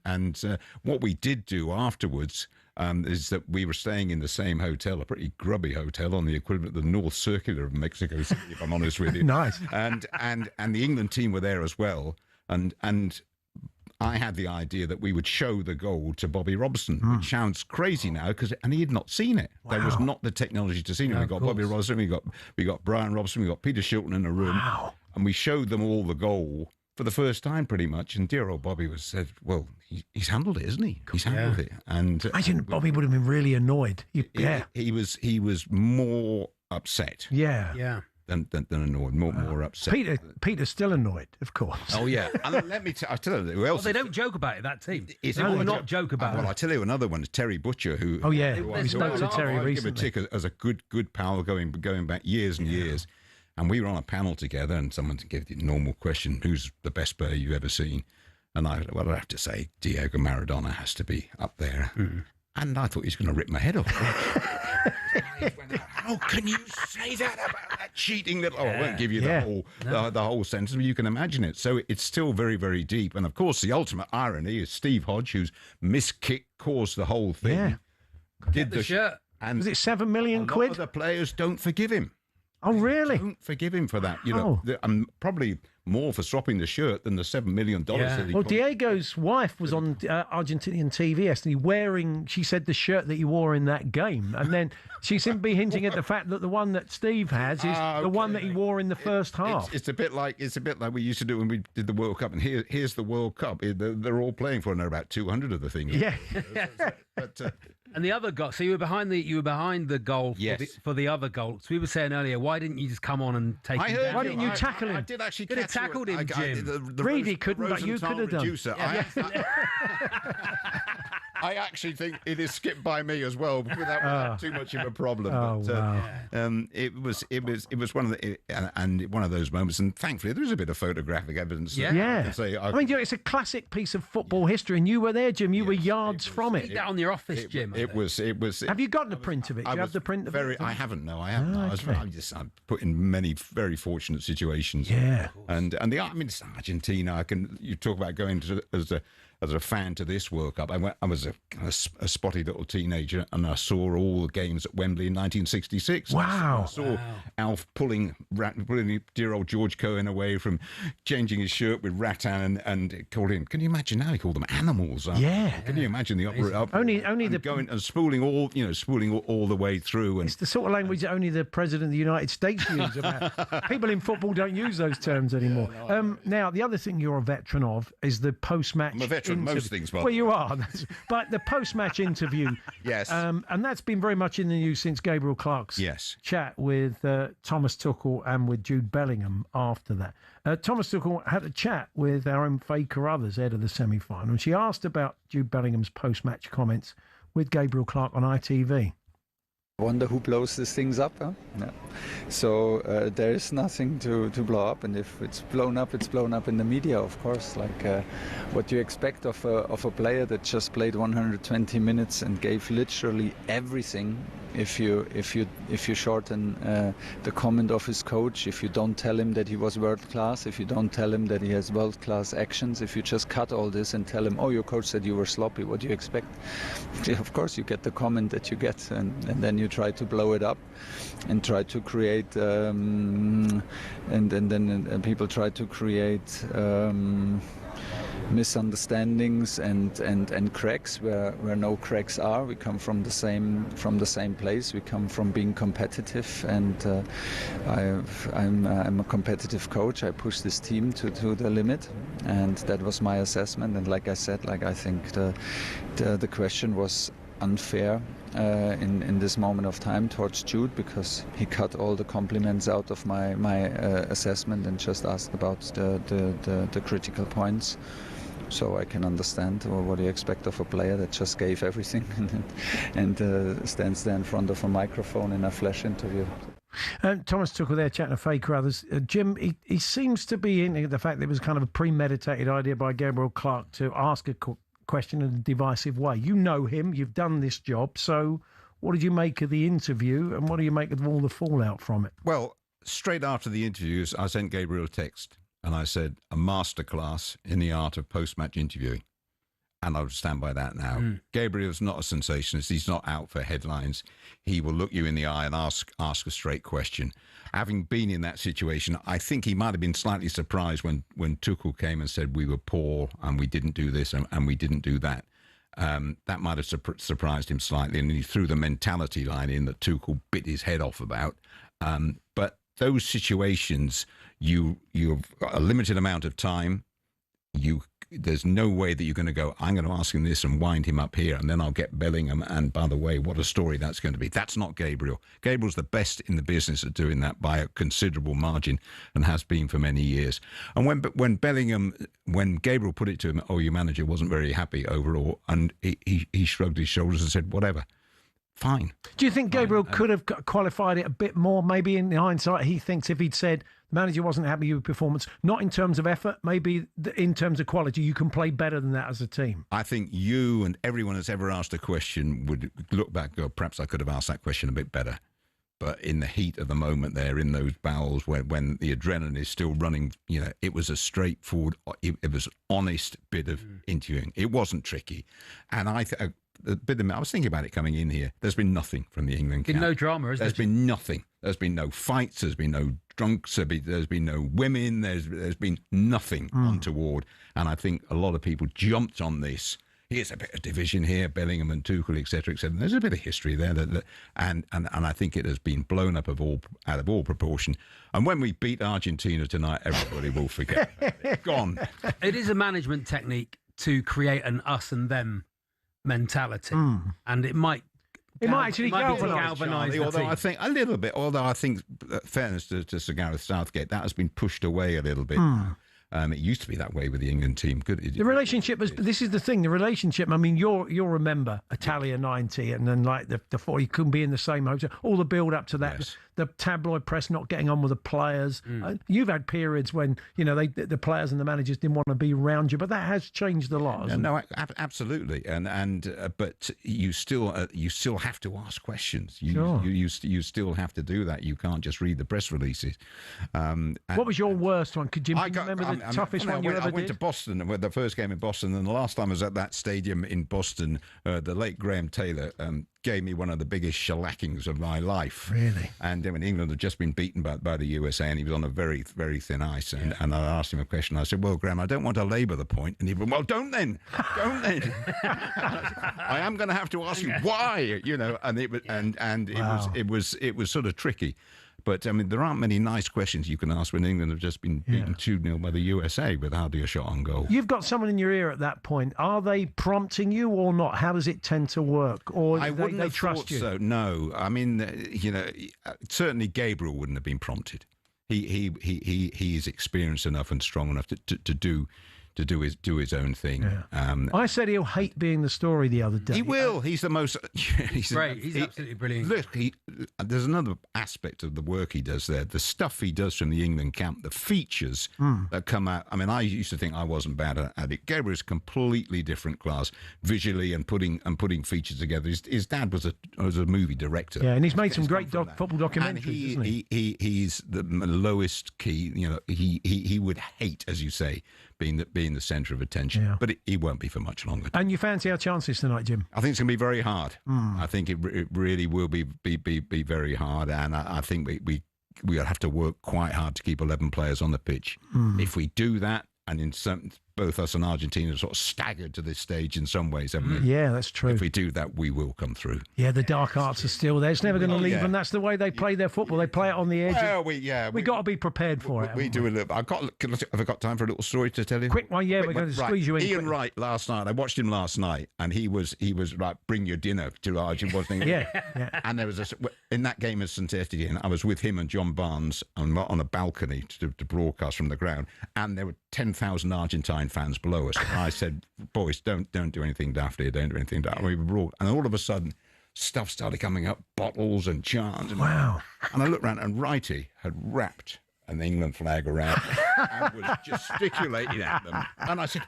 what we did do afterwards is that we were staying in the same hotel, a pretty grubby hotel on the equivalent of the North Circular of Mexico City, if I'm honest with you. Nice. And the England team were there as well. And I had the idea that we would show the goal to Bobby Robson, which sounds crazy now, and he had not seen it. Wow. There was not the technology to see it. We got Bobby Robson, we got Brian Robson, we got Peter Shilton in a room, and we showed them all the goal for the first time, pretty much. And dear old Bobby said, "Well, he's handled it, isn't he? He's handled it." And imagine Bobby would have been really annoyed. He was more upset. Yeah. Than annoyed, more upset. Peter's still annoyed, of course. Oh yeah, and let me I tell you who else. Well, they don't joke about it. That team. They will not joke about it. Well, I tell you another one is Terry Butcher, who. Oh yeah, we spoke to Terry recently. I give a tick as a good pal going back years and years, and we were on a panel together, and someone gave the normal question: "Who's the best player you've ever seen?" And I have to say Diego Maradona has to be up there. And I thought he was going to rip my head off. How can you say that about that cheating little... I won't give you the whole sentence, but you can imagine it. So it's still very, very deep. And, of course, the ultimate irony is Steve Hodge, whose missed kick caused the whole thing. Yeah. Did the shirt. And was it £7 million? A lot of the players don't forgive him. Oh, really? Don't forgive him for that. I'm probably more for swapping the shirt than the $7 million. Well, Diego's wife was on Argentinian TV yesterday she said, the shirt that he wore in that game. And then she seemed to be hinting at the fact that the one that Steve has is the one that he wore in the first half. It's a bit like we used to do when we did the World Cup. And here's the World Cup. They're all playing for, and there are about 200 of the things. Yeah. But... And the other goal. So you were behind the goal for the other goal. So we were saying earlier, why didn't you just come on and take him down? Why didn't you tackle him? I did actually. Could have tackled him, Jim. Reedy couldn't, but you could have done. I actually think it is skipped by me as well, without too much of a problem. It was one of those moments, and thankfully there is a bit of photographic evidence. I mean, it's a classic piece of football history, and you were there, Jim. You were yards from it. Keep that on your office, Jim. It was. Have you gotten a print of it? Do you have the print of it? I haven't. No, I haven't. I'm put in many very fortunate situations. Yeah. And it's Argentina. You talk about going to as a fan to this World Cup. I was a spotty little teenager, and I saw all the games at Wembley in 1966. Wow. I saw Alf pulling dear old George Cohen away from changing his shirt with Rattan and called him. Can you imagine now? He called them animals. Can you imagine the opera? Only the going and spooling all the way through. And it's the sort of language that only the President of the United States uses. People in football don't use those terms anymore. Now, the other thing you're a veteran of is the post-match from most things, Bob. Well, you are. But the post-match interview. Yes. And that's been very much in the news since Gabriel Clark's chat with Thomas Tuchel and with Jude Bellingham after that. Thomas Tuchel had a chat with our own Faye Carruthers ahead of the semi-final, and she asked about Jude Bellingham's post-match comments with Gabriel Clark on ITV. I wonder who blows these things up, huh? No. So there is nothing to blow up, and if it's blown up in the media, of course. Like what do you expect of a player that just played 120 minutes and gave literally everything? If you shorten the comment of his coach, if you don't tell him that he was world class, if you don't tell him that he has world class actions, if you just cut all this and tell him, oh, your coach said you were sloppy, what do you expect? Of course you get the comment that you get, and then you try to blow it up and try to create and then people try to create misunderstandings and cracks where no cracks are. We come from the same place. We come from being competitive, and I'm a competitive coach. I push this team to the limit, and that was my assessment. And like I said, I think the question was unfair in this moment of time towards Jude, because he cut all the compliments out of my assessment and just asked about the critical points. So I can understand what do you expect of a player that just gave everything and stands there in front of a microphone in a flash interview. Thomas Tuchel there chatting to Faye Carruthers. Jim, he seems to be in the fact that it was kind of a premeditated idea by Gabriel Clark to ask a question in a divisive way. You know him, you've done this job, so what did you make of the interview and what do you make of all the fallout from it? Well, straight after the interviews, I sent Gabriel a text and I said, a masterclass in the art of post-match interviewing. And I would stand by that now. Gabriel's not a sensationalist. He's not out for headlines. He will look you in the eye and ask a straight question. Having been in that situation, I think he might have been slightly surprised when Tuchel came and said we were poor and we didn't do this and we didn't do that. That might have surprised him slightly, and he threw the mentality line in that Tuchel bit his head off about. But those situations, you've got a limited amount of time. There's no way that you're going to go, I'm going to ask him this and wind him up here, and then I'll get Bellingham. And by the way, what a story that's going to be. That's not Gabriel. Gabriel's the best in the business at doing that by a considerable margin and has been for many years. And when Gabriel put it to him, oh, your manager wasn't very happy overall, and he shrugged his shoulders and said, whatever. Fine. Do you think Gabriel could have qualified it a bit more? Maybe in hindsight, he thinks if he'd said the manager wasn't happy with performance, not in terms of effort, maybe in terms of quality, you can play better than that as a team. I think you and everyone that's ever asked a question would look back and go, perhaps I could have asked that question a bit better. But in the heat of the moment there, in those bowels, when the adrenaline is still running, it was a straightforward, it was honest bit of interviewing. It wasn't tricky. And I was thinking about it coming in here. There's been nothing from the England camp. No drama, There's been nothing. There's been no fights. There's been no drunks. There's been no women. There's been nothing untoward. And I think a lot of people jumped on this. Here's a bit of division here, Bellingham and Tuchel, etc., etc. There's a bit of history there, and I think it has been blown up out of all proportion. And when we beat Argentina tonight, everybody will forget about it. Gone. It is a management technique to create an us and them mentality, and it might actually galvanise the although team. I think a little bit. Although I think, fairness to Sir Gareth Southgate, that has been pushed away a little bit. It used to be that way with the England team. The relationship was. This is the thing. The relationship. I mean, you'll remember Italia '90, and then like the four, you couldn't be in the same hotel. All the build up to that. Yes. The tabloid press not getting on with the players. You've had periods when the players and the managers didn't want to be around you, but that has changed a lot. No, absolutely, but you still have to ask questions. You still have to do that. You can't just read the press releases. What was your worst one? Could you remember the toughest one you ever did? I went to Boston, the first game in Boston, and the last time I was at that stadium in Boston, the late Graham Taylor gave me one of the biggest shellackings of my life. Really? And when England had just been beaten by the USA, and he was on a very, very thin ice. And I asked him a question. I said, well, Graham, I don't want to labour the point. And he went, well, don't then. Don't then. I am going to have to ask you why, And it was, it was sort of tricky. But, I mean, there aren't many nice questions you can ask when England have just been beaten 2-0 by the USA with hardly a shot on goal. You've got someone in your ear at that point. Are they prompting you or not? How does it tend to work? Or I wouldn't they have trust thought you? so. No, I mean, certainly Gabriel wouldn't have been prompted. He is experienced enough and strong enough to do his own thing. Yeah. I said he'll hate being the story the other day. He will. He's the most. He's great. He's absolutely brilliant. Look, there's another aspect of the work he does there. The stuff he does from the England camp, the features that come out. I mean, I used to think I wasn't bad at it. Gabriel's completely different class visually and putting features together. His dad was a movie director. Yeah, and he's made some great football documentaries, and isn't he? He's the lowest key. He would hate, as you say, being the centre of attention. But he won't be for much longer. And you fancy our chances tonight, Jim? I think it's going to be very hard. I think it really will be very hard, and I think we'll have to work quite hard to keep 11 players on the pitch. If we do that, and both us and Argentina sort of staggered to this stage in some ways, haven't we? Yeah, that's true. If we do that, we will come through. Yeah, the dark arts are still there. It's never going to leave them. That's the way they play their football. They play it on the edge. Well, we got to be prepared for it. We do a little. Have I got time for a little story to tell you? Quick one, yeah. We're going to squeeze you in. Ian Wright last night. I watched him last night, and he was like, "Bring your dinner to Argentina," wasn't he? Yeah. And there was in that game at St Etienne, I was with him and John Barnes on a balcony to broadcast from the ground, and there were 10,000 Argentine fans below us. And I said, "Boys, don't do anything daft here. Don't do anything daft." And all of a sudden, stuff started coming up, bottles and chants. Wow! And I looked around, and Wrighty had wrapped an England flag around and was gesticulating at them. And I said,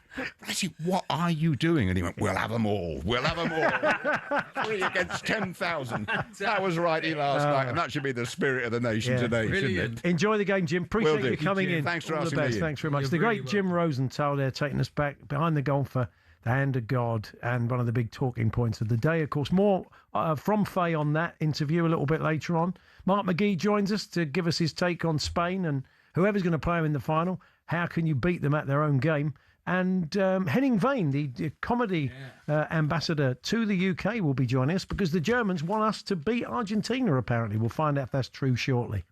"Wrighty, what are you doing?" And he went, "We'll have them all. We'll have them all. 3 against 10,000." That was Wrighty last night, and that should be the spirit of the nation today, shouldn't it? Enjoy the game, Jim. Appreciate you coming in. Thanks for all asking the best. me. Thanks very much. The great Jim Rosenthal there taking us back behind the goal for the hand of God and one of the big talking points of the day. Of course, more from Faye on that interview a little bit later on. Mark McGee joins us to give us his take on Spain and whoever's going to play them in the final. How can you beat them at their own game? And Henning Vane, the comedy ambassador to the UK, will be joining us because the Germans want us to beat Argentina, apparently. We'll find out if that's true shortly.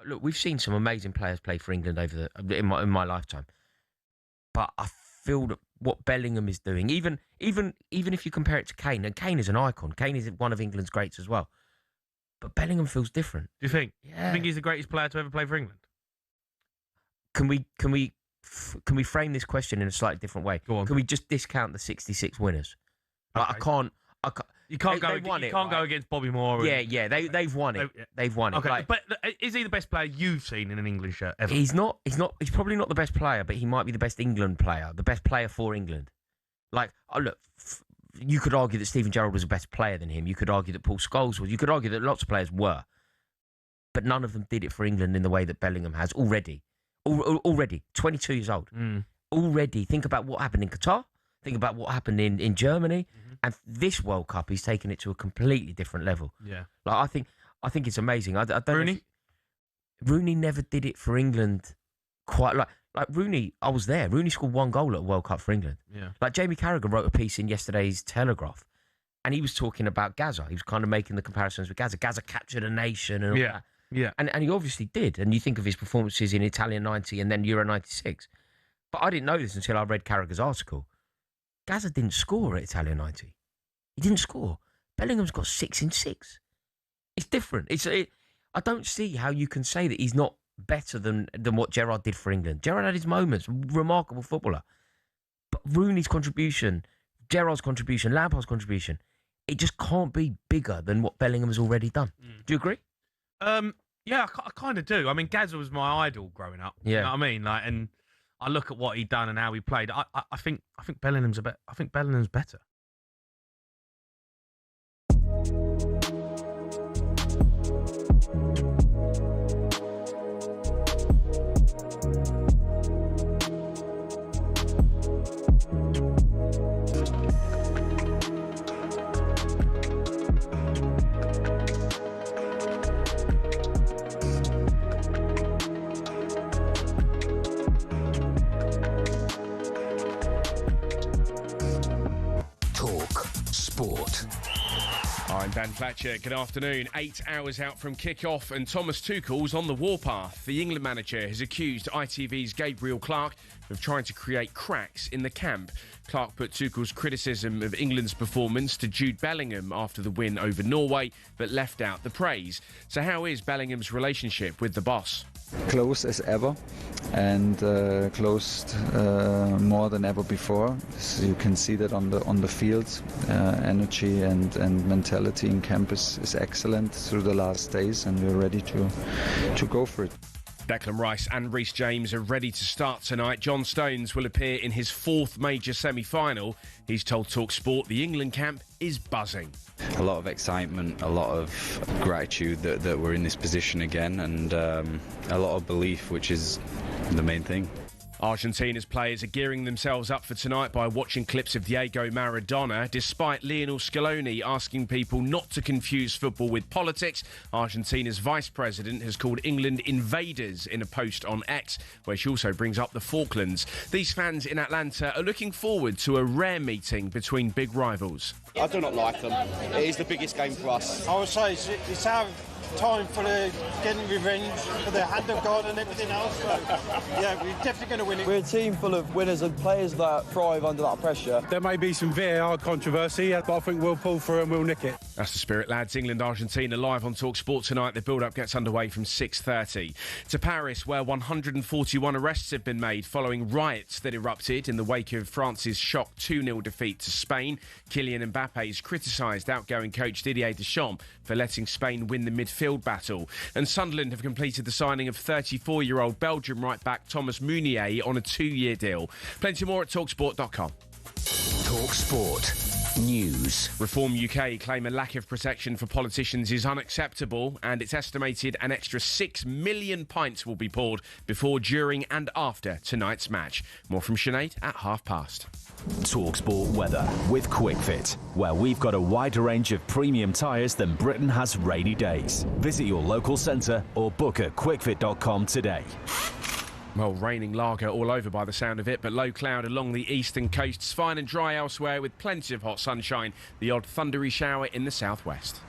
Look, we've seen some amazing players play for England in my lifetime, but I feel that what Bellingham is doing, even if you compare it to Kane, and Kane is an icon, Kane is one of England's greats as well, but Bellingham feels different. Do you think? Yeah. You think he's the greatest player to ever play for England? Can we frame this question in a slightly different way? Go on. Can we just discount the 66 winners? Like, Okay. I can't. You can't They've won it, go right? against Bobby Moore. They've won it. They've won it. Okay, Like, but is he the best player you've seen in an England shirt ever? He's not. He's probably not the best player, but he might be the best England player, the best player for England. Like, look, you could argue that Steven Gerrard was a better player than him. You could argue that Paul Scholes was. You could argue that lots of players were, but none of them did it for England in the way that Bellingham has already. Already, 22 years old. Already, think about what happened in Qatar. Think about what happened in Germany, and this World Cup, he's taken it to a completely different level. Yeah, like I think it's amazing. I don't Rooney? Rooney never did it for England quite like Rooney. I was there. Rooney scored 1 goal at a World Cup for England. Yeah, like Jamie Carragher wrote a piece in yesterday's Telegraph, and he was talking about Gaza. He was kind of making the comparisons with Gaza. Gaza captured a nation, and all that. Yeah, and he obviously did. And you think of his performances in Italia '90 and then Euro '96, but I didn't know this until I read Carragher's article. Gaza didn't score at Italia '90. He didn't score. Bellingham's got 6 in 6. It's different. I don't see how you can say that he's not better than what Gerrard did for England. Gerrard had his moments, remarkable footballer. But Rooney's contribution, Gerrard's contribution, Lampard's contribution, it just can't be bigger than what Bellingham has already done. Do you agree? Yeah, I kind of do. I mean, Gazza was my idol growing up. Yeah. You know what I mean? Like, and I look at what he'd done and how he played. I think Bellingham's I think Bellingham's better. Talk Sport. I'm Dan Fletcher. Good afternoon. 8 hours out from kick-off and Thomas Tuchel's on the warpath. The England manager has accused ITV's Gabriel Clark of trying to create cracks in the camp. Clark put Tuchel's criticism of England's performance to Jude Bellingham after the win over Norway, but left out the praise. So how is Bellingham's relationship with the boss? Close as ever, and close more than ever before. So you can see that on the field. Energy and mentality in camp is excellent through the last days, and we're ready to go for it. Declan Rice and Reece James are ready to start tonight. John Stones will appear in his fourth major semi-final. He's told talkSPORT the England camp is buzzing. A lot of excitement, a lot of gratitude that we're in this position again, and a lot of belief, which is the main thing. Argentina's players are gearing themselves up for tonight by watching clips of Diego Maradona. Despite Lionel Scaloni asking people not to confuse football with politics, Argentina's vice president has called England invaders in a post on X, where she also brings up the Falklands. These fans in Atlanta are looking forward to a rare meeting between big rivals. I do not like them. It is the biggest game for us. I would say it's our time for getting revenge for the hand of God and everything else. So, yeah, we're definitely going to win it. We're a team full of winners and players that thrive under that pressure. There may be some VAR controversy, but I think we'll pull through and we'll nick it. That's the spirit, lads. England-Argentina live on talkSPORT tonight. The build-up gets underway from 6:30. To Paris, where 141 arrests have been made following riots that erupted in the wake of France's shock 2-0 defeat to Spain. Kylian Mbappe's criticised outgoing coach Didier Deschamps for letting Spain win the midfield battle. And Sunderland have completed the signing of 34-year-old Belgium right-back Thomas Meunier on a 2-year deal. Plenty more at talksport.com. talkSPORT. News. Reform UK claim a lack of protection for politicians is unacceptable, and it's estimated an extra 6 million pints will be poured before, during and after tonight's match. More from Sinead at past. talkSPORT weather with QuickFit, where we've got a wider range of premium tyres than Britain has rainy days. Visit your local centre or book at quickfit.com today. Well, raining lager all over by the sound of it, but low cloud along the eastern coasts. Fine and dry elsewhere with plenty of hot sunshine. The odd thundery shower in the southwest.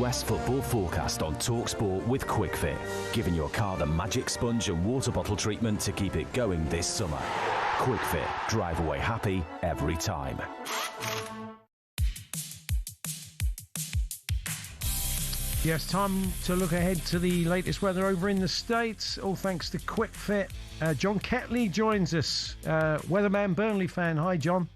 US football forecast on talkSPORT with QuickFit, giving your car the magic sponge and water bottle treatment to keep it going this summer. QuickFit, drive away happy every time. Yes, time to look ahead to the latest weather over in the States, all thanks to QuickFit. John Ketley joins us, weatherman, Burnley fan. Hi, John.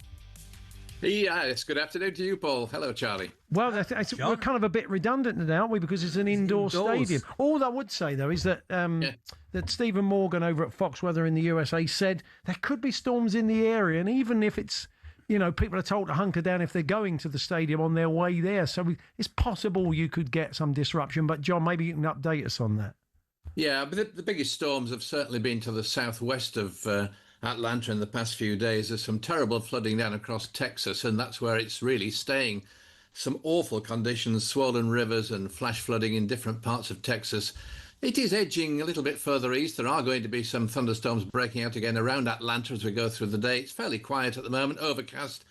Yes, good afternoon to you, Paul. Hello, Charlie. Well, we're kind of a bit redundant today, aren't we? Because it's an indoor stadium. All I would say, though, is that that Stephen Morgan over at Fox Weather in the USA said there could be storms in the area, and even if it's, people are told to hunker down if they're going to the stadium on their way there. So it's possible you could get some disruption. But, John, maybe you can update us on that. Yeah, but the biggest storms have certainly been to the southwest of Atlanta in the past few days. There's some terrible flooding down across Texas, and that's where it's really staying. Some awful conditions, swollen rivers and flash flooding in different parts of Texas. It is edging a little bit further east. There are going to be some thunderstorms breaking out again around Atlanta as we go through the day. It's fairly quiet at the moment, overcast.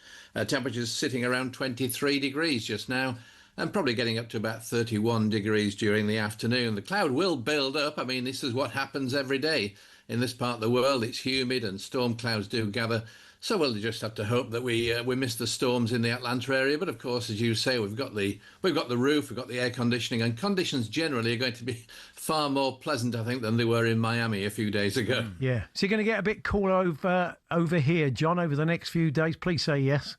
Temperatures sitting around 23 degrees just now, and probably getting up to about 31 degrees during the afternoon. The cloud will build up. I mean, this is what happens every day. In this part of the world, it's humid and storm clouds do gather. So we'll just have to hope that we miss the storms in the Atlanta area. But of course, as you say, we've got the roof, we've got the air conditioning, and conditions generally are going to be far more pleasant, I think, than they were in Miami a few days ago. Yeah. So you're going to get a bit cooler over here, John, over the next few days. Please say yes.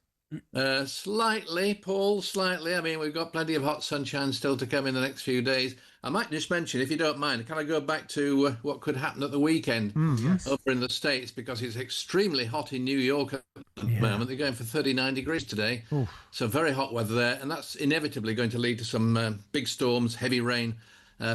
Slightly, Paul, slightly. I mean, we've got plenty of hot sunshine still to come in the next few days. I might just mention, if you don't mind, can I go back to what could happen at the weekend over in the States, because it's extremely hot in New York at the moment. They're going for 39 degrees today. Oof. So very hot weather there, and that's inevitably going to lead to some big storms, heavy rain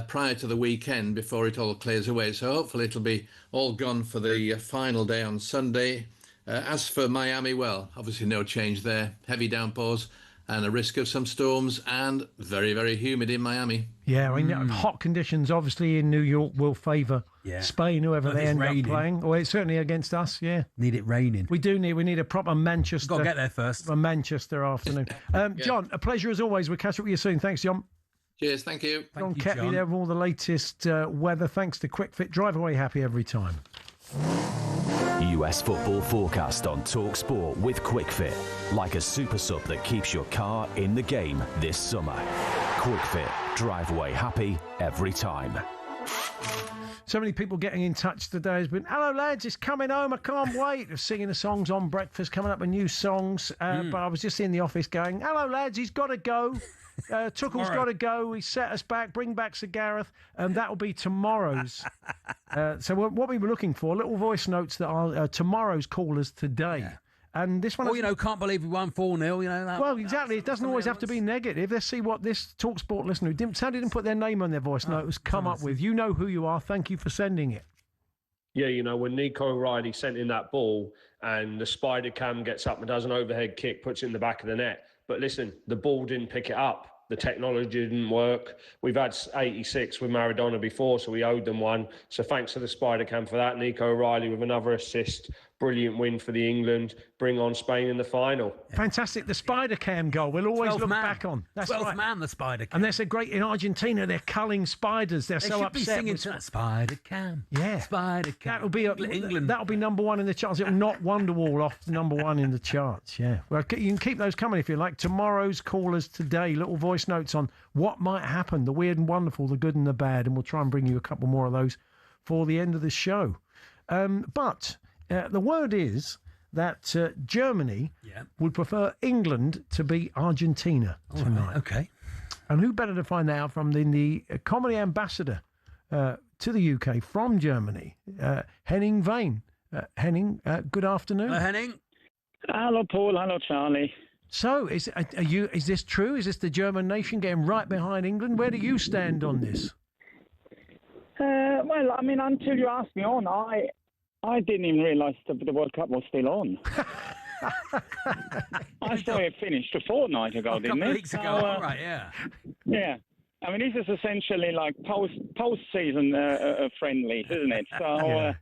prior to the weekend before it all clears away. So hopefully it'll be all gone for the final day on Sunday. As for Miami, well, obviously no change there. Heavy downpours and a risk of some storms, and very, very humid in Miami. Yeah, I mean, hot conditions obviously in New York will favour Spain, whoever they end up playing. Or it's certainly against us, Need it raining. We need a proper Manchester. Got to get there first. A Manchester afternoon. John, a pleasure as always. We'll catch up with you soon. Thanks, John. Cheers, thank you. John Ketley there with all the latest weather. Thanks to QuickFit. Drive away happy every time. US football forecast on talkSPORT with QuickFit. Like a super sub that keeps your car in the game this summer. QuickFit. Drive away happy every time. So many people getting in touch today. Has been, hello lads, it's coming home, I can't wait. They're singing the songs on breakfast, coming up with new songs. But I was just in the office going, hello lads, he's got to go. Tuchel's got to go. He set us back. Bring back Sir Gareth. That will be tomorrow's. So what we were looking for, little voice notes that are tomorrow's callers today. Yeah. And this one... Well, can't believe we won 4-0, that. Well, exactly. It doesn't always have to be negative. Let's see what this TalkSPORT listener who didn't put their name on their voice note has come up with. You know who you are. Thank you for sending it. Yeah, when Nico O'Reilly sent in that ball and the spider cam gets up and does an overhead kick, puts it in the back of the net. But listen, the ball didn't pick it up. The technology didn't work. We've had 86 with Maradona before, so we owed them one. So thanks to the spider cam for that. Nico O'Reilly with another assist. Brilliant win for the England. Bring on Spain in the final. Fantastic. The spider cam goal we'll always look back on. That's 12th right. man, the spider cam. And they're so great in Argentina. They're culling spiders. They're so upset. They should be singing to that spider cam. Yeah. Spider cam. That'll be England. That'll be number one in the charts. It'll knock Wonderwall off number one in the charts. Yeah. Well, you can keep those coming if you like. Tomorrow's callers today. Little voice notes on what might happen, the weird and wonderful, the good and the bad. And we'll try and bring you a couple more of those for the end of the show. But the word is that Germany would prefer England to beat Argentina tonight. Right, okay. And who better to find that out from than the comedy ambassador to the UK from Germany, Henning Vane. Henning, good afternoon. Hello, Henning. Hello, Paul. Hello, Charlie. So, is this true? Is this the German nation getting right behind England? Where do you stand on this? Well, I mean, until you asked me on, I didn't even realise the World Cup was still on. I thought it finished a fortnight ago, didn't it? A couple of weeks ago, all right, yeah. Yeah. I mean, this is essentially like post-season friendly, isn't it? So,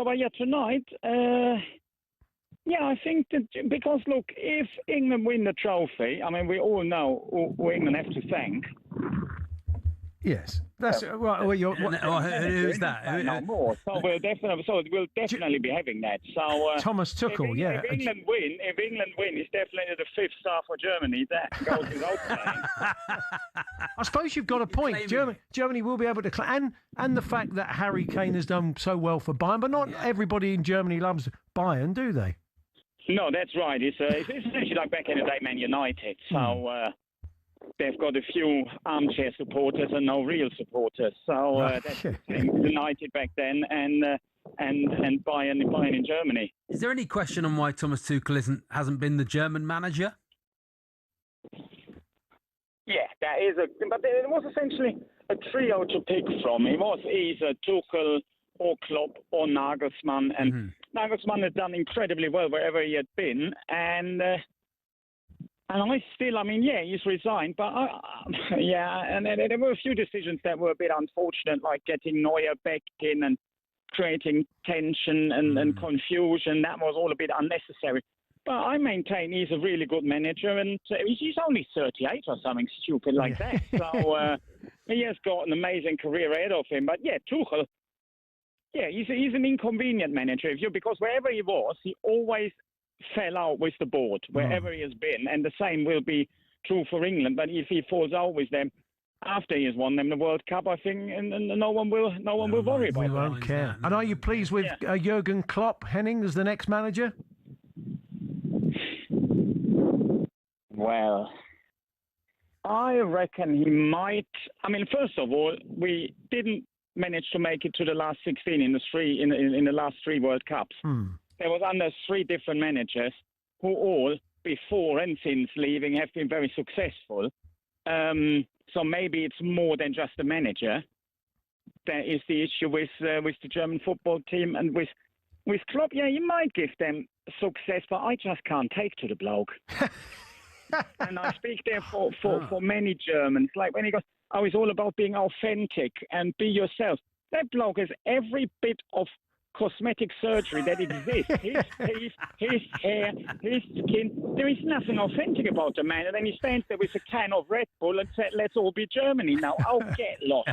but yeah, tonight, I think that because, look, if England win the trophy, I mean, we all know who England have to thank. Yes, that's right. Well, who's that? No more. So we'll definitely be having that. So Thomas Tuchel, If England win, it's definitely the fifth star for Germany. That goes without saying. I suppose you've got a point. Germany will be able to claim, and the fact that Harry Kane has done so well for Bayern, but not everybody in Germany loves Bayern, do they? No, that's right. It's essentially like back in the day, Man United. So. They've got a few armchair supporters and no real supporters. So that's United back then, and Bayern in Germany. Is there any question on why Thomas Tuchel hasn't been the German manager? Yeah, that is but there was essentially a trio to pick from. It was either Tuchel or Klopp or Nagelsmann, and Nagelsmann had done incredibly well wherever he had been, and he's resigned, but and there were a few decisions that were a bit unfortunate, like getting Neuer back in and creating tension and confusion. That was all a bit unnecessary. But I maintain he's a really good manager, and he's only 38 or something stupid like that. So he has got an amazing career ahead of him. But yeah, Tuchel, Yeah, he's an inconvenient manager because wherever he was, he always fell out with the board wherever he has been, and the same will be true for England. But if he falls out with them after he has won them the World Cup, I think, and no one will worry about it. We won't care. And are you pleased with Jurgen Klopp, Henning, as the next manager? Well, I reckon he might. I mean, first of all, we didn't manage to make it to the last 16 in the last three World Cups. There was under 3 different managers who all, before and since leaving, have been very successful. So maybe it's more than just the manager. That is the issue with the German football team. And with Klopp, yeah, you might give them success, but I just can't take to the bloke. And I speak there for many Germans. Like when he goes, oh, it's all about being authentic and be yourself. That bloke has every bit of cosmetic surgery that exists. His teeth, his hair, his skin. There is nothing authentic about the man. And then he stands there with a can of Red Bull and said, let's all be Germany now. I'll get lost.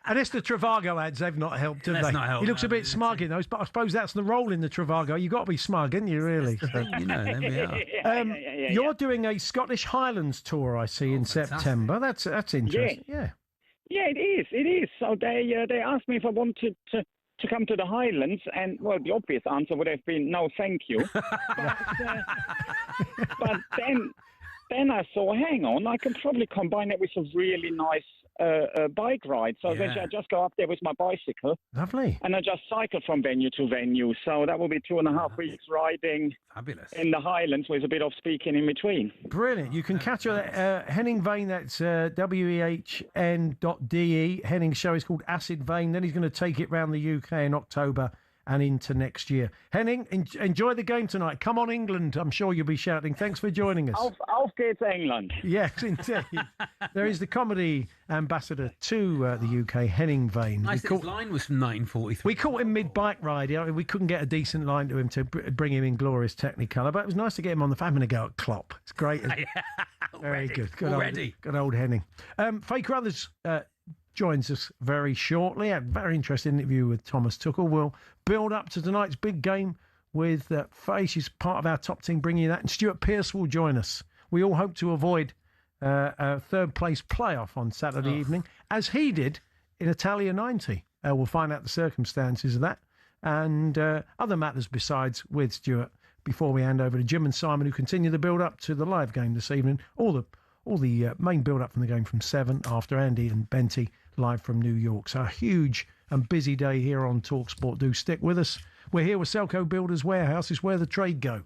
And it's the Trivago ads. They've not helped, have That's they? not helped, He looks a bit smug in those, but I suppose that's the role in the Trivago. You've got to be smug, haven't you, really? You know, there we are. You're doing a Scottish Highlands tour, I see, in September. That's interesting. Yeah. Yeah, it is. It is. So they asked me if I wanted to come to the Highlands, and well, the obvious answer would have been no, thank you. But then I saw, hang on, I can probably combine it with a really nice bike ride. So eventually I just go up there with my bicycle. Lovely. And I just cycle from venue to venue. So that will be 2.5 weeks riding. Fabulous. In the Highlands with a bit of speaking in between. Brilliant. You can catch Henning Vane, that's WEHN.de. Henning's show is called Acid Vein. Then he's going to take it round the UK in October and into next year. Henning, enjoy the game tonight. Come on, England. I'm sure you'll be shouting. Thanks for joining us. Auf geht's, England. Yes, indeed. There is the comedy ambassador to the UK, Henning Vane. Nice that his line was from 1943. We caught him mid-bike ride. We couldn't get a decent line to him to bring him in glorious Technicolor, but it was nice to get him on the having a go at Klopp. It's great. Very good. Good old Henning. Faye Crothers joins us very shortly. A very interesting interview with Thomas Tuchel. We'll build up to tonight's big game with Faye. She's part of our top team bringing you that. And Stuart Pearce will join us. We all hope to avoid a third-place playoff on Saturday evening, as he did in Italia 90. We'll find out the circumstances of that and other matters besides with Stuart before we hand over to Jim and Simon, who continue the build-up to the live game this evening. All the main build-up from the game from 7 after Andy and Benty live from New York. So a huge and busy day here on talkSPORT. Do stick with us. We're here with Selco Builders Warehouse. It's where the trade go.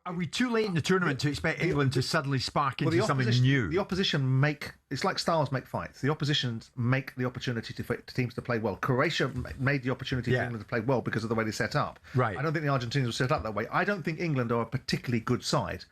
Are we too late in the tournament to expect England to suddenly spark into something new? The opposition it's like stars make fights. The oppositions make the opportunity for teams to play well. Croatia made the opportunity for England to play well because of the way they set up. Right. I don't think the Argentinians were set up that way. I don't think England are a particularly good side.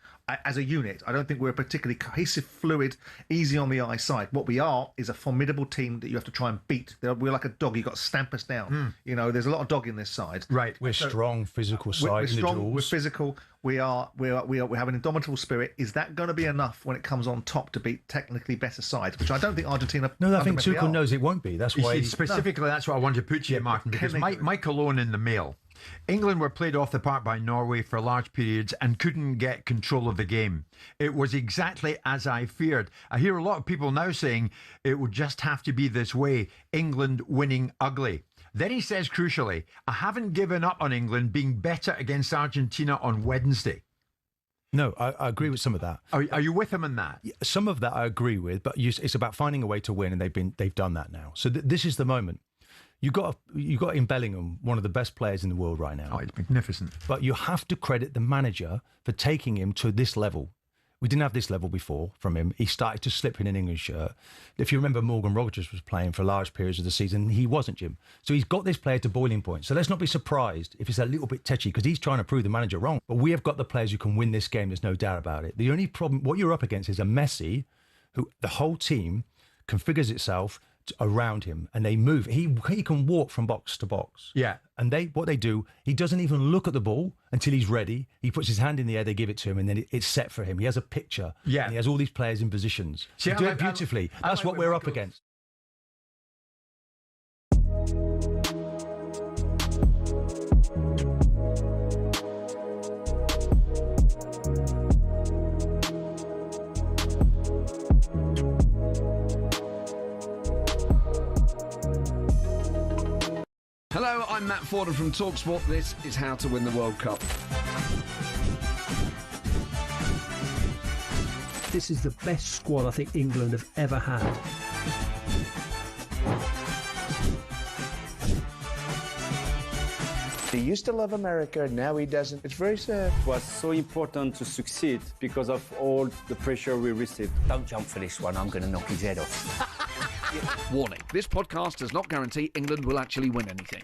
As a unit, I don't think we're a particularly cohesive, fluid, easy on the eye side. What we are is a formidable team that you have to try and beat. We're like a dog. You've got to stamp us down. You know, there's a lot of dog in this side. Right. We're strong, physical side. We're in the strong. duels. We're physical. We have an indomitable spirit. Is that going to be enough when it comes on top to beat technically better sides, which I don't think Argentina. No, I think Tuchel knows it won't be. That's why. Specifically, that's what I wanted to put to you, Martin, because Michael Owen in the Mail. England were played off the park by Norway for large periods and couldn't get control of the game. It was exactly as I feared. I hear a lot of people now saying it would just have to be this way, England winning ugly. Then he says, crucially, I haven't given up on England being better against Argentina on Wednesday. No, I agree with some of that. Are you with him on that? Some of that I agree with, but it's about finding a way to win, and they've done that now. So this is the moment. You got in Bellingham, one of the best players in the world right now. Oh, it's magnificent. But you have to credit the manager for taking him to this level. We didn't have this level before from him. He started to slip in an England shirt. If you remember, Morgan Rogers was playing for large periods of the season. He wasn't, Jim. So he's got this player to boiling point. So let's not be surprised if it's a little bit tetchy, because he's trying to prove the manager wrong. But we have got the players who can win this game. There's no doubt about it. The only problem, what you're up against is a Messi, who the whole team configures itself around him, and they move. He can walk from box to box. Yeah. And what they do, he doesn't even look at the ball until he's ready. He puts his hand in the air, they give it to him, and then it's set for him. He has a picture. Yeah. And he has all these players in positions. See, They do it beautifully. That's what we're up against. Hello, I'm Matt Fordham from talkSPORT. This is How to Win the World Cup. This is the best squad I think England have ever had. He used to love America, now he doesn't. It's very sad. It was so important to succeed because of all the pressure we received. Don't jump for this one, I'm going to knock his head off. Warning, this podcast does not guarantee England will actually win anything.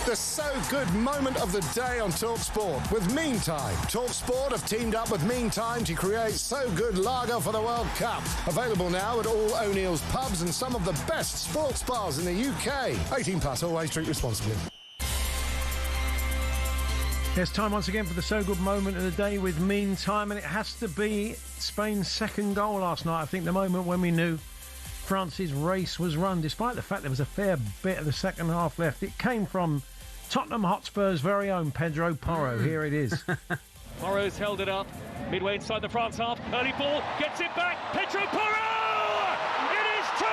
The so-good moment of the day on talkSPORT with Meantime. talkSPORT have teamed up with Meantime to create so-good lager for the World Cup. Available now at all O'Neill's pubs and some of the best sports bars in the UK. 18 plus, always drink responsibly. It's time once again for the so-good moment of the day with Meantime, and it has to be Spain's second goal last night. I think the moment when we knew France's race was run, despite the fact there was a fair bit of the second half left. It came from Tottenham Hotspur's very own Pedro Porro. Here it is. Porro's held it up midway inside the France half. Early ball, gets it back. Pedro Porro! It is two!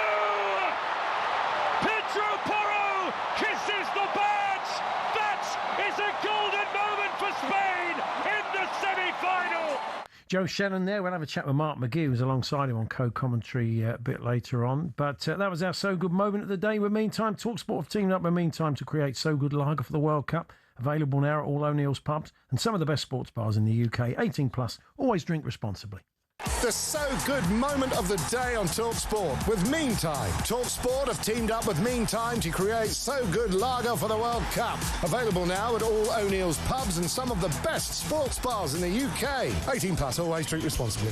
Pedro Porro kisses the badge! That is a golden moment for Spain in the semi-final! Joe Shannon there. We'll have a chat with Mark McGee, who's alongside him on co-commentary a bit later on. But that was our so-good moment of the day. With Meantime, talkSPORT have teamed up with Meantime to create so-good lager for the World Cup. Available now at all O'Neill's pubs and some of the best sports bars in the UK. 18 plus. Always drink responsibly. The so-good moment of the day on talkSPORT with Meantime. talkSPORT have teamed up with Meantime to create so-good lager for the World Cup. Available now at all O'Neill's pubs and some of the best sports bars in the UK. 18 plus, always drink responsibly.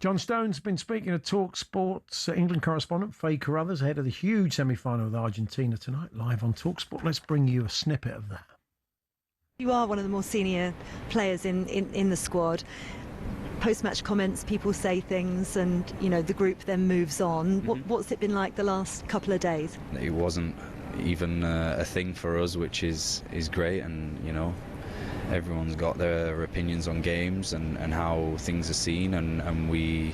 John Stone's been speaking to talkSPORT's England correspondent Faye Carruthers ahead of the huge semi-final with Argentina tonight, live on talkSPORT. Let's bring you a snippet of that. You are one of the more senior players in the squad. Post-match comments, people say things, and the group then moves on. What's it been like the last couple of days? It wasn't even a thing for us, which is great, and everyone's got their opinions on games and how things are seen, and we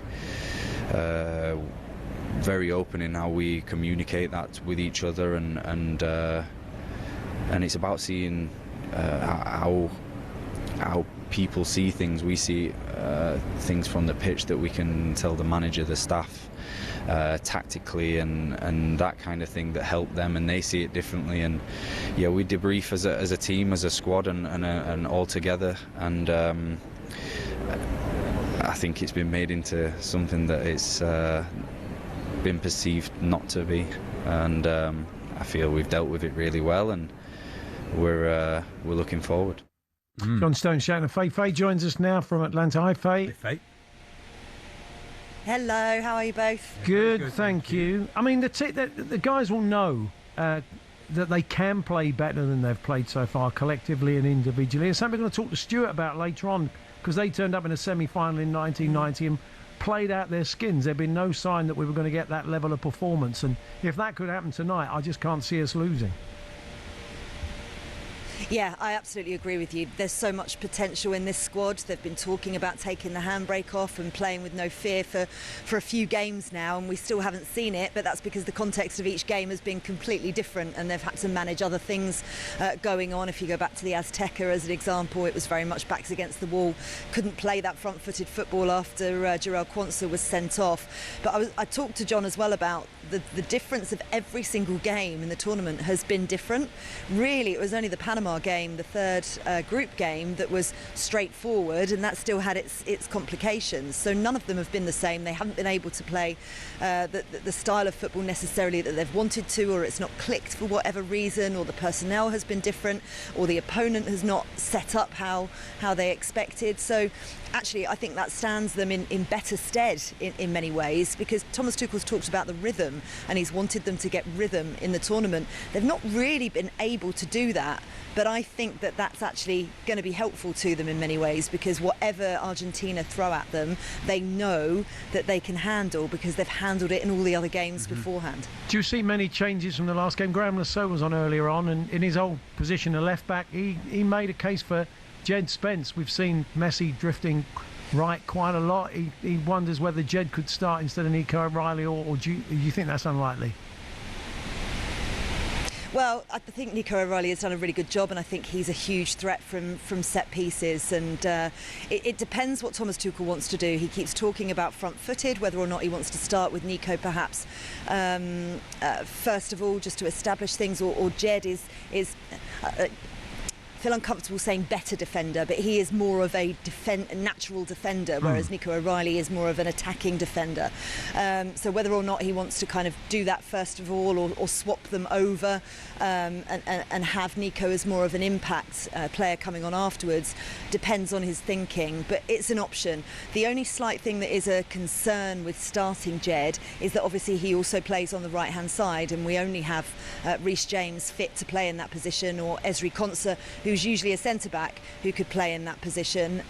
very open in how we communicate that with each other, and it's about seeing how people see things. We see things from the pitch that we can tell the manager, the staff, tactically and that kind of thing that help them, and they see it differently. And we debrief as a team, as a squad, and all together. And I think it's been made into something that it's been perceived not to be, and I feel we've dealt with it really well, and we're looking forward. John Stone shouting to Faye. Faye joins us now from Atlanta. Hi, Faye. Hey, Faye. Hello, how are you both? Good, thank you. I mean, the guys will know that they can play better than they've played so far, collectively and individually. It's something we're going to talk to Stuart about later on, because they turned up in a semi-final in 1990 and played out their skins. There'd been no sign that we were going to get that level of performance, and if that could happen tonight, I just can't see us losing. Yeah, I absolutely agree with you. There's so much potential in this squad. They've been talking about taking the handbrake off and playing with no fear for a few games now, and we still haven't seen it, but that's because the context of each game has been completely different, and they've had to manage other things going on. If you go back to the Azteca as an example, it was very much backs against the wall. Couldn't play that front-footed football after Jarell Quansah was sent off. But I talked to John as well about the difference of every single game in the tournament has been different. Really, it was only the Panama game, the third group game, that was straightforward, and that still had its complications. So none of them have been the same. They haven't been able to play the style of football necessarily that they've wanted to, or it's not clicked for whatever reason, or the personnel has been different, or the opponent has not set up how they expected. So actually, I think that stands them in better stead in many ways, because Thomas Tuchel's talked about the rhythm, and he's wanted them to get rhythm in the tournament. They've not really been able to do that, but I think that that's actually going to be helpful to them in many ways, because whatever Argentina throw at them, they know that they can handle, because they've handled it in all the other games beforehand. Do you see many changes from the last game? Graham Lasso was on earlier on, and in his old position, a left back, he made a case for Jed Spence. We've seen Messi drifting right quite a lot. He wonders whether Jed could start instead of Nico O'Reilly, or do you think that's unlikely? Well, I think Nico O'Reilly has done a really good job, and I think he's a huge threat from set pieces, and it depends what Thomas Tuchel wants to do. He keeps talking about front-footed, whether or not he wants to start with Nico perhaps first of all, just to establish things, or Jed is feel uncomfortable saying better defender, but he is more of a natural defender, whereas Nico O'Reilly is more of an attacking defender. So whether or not he wants to kind of do that first of all, or swap them over and have Nico as more of an impact player coming on afterwards, depends on his thinking, but it's an option. The only slight thing that is a concern with starting Jed is that obviously he also plays on the right hand side, and we only have Reece James fit to play in that position, or Ezri Konsa, who's usually a centre-back, who could play in that position.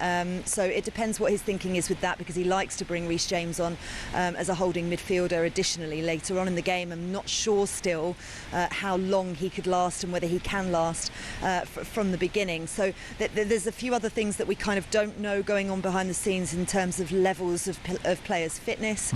So it depends what his thinking is with that, because he likes to bring Reece James on as a holding midfielder additionally later on in the game. I'm not sure still how long he could last and whether he can last from the beginning. So there's a few other things that we kind of don't know going on behind the scenes in terms of levels of players' fitness.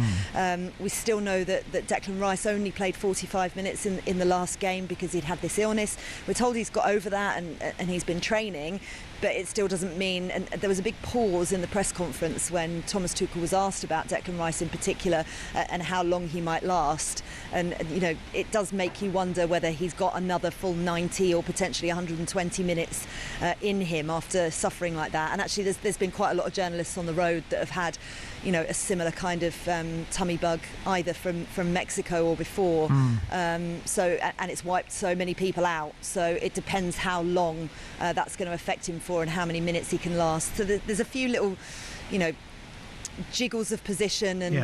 We still know that Declan Rice only played 45 minutes in the last game because he'd had this illness. We're told he's got over that and he's been training, but it still doesn't mean, and there was a big pause in the press conference when Thomas Tuchel was asked about Declan Rice in particular and how long he might last, and you know, it does make you wonder whether he's got another full 90 or potentially 120 minutes in him after suffering like that. And actually there's been quite a lot of journalists on the road that have had, you know, a similar kind of tummy bug either from Mexico or before. So and it's wiped so many people out, so it depends how long that's going to affect him for and how many minutes he can last. So there's a few little, you know, jiggles of position and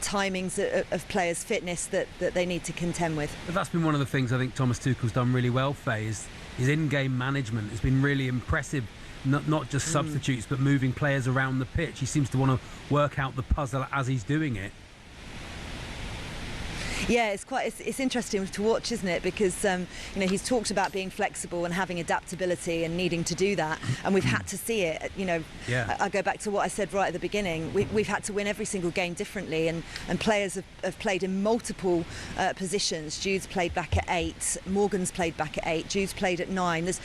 timings of players' fitness that they need to contend with. But that's been one of the things I think Thomas Tuchel's done really well, Faye, is his in-game management has been really impressive. Not just substitutes, but moving players around the pitch. He seems to want to work out the puzzle as he's doing it. Yeah, it's interesting to watch, isn't it? Because you know, he's talked about being flexible and having adaptability and needing to do that, and we've had to see it. You know, I go back to what I said right at the beginning. We've had to win every single game differently, and players have played in multiple positions. Jude's played back at 8, Morgan's played back at 8, Jude's played at 9. There's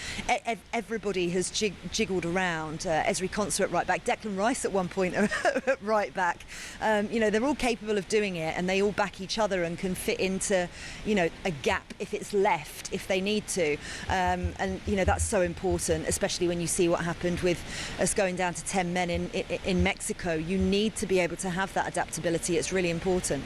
everybody has jiggled around. Ezri Konsa at right back, Declan Rice at one point at right back. You know, they're all capable of doing it, and they all back each other and can can fit into, a gap if it's left, if they need to. And, that's so important, especially when you see what happened with us going down to 10 men in Mexico. You need to be able to have that adaptability. It's really important.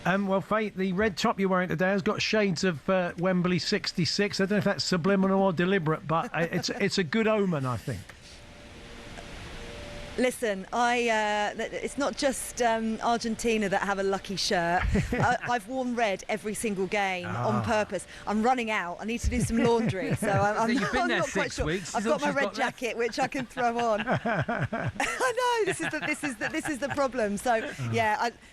Well, Faith, the red top you're wearing today has got shades of Wembley 66. I don't know if that's subliminal or deliberate, but it's a good omen, I think. Listen, it's not just Argentina that have a lucky shirt. I've worn red every single game on purpose. I'm running out. I need to do some laundry, so I'm not quite sure. Weeks. I've got my red jacket, which I can throw on. I know this is the problem. So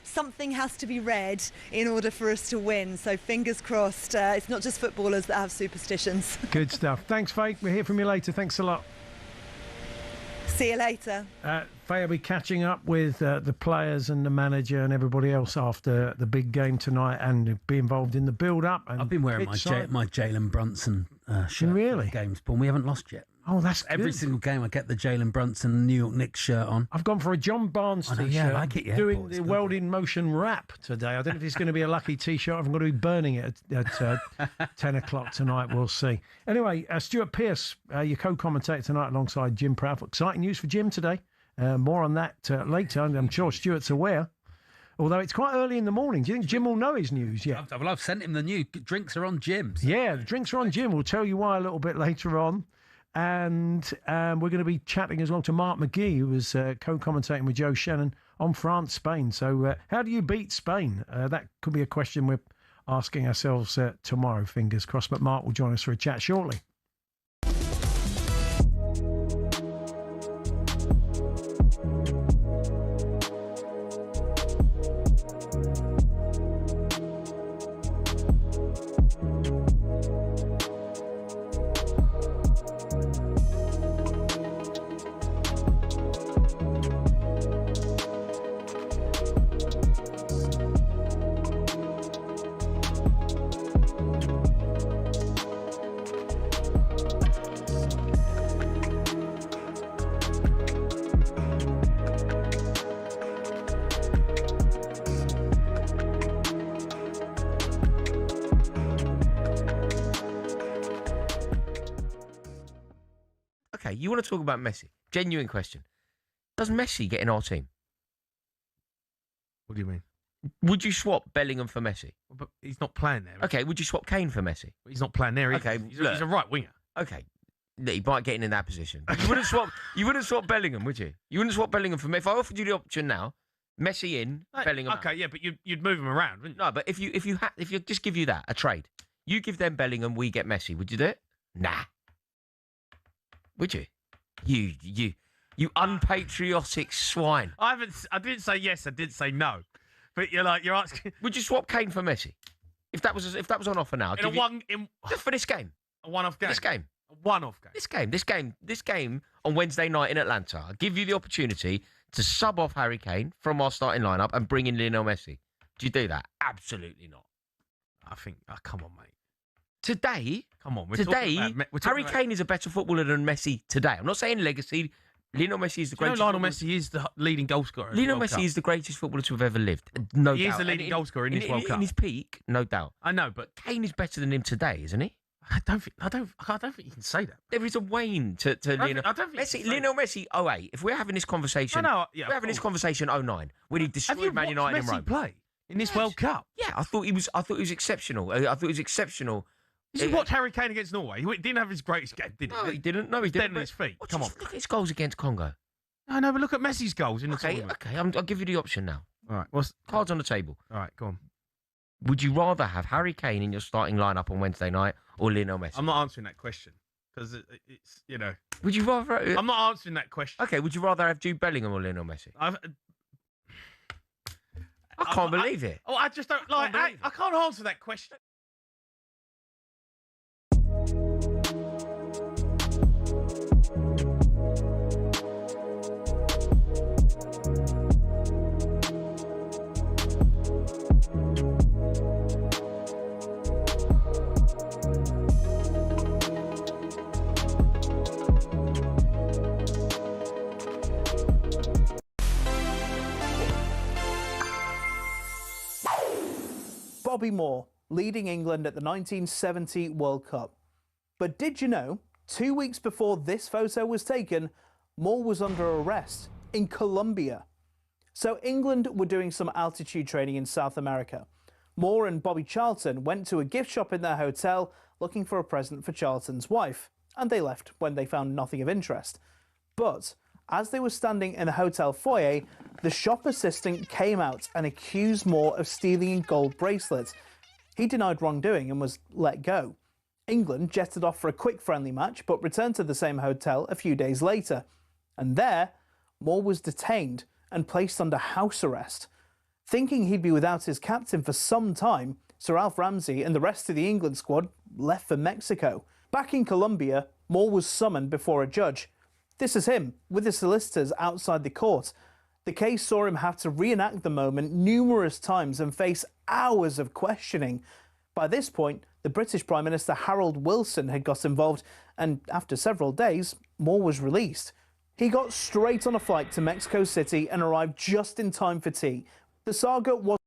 something has to be red in order for us to win. So fingers crossed. It's not just footballers that have superstitions. Good stuff. Thanks, Faith. We'll hear from you later. Thanks a lot. See you later. Faye will be catching up with the players and the manager and everybody else after the big game tonight and be involved in the build-up. I've been wearing my Jalen Brunson shirt really? for the games, Paul. We haven't lost yet. Oh, that's every good. single game I get the Jalen Brunson New York Knicks shirt on. I've gone for a John Barnes t-shirt. Yeah, I like it, yeah. Doing the World in Motion rap today. I don't know if it's going to be a lucky t-shirt. I'm going to be burning it at 10 o'clock tonight. We'll see. Anyway, Stuart Pearce, your co-commentator tonight alongside Jim Proudfoot. Exciting news for Jim today. More on that later. I'm sure Stuart's aware. Although it's quite early in the morning. Do you think Jim will know his news yet? Well, I've sent him the news. Drinks are on Jim. So. Yeah, the drinks are on Jim. We'll tell you why a little bit later on. And we're going to be chatting as well to Mark McGee, who was co-commentating with Joe Shannon on France-Spain. So how do you beat Spain? That could be a question we're asking ourselves tomorrow, fingers crossed. But Mark will join us for a chat shortly. Okay, you want to talk about Messi? Genuine question. Does Messi get in our team? What do you mean? Would you swap Bellingham for Messi? Well, but he's not playing there. Okay, would you swap Kane for Messi? He's not playing there. Okay, he's a right winger. Okay, he might get in that position. But you wouldn't swap. You wouldn't swap Bellingham, would you? You wouldn't swap Bellingham for Messi. If I offered you the option now, Messi in, Bellingham out. Okay, yeah, but you'd move him around, wouldn't you? No, but if you just give you that a trade, you give them Bellingham, we get Messi. Would you do it? Nah. Would you? You unpatriotic swine. I didn't say yes. I did say no. But you're asking. Would you swap Kane for Messi? If that was on offer now, just for this game, a one-off game. This game, a one-off game. This game on Wednesday night in Atlanta. I'll give you the opportunity to sub off Harry Kane from our starting lineup and bring in Lionel Messi. Do you do that? Absolutely not. I think. Oh, come on, mate. Today, come on. Harry Kane is a better footballer than Messi today. I'm not saying legacy. Lionel Messi is the greatest. Lionel Messi is the leading goal scorer. Lionel Messi is the greatest footballer to have ever lived. No doubt. He is the leading goal scorer in this World Cup. In his peak, no doubt. I know, but Kane is better than him today, isn't he? I don't think you can say that. There is a wane to Lionel. I don't think Messi. Lionel Messi. 08. If we're having this conversation, we're having this conversation. 09, when he destroyed Man United in Rome. Play in this World Cup? Yeah, I thought he was exceptional. I thought he was exceptional. Did you watch Harry Kane against Norway? He didn't have his greatest game, did he? No, he didn't. No, he Dead didn't. on his feet. Come on. Look at his goals against Congo. I know, but look at Messi's goals in the tournament. Okay, I'll give you the option now. All right, cards on the table? All right, go on. Would you rather have Harry Kane in your starting lineup on Wednesday night or Lionel Messi? I'm not answering that question because it's Would you rather? I'm not answering that question. Okay, would you rather have Jude Bellingham or Lionel Messi? I can't believe it. I just don't like. I can't answer that question. Bobby Moore, leading England at the 1970 World Cup. But did you know, 2 weeks before this photo was taken, Moore was under arrest in Colombia. So England were doing some altitude training in South America. Moore and Bobby Charlton went to a gift shop in their hotel looking for a present for Charlton's wife, and they left when they found nothing of interest. But as they were standing in the hotel foyer, the shop assistant came out and accused Moore of stealing a gold bracelet. He denied wrongdoing and was let go. England jetted off for a quick friendly match, but returned to the same hotel a few days later. And there, Moore was detained and placed under house arrest. Thinking he'd be without his captain for some time, Sir Alf Ramsey and the rest of the England squad left for Mexico. Back in Colombia, Moore was summoned before a judge. This is him, with his solicitors outside the court. The case saw him have to reenact the moment numerous times and face hours of questioning. By this point, the British Prime Minister Harold Wilson had got involved, and after several days, Moore was released. He got straight on a flight to Mexico City and arrived just in time for tea. The saga was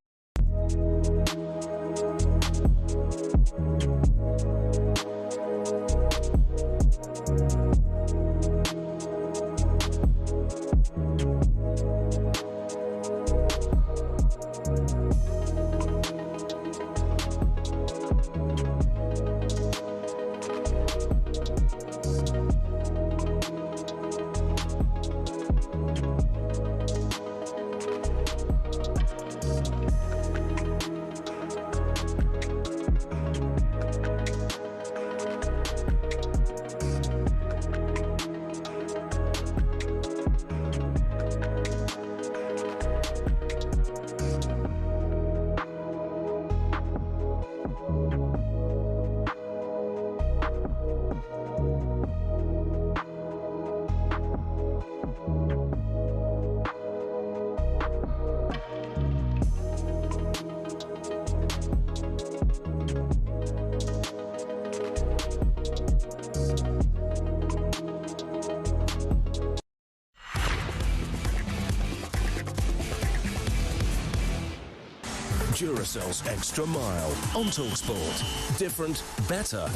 Duracell's Extra Mile on talkSPORT. Different, better,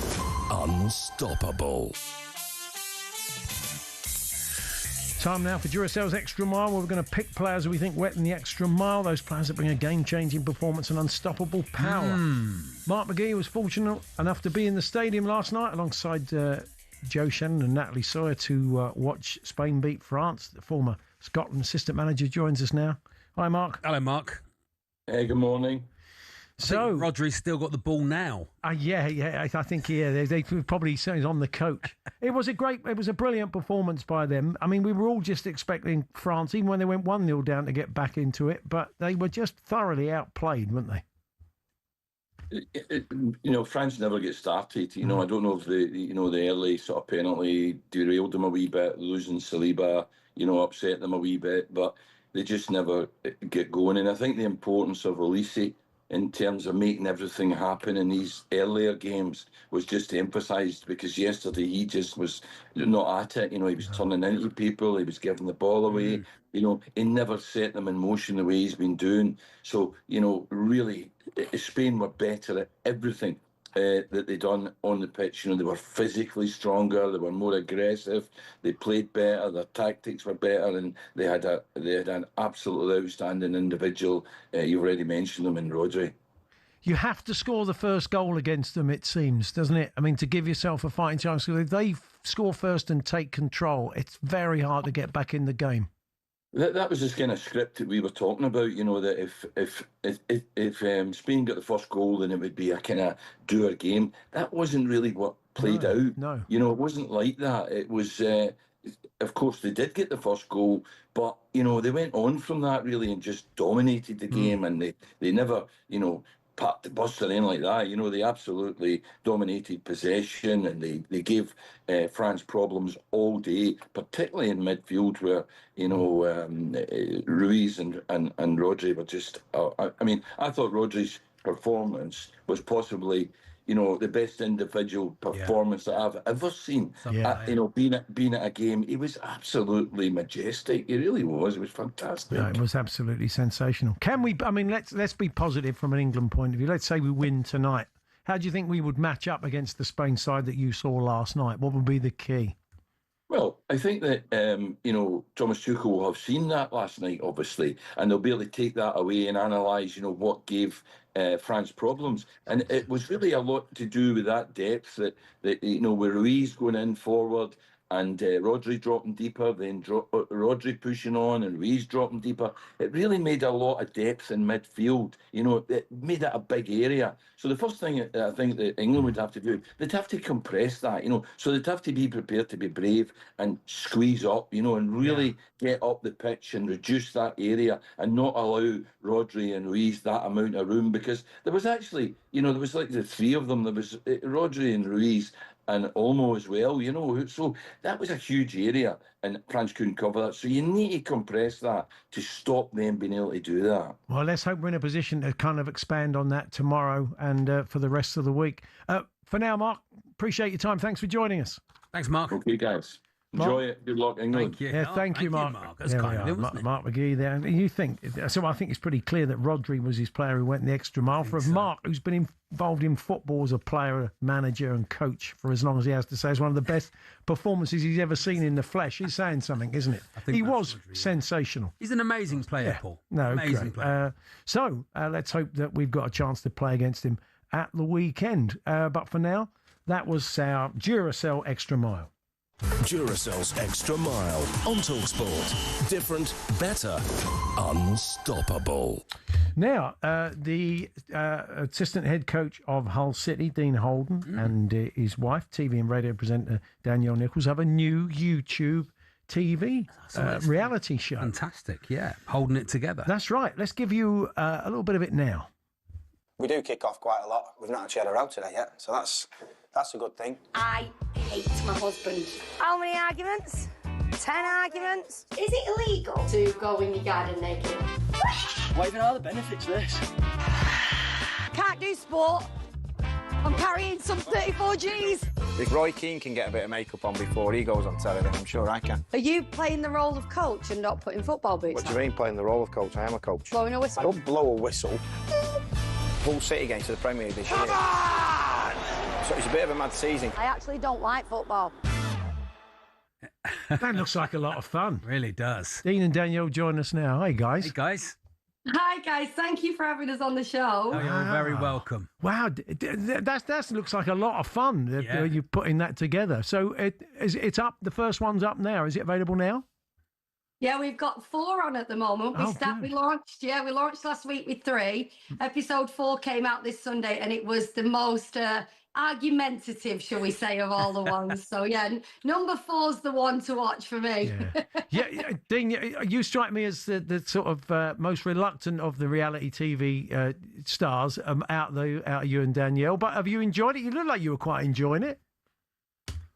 unstoppable. Time now for Duracell's Extra Mile, where we're going to pick players who we think wet in the extra mile, those players that bring a game-changing performance and unstoppable power. Mark McGee was fortunate enough to be in the stadium last night alongside Joe Shannon and Natalie Sawyer to watch Spain beat France. The former Scotland assistant manager joins us now. Hi, Mark. Hello, Mark. Hey, good morning. So Rodri's still got the ball now. Yeah. I think they probably say he's on the coach. It was a brilliant performance by them. I mean, we were all just expecting France, even when they went 1-0 down, to get back into it, but they were just thoroughly outplayed, weren't they? France never get started. I don't know if the early sort of penalty derailed them a wee bit, losing Saliba, upset them a wee bit, but they just never get going. And I think the importance of Olise in terms of making everything happen in these earlier games was just emphasised, because yesterday he just was not at it. He was turning into people, he was giving the ball away. He never set them in motion the way he's been doing. So, really, Spain were better at everything that they done on the pitch. They were physically stronger, they were more aggressive, they played better, their tactics were better, and they had an absolutely outstanding individual. You've already mentioned them in Rodri. You have to score the first goal against them, it seems, doesn't it? I mean, to give yourself a fighting chance. If they score first and take control, it's very hard to get back in the game. That was this kind of script that we were talking about, that if Spain got the first goal, then it would be a kind of doer game. That wasn't really what played out. No. It wasn't like that. It was, of course, they did get the first goal, but, they went on from that really and just dominated the game, and they never, parked the bus or anything like that. They absolutely dominated possession, and they gave France problems all day, particularly in midfield where, Ruiz and Rodri were just... I thought Rodri's performance was possibly the best individual performance that I've ever seen. Being at a game, he was absolutely majestic. He really was. It was fantastic. No, it was absolutely sensational. Can we? I mean, let's be positive from an England point of view. Let's say we win tonight. How do you think we would match up against the Spain side that you saw last night? What would be the key? Well, I think that, Thomas Tuchel will have seen that last night, obviously, and they'll be able to take that away and analyse, what gave France problems. And it was really a lot to do with that depth that with Ruiz going in forward and Rodri dropping deeper, then Rodri pushing on and Ruiz dropping deeper. It really made a lot of depth in midfield. It made it a big area. So the first thing I think that England would have to do, they'd have to compress that, so they'd have to be prepared to be brave and squeeze up, and really get up the pitch and reduce that area and not allow Rodri and Ruiz that amount of room, because there was actually, there was like the three of them. There was Rodri and Ruiz and Olmo as well, So that was a huge area, and France couldn't cover that. So you need to compress that to stop them being able to do that. Well, let's hope we're in a position to kind of expand on that tomorrow and for the rest of the week. For now, Mark, appreciate your time. Thanks for joining us. Thanks, Mark. Okay, guys. Enjoy it. Good luck, England. Thank you. Yeah, thank you, Mark. That's kind of it, wasn't it? Mark McGee there. You think, so I think it's pretty clear that Rodri was his player who went the extra mile. For Mark, who's been involved in football as a player, manager and coach for as long as he has to say, it's one of the best performances he's ever seen in the flesh. He's saying something, isn't it? He was sensational. He's an amazing player, Paul. No, amazing player. So let's hope that we've got a chance to play against him at the weekend. But for now, that was our Duracell Extra Mile. Duracell's Extra Mile on talkSPORT. Different, better, unstoppable. Now, the assistant head coach of Hull City, Dean Holden, and his wife, TV and radio presenter Danielle Nichols, have a new YouTube TV reality show. Fantastic, yeah. Holding it together. That's right. Let's give you a little bit of it now. We do kick off quite a lot. We've not actually had a row today yet, so that's a good thing. I hate my husband. How many arguments? 10 arguments? Is it illegal to go in your garden naked? What even are the benefits of this? Can't do sport. I'm carrying some 34Gs. If Roy Keane can get a bit of makeup on before he goes on telly, then I'm sure I can. Are you playing the role of coach and not putting football boots on? What do you mean playing the role of coach? I am a coach. Blowing a whistle? Don't blow a whistle. Hull City going to the Premier League this year. So it's a bit of a mad season. I actually don't like football. That looks like a lot of fun. Really does. Dean and Danielle join us now. Hey, guys. Hey, guys. Hi, guys. Thank you for having us on the show. Oh, you're very welcome. Wow, that looks like a lot of fun. You're putting that together. So it's up. The first one's up now. Is it available now? Yeah, we've got 4 on at the moment. We launched last week with 3. Episode 4 came out this Sunday, and it was the most argumentative, shall we say, of all the ones. So yeah, number 4's the one to watch for me. Yeah, Dean, you strike me as the sort of most reluctant of the reality TV stars out of you and Danielle. But have you enjoyed it? You look like you were quite enjoying it.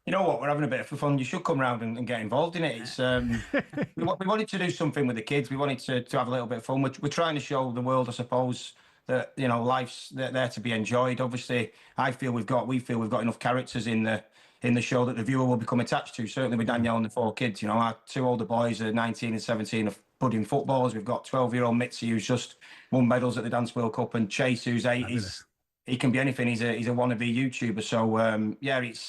You know what? We're having a bit of fun. You should come round and get involved in it. It's we wanted to do something with the kids. We wanted to have a little bit of fun. We're trying to show the world, I suppose, that life's there to be enjoyed. Obviously, we feel we've got enough characters in the show that the viewer will become attached to. Certainly with Danielle and the 4 kids. Our 2 older boys are 19 and 17 of budding footballers. We've got 12-year-old Mitzi, who's just won medals at the Dance World Cup, and Chase, who's 8. He can be anything. He's a wannabe YouTuber. So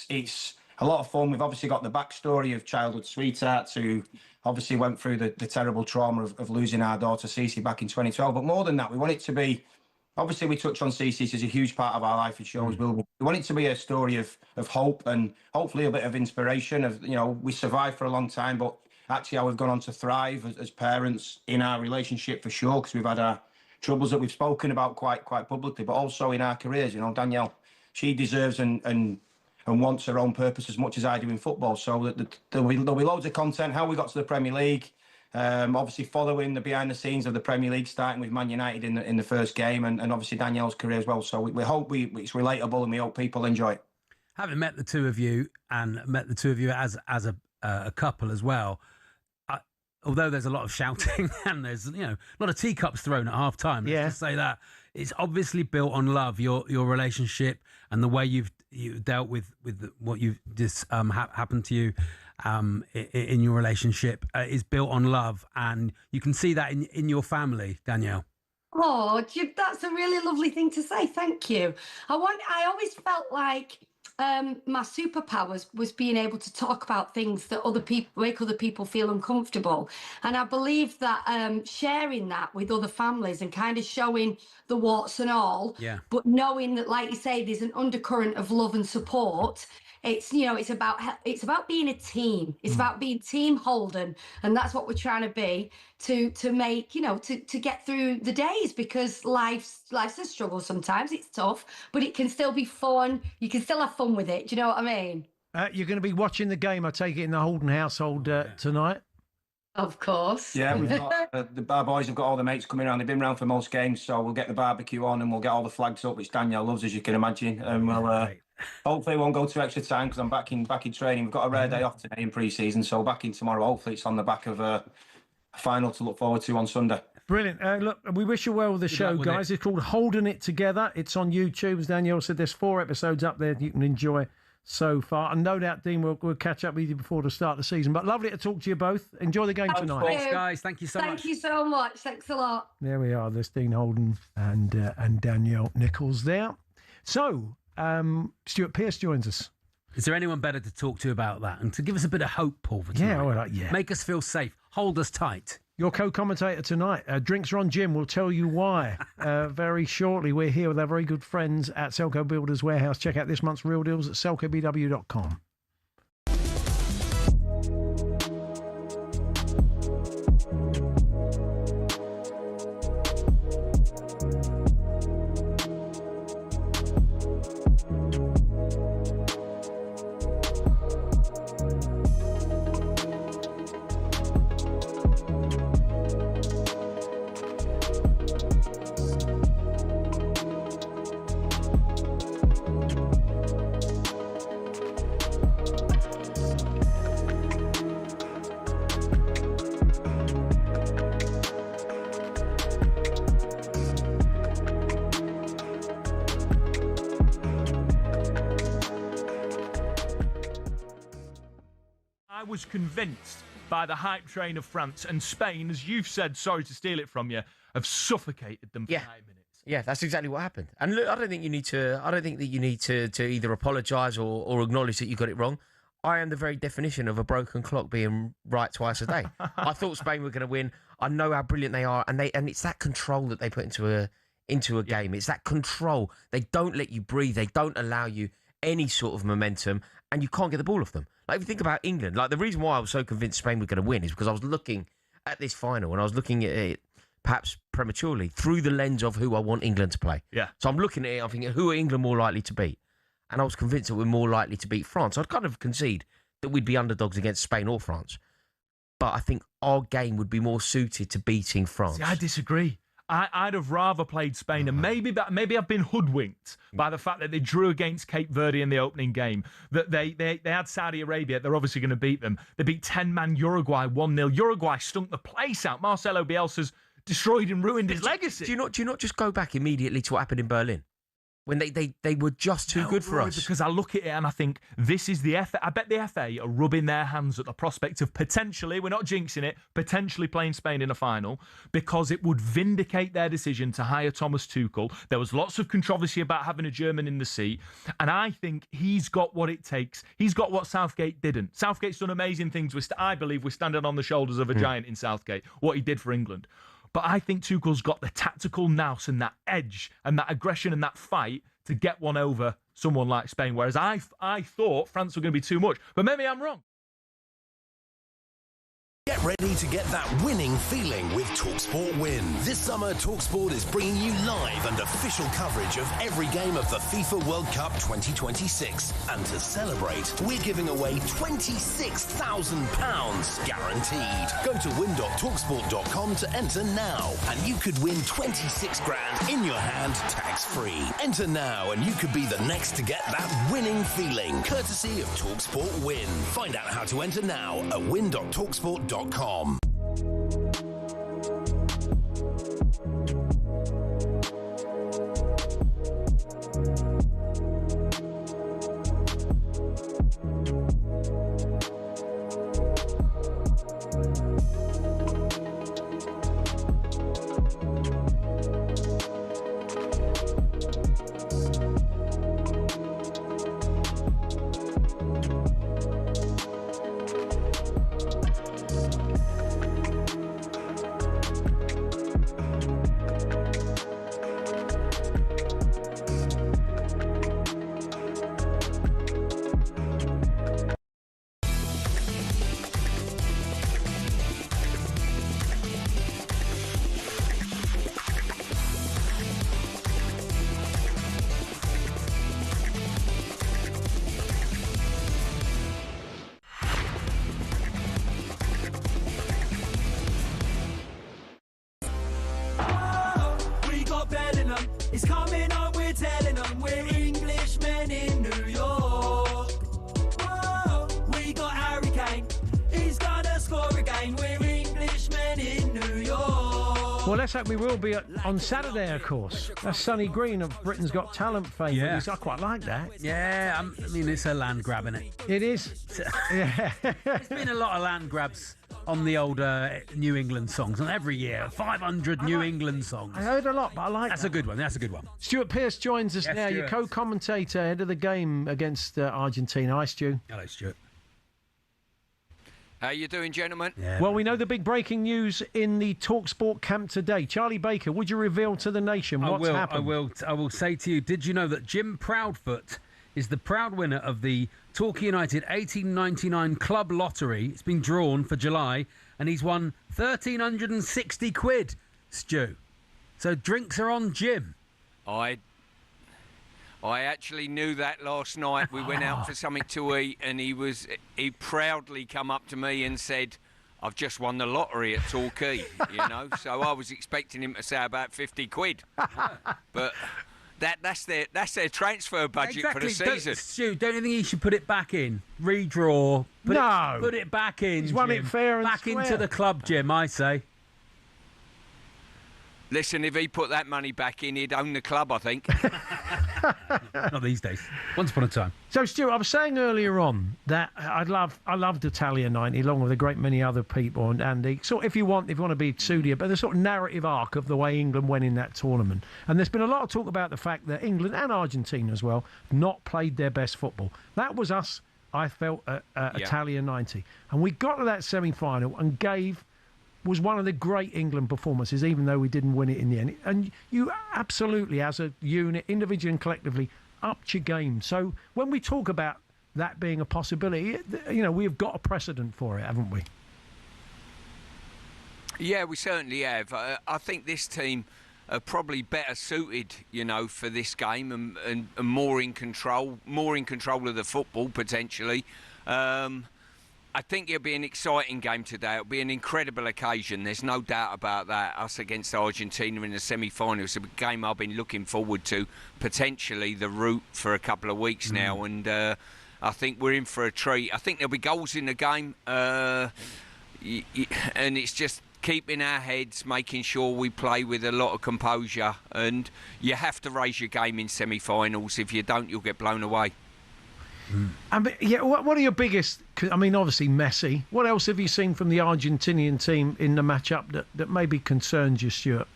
it's a lot of fun. We've obviously got the backstory of childhood sweethearts who obviously went through the terrible trauma of losing our daughter Cece back in 2012. But more than that, we want it to be, obviously we touch on Cece as a huge part of our life and shows. We want it to be a story of hope and hopefully a bit of inspiration of, we survived for a long time, but actually how we've gone on to thrive as parents in our relationship for sure, because we've had our troubles that we've spoken about quite publicly, but also in our careers. Danielle, she deserves and wants her own purpose as much as I do in football. So there'll be loads of content, how we got to the Premier League, obviously following the behind the scenes of the Premier League, starting with Man United in the first game, and obviously Danielle's career as well. So we hope it's relatable and we hope people enjoy it. Having met the two of you and met the two of you as a couple as well, although there's a lot of shouting and there's a lot of teacups thrown at half time, let's just say that it's obviously built on love. Your relationship and the way you've dealt with what you've just happened to you in your relationship is built on love, and you can see that in your family, Danielle. Oh, that's a really lovely thing to say. Thank you. I always felt like my superpowers was being able to talk about things that make other people feel uncomfortable. And I believe that sharing that with other families and kind of showing the warts and all, but knowing that, like you say, there's an undercurrent of love and support. It's it's about being a team. It's about being team Holden, and that's what we're trying to be to make to get through the days, because life's a struggle sometimes. It's tough, but it can still be fun. You can still have fun with it. Do you know what I mean? You're going to be watching the game, I take it, in the Holden household tonight. Of course. Yeah, we've got our boys have got all the mates coming around. They've been around for most games, so we'll get the barbecue on and we'll get all the flags up, which Danielle loves, as you can imagine, and we'll. Hopefully it won't go to extra time because I'm back in training. We've got a rare day off today in pre-season, so back in tomorrow. Hopefully it's on the back of a final to look forward to on Sunday. Brilliant. Look, we wish you well with the show, guys. It's called Holding It Together. It's on YouTube. As Danielle said, there's 4 episodes up there you can enjoy so far. And no doubt, Dean, we'll catch up with you before the start of the season. But lovely to talk to you both. Enjoy the game tonight. Thanks, guys. Thank you so much. Thank you so much. Thanks a lot. There we are. There's Dean Holden and Danielle Nichols there. So, Stuart Pearce joins us. Is there anyone better to talk to about that and to give us a bit of hope, Paul, for tonight? Yeah. Make us feel safe. Hold us tight. Your co-commentator tonight, Drinks Ron Jim, will tell you why very shortly. We're here with our very good friends at Selco Builders Warehouse. Check out this month's real deals at selcobw.com. I was convinced by the hype train of France and Spain, as you've said, sorry to steal it from you, have suffocated them for 9 minutes. Yeah, that's exactly what happened. And look, I don't think that you need to either apologise or acknowledge that you got it wrong. I am the very definition of a broken clock being right twice a day. I thought Spain were going to win. I know how brilliant they are, and it's that control that they put into a game. It's that control. They don't let you breathe. They don't allow you any sort of momentum, and you can't get the ball off them. Like, if you think about England, like, the reason why I was so convinced Spain were going to win is because I was looking at this final and I was looking at it perhaps prematurely through the lens of who I want England to play. Yeah. So I'm looking at it, I'm thinking, who are England more likely to beat? And I was convinced that we're more likely to beat France. I'd kind of concede that we'd be underdogs against Spain or France. But I think our game would be more suited to beating France. See, I disagree. I'd have rather played Spain, and maybe I've been hoodwinked by the fact that they drew against Cape Verde in the opening game. That they had Saudi Arabia, they're obviously going to beat them. They beat 10-man Uruguay 1-0. Uruguay stunk the place out. Marcelo Bielsa's destroyed and ruined his legacy. Do you not just go back immediately to what happened in Berlin? When they were just too good for us. Because I look at it and I think, this is the FA. I bet the FA are rubbing their hands at the prospect of potentially, we're not jinxing it, potentially playing Spain in a final, because it would vindicate their decision to hire Thomas Tuchel. There was lots of controversy about having a German in the seat, and I think he's got what it takes. He's got what Southgate didn't. Southgate's done amazing things. I believe we're standing on the shoulders of a giant in Southgate, what he did for England. But I think Tuchel's got the tactical nous and that edge and that aggression and that fight to get one over someone like Spain, whereas I thought France were going to be too much. But maybe I'm wrong. Get ready to get that winning feeling with talkSPORT Win. This summer, talkSPORT is bringing you live and official coverage of every game of the FIFA World Cup 2026. And to celebrate, we're giving away £26,000 guaranteed. Go to win.talksport.com to enter now, and you could win 26 grand in your hand, tax-free. Enter now, and you could be the next to get that winning feeling, courtesy of talkSPORT Win. Find out how to enter now at win.talksport.com. telling them. It's coming on, we're telling them. We're Englishmen in New York. Whoa, we got Harry Kane. He's gonna score again. We're Englishmen in New York. Well, let's hope we will be on Saturday, of course. That's Sonny Green of Britain's Got Talent favourite. Yeah. I quite like that. Yeah, I mean, it's a land grab, isn't it? It is. Yeah. There's been a lot of land grabs on the old New England songs, and every year 500 New England songs. I heard a lot, but I like That's a good one. That's a good one. Stuart Pearce joins us Yes, now, your Stuart. co-commentator ahead of the game against Argentina. Hi, Stu. Hello, Stuart. How you doing, gentlemen? Well, we know the big breaking news in the talkSPORT camp today. Charlie Baker, would you reveal to the nation what's happened? I will say to you, did you know that Jim Proudfoot is the proud winner of the Torquay United 1899 Club Lottery? It's been drawn for July, and he's won 1,360 quid, Stu. So drinks are on Jim. I actually knew that last night. We went out for something to eat, and he proudly come up to me and said, "I've just won the lottery at Torquay," you know. So I was expecting him to say about 50 quid, but that's their transfer budget for the season. Stu, don't you think he should put it back in? Redraw. Put it back in. He's won it Jim. fair and back square. into the club, Jim. I say. Listen, if he put that money back in, he'd own the club, I think. Not these days. Once upon a time. So, Stuart, I was saying earlier on that I loved Italia 90 along with a great many other people, and the sort, if you want to be pseudo, but the sort of narrative arc of the way England went in that tournament. And there's been a lot of talk about the fact that England and Argentina as well not played their best football. That was us, I felt, at Italia 90, and we got to that semi-final and was one of the great England performances, even though we didn't win it in the end. And you absolutely, as a unit, individually and collectively, upped your game. So when we talk about that being a possibility, you know, we've got a precedent for it, haven't we? Yeah, we certainly have. I think this team are probably better suited, you know, for this game and more in control of the football, potentially. I think it'll be an exciting game today. It'll be an incredible occasion. There's no doubt about that. Us against Argentina in the semi-finals. It's a game I've been looking forward to, potentially the route for a couple of weeks now. And I think we're in for a treat. I think there'll be goals in the game. And it's just keeping our heads, making sure we play with a lot of composure. And you have to raise your game in semi-finals. If you don't, you'll get blown away. What are your biggest... I mean, obviously Messi. What else have you seen from the Argentinian team in the match-up that maybe concerns you, Stuart?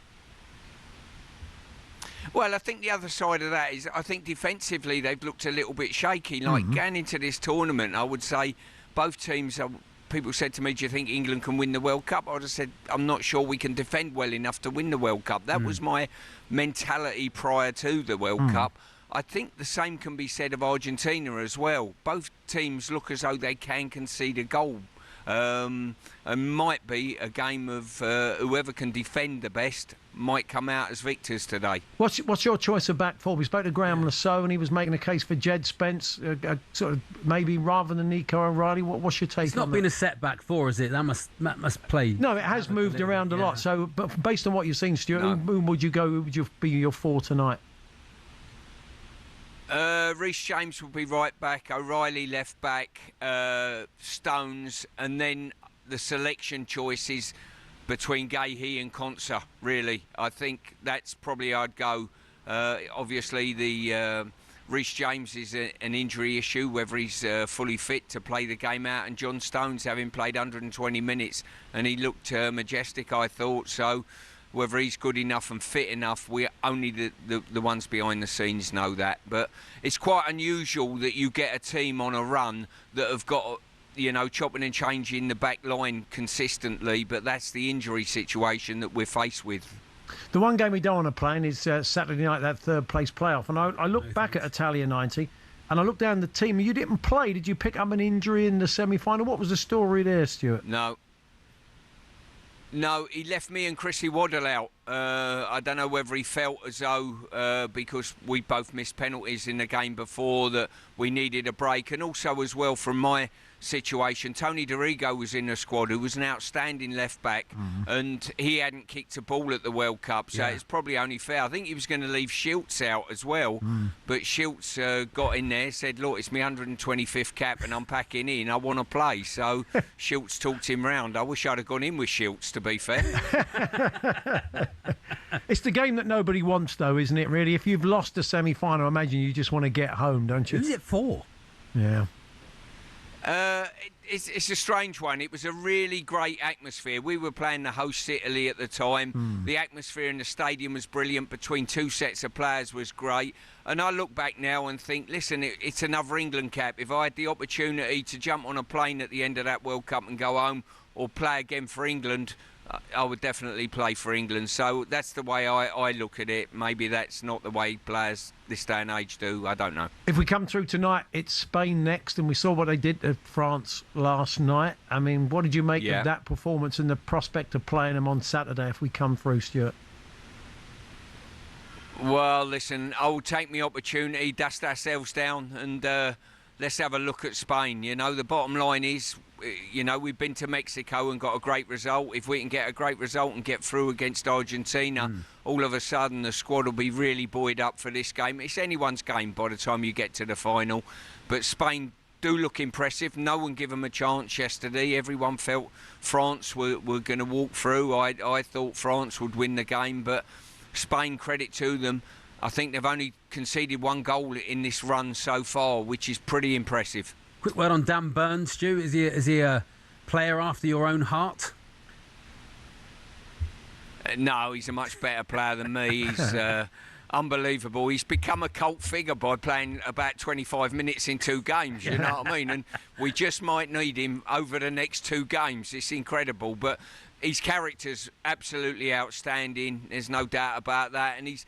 Well, I think the other side of that is I think defensively they've looked a little bit shaky. Like going into this tournament, I would say both teams... People said to me, do you think England can win the World Cup? I would have said, I'm not sure we can defend well enough to win the World Cup. That was my mentality prior to the World Cup. I think the same can be said of Argentina as well. Both teams look as though they can concede a goal. And might be a game of whoever can defend the best might come out as victors today. What's your choice of back four? We spoke to Graham Lasso and he was making a case for Jed Spence, sort of maybe rather than Nico O'Reilly. What's your take It's on not that? been a setback for, is it? That must play. No, it has moved around a lot. So, but based on what you've seen, Stuart, who would you go? Who would you be your four tonight? Reece James will be right back, O'Reilly left back, Stones, and then the selection choices between Gahey and Konsa, really. I think that's probably I'd go. Obviously, the Reece James is an injury issue, whether he's fully fit to play the game out, and John Stones, having played 120 minutes, and he looked majestic, I thought, so... Whether he's good enough and fit enough, we only the ones behind the scenes know that. But it's quite unusual that you get a team on a run that have got, you know, chopping and changing the back line consistently. But that's the injury situation that we're faced with. The one game we don't want to play in is Saturday night, that third place playoff. And I look back at Italia 90 and I look down the team. You didn't play. Did you pick up an injury in the semi-final? What was the story there, Stuart? No, he left me and Chrissy Waddle out. I don't know whether he felt as though, because we both missed penalties in the game before, that we needed a break. And also as well, from my situation. Tony Dorigo was in the squad, who was an outstanding left back, and he hadn't kicked a ball at the World Cup, so it's probably only fair. I think he was going to leave Schultz out as well, but Schultz got in there, said, look, it's my 125th cap and I'm packing in, I want to play. So Schultz talked him round. I wish I'd have gone in with Schultz, to be fair. It's the game that nobody wants, though, isn't it, really? If you've lost a semi-final, I imagine you just want to get home, don't you? Who's it for? Yeah. It's a strange one. It was a really great atmosphere. We were playing the host Italy at the time. The atmosphere in the stadium was brilliant. Between two sets of players was great. And I look back now and think, listen, it's another England cap. If I had the opportunity to jump on a plane at the end of that World Cup and go home or play again for England, I would definitely play for England. So that's the way I look at it. Maybe that's not the way players this day and age do. I don't know. If we come through tonight, it's Spain next, and we saw what they did to France last night. I mean, what did you make of that performance and the prospect of playing them on Saturday if we come through, Stuart? Well, listen, I will take my opportunity, dust ourselves down, and let's have a look at Spain. You know, the bottom line is, you know, we've been to Mexico and got a great result. If we can get a great result and get through against Argentina, all of a sudden the squad will be really buoyed up for this game. It's anyone's game by the time you get to the final. But Spain do look impressive. No one gave them a chance yesterday. Everyone felt France were going to walk through. I thought France would win the game, but Spain, credit to them, I think they've only conceded one goal in this run so far, which is pretty impressive. Quick word on Dan Burns, Stu. Is he a player after your own heart? No, he's a much better player than me. He's unbelievable. He's become a cult figure by playing about 25 minutes in 2 games, you know what I mean? And we just might need him over the next 2 games. It's incredible. But his character's absolutely outstanding. There's no doubt about that. And he's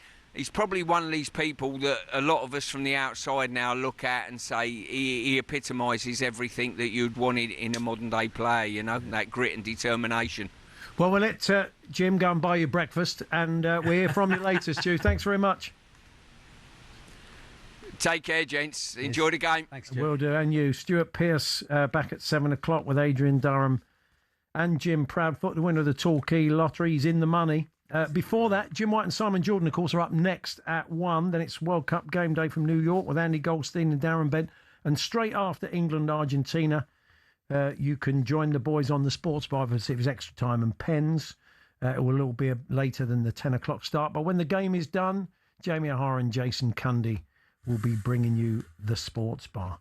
probably one of these people that a lot of us from the outside now look at and say he epitomises everything that you'd want in a modern-day player, you know, that grit and determination. Well, we'll let Jim go and buy you breakfast, and we'll hear from you later, Stu. Thanks very much. Take care, gents. Enjoy the game. Thanks, Jim. Will do, and you. Stuart Pearce back at 7 o'clock with Adrian Durham and Jim Proudfoot, the winner of the Torquay Lottery. He's in the money. Before that, Jim White and Simon Jordan, of course, are up next at 1. Then it's World Cup game day from New York with Andy Goldstein and Darren Bent. And straight after England-Argentina, you can join the boys on the sports bar if it's extra time and pens. It will all be later than the 10 o'clock start. But when the game is done, Jamie O'Hara and Jason Cundy will be bringing you the sports bar.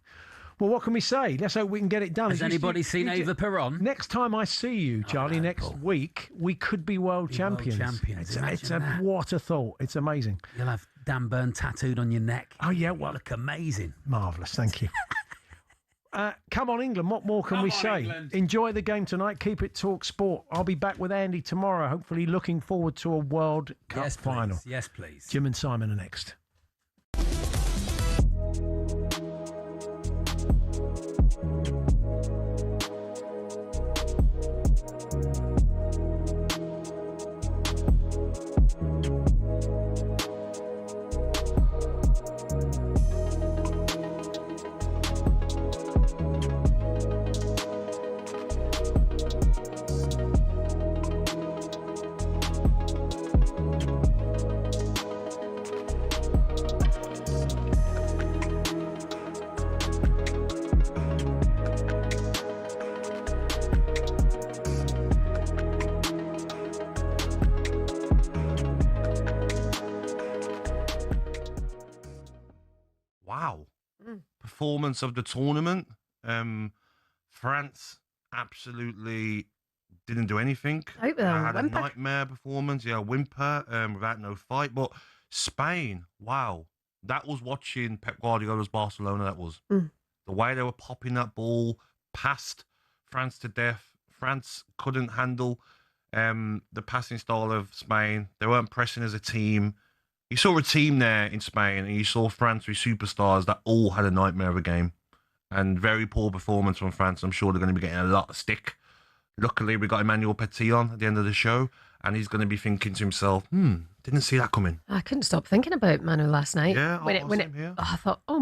Well, what can we say? Let's hope we can get it done. Has anybody seen Ava Peron? Next time I see you, Charlie, next week, we could be world champions. What a thought. It's amazing. You'll have Dan Burn tattooed on your neck. Oh, yeah. Well, look amazing. Marvellous. Thank you. Come on, England. What more can we say? England. Enjoy the game tonight. Keep it talkSPORT. I'll be back with Andy tomorrow, hopefully looking forward to a World Cup final. Yes, please. Jim and Simon are next. Performance of the tournament. France absolutely didn't do anything. Had a nightmare performance. Yeah, whimper without no fight. But Spain, wow, that was watching Pep Guardiola's Barcelona. That was the way they were popping that ball past France to death. France couldn't handle the passing style of Spain. They weren't pressing as a team. You saw a team there in Spain, and you saw France with superstars that all had a nightmare of a game. And very poor performance from France. I'm sure they're going to be getting a lot of stick. Luckily, we got Emmanuel Petit on at the end of the show, and he's going to be thinking to himself, didn't see that coming. I couldn't stop thinking about Manu last night. Yeah, I thought, oh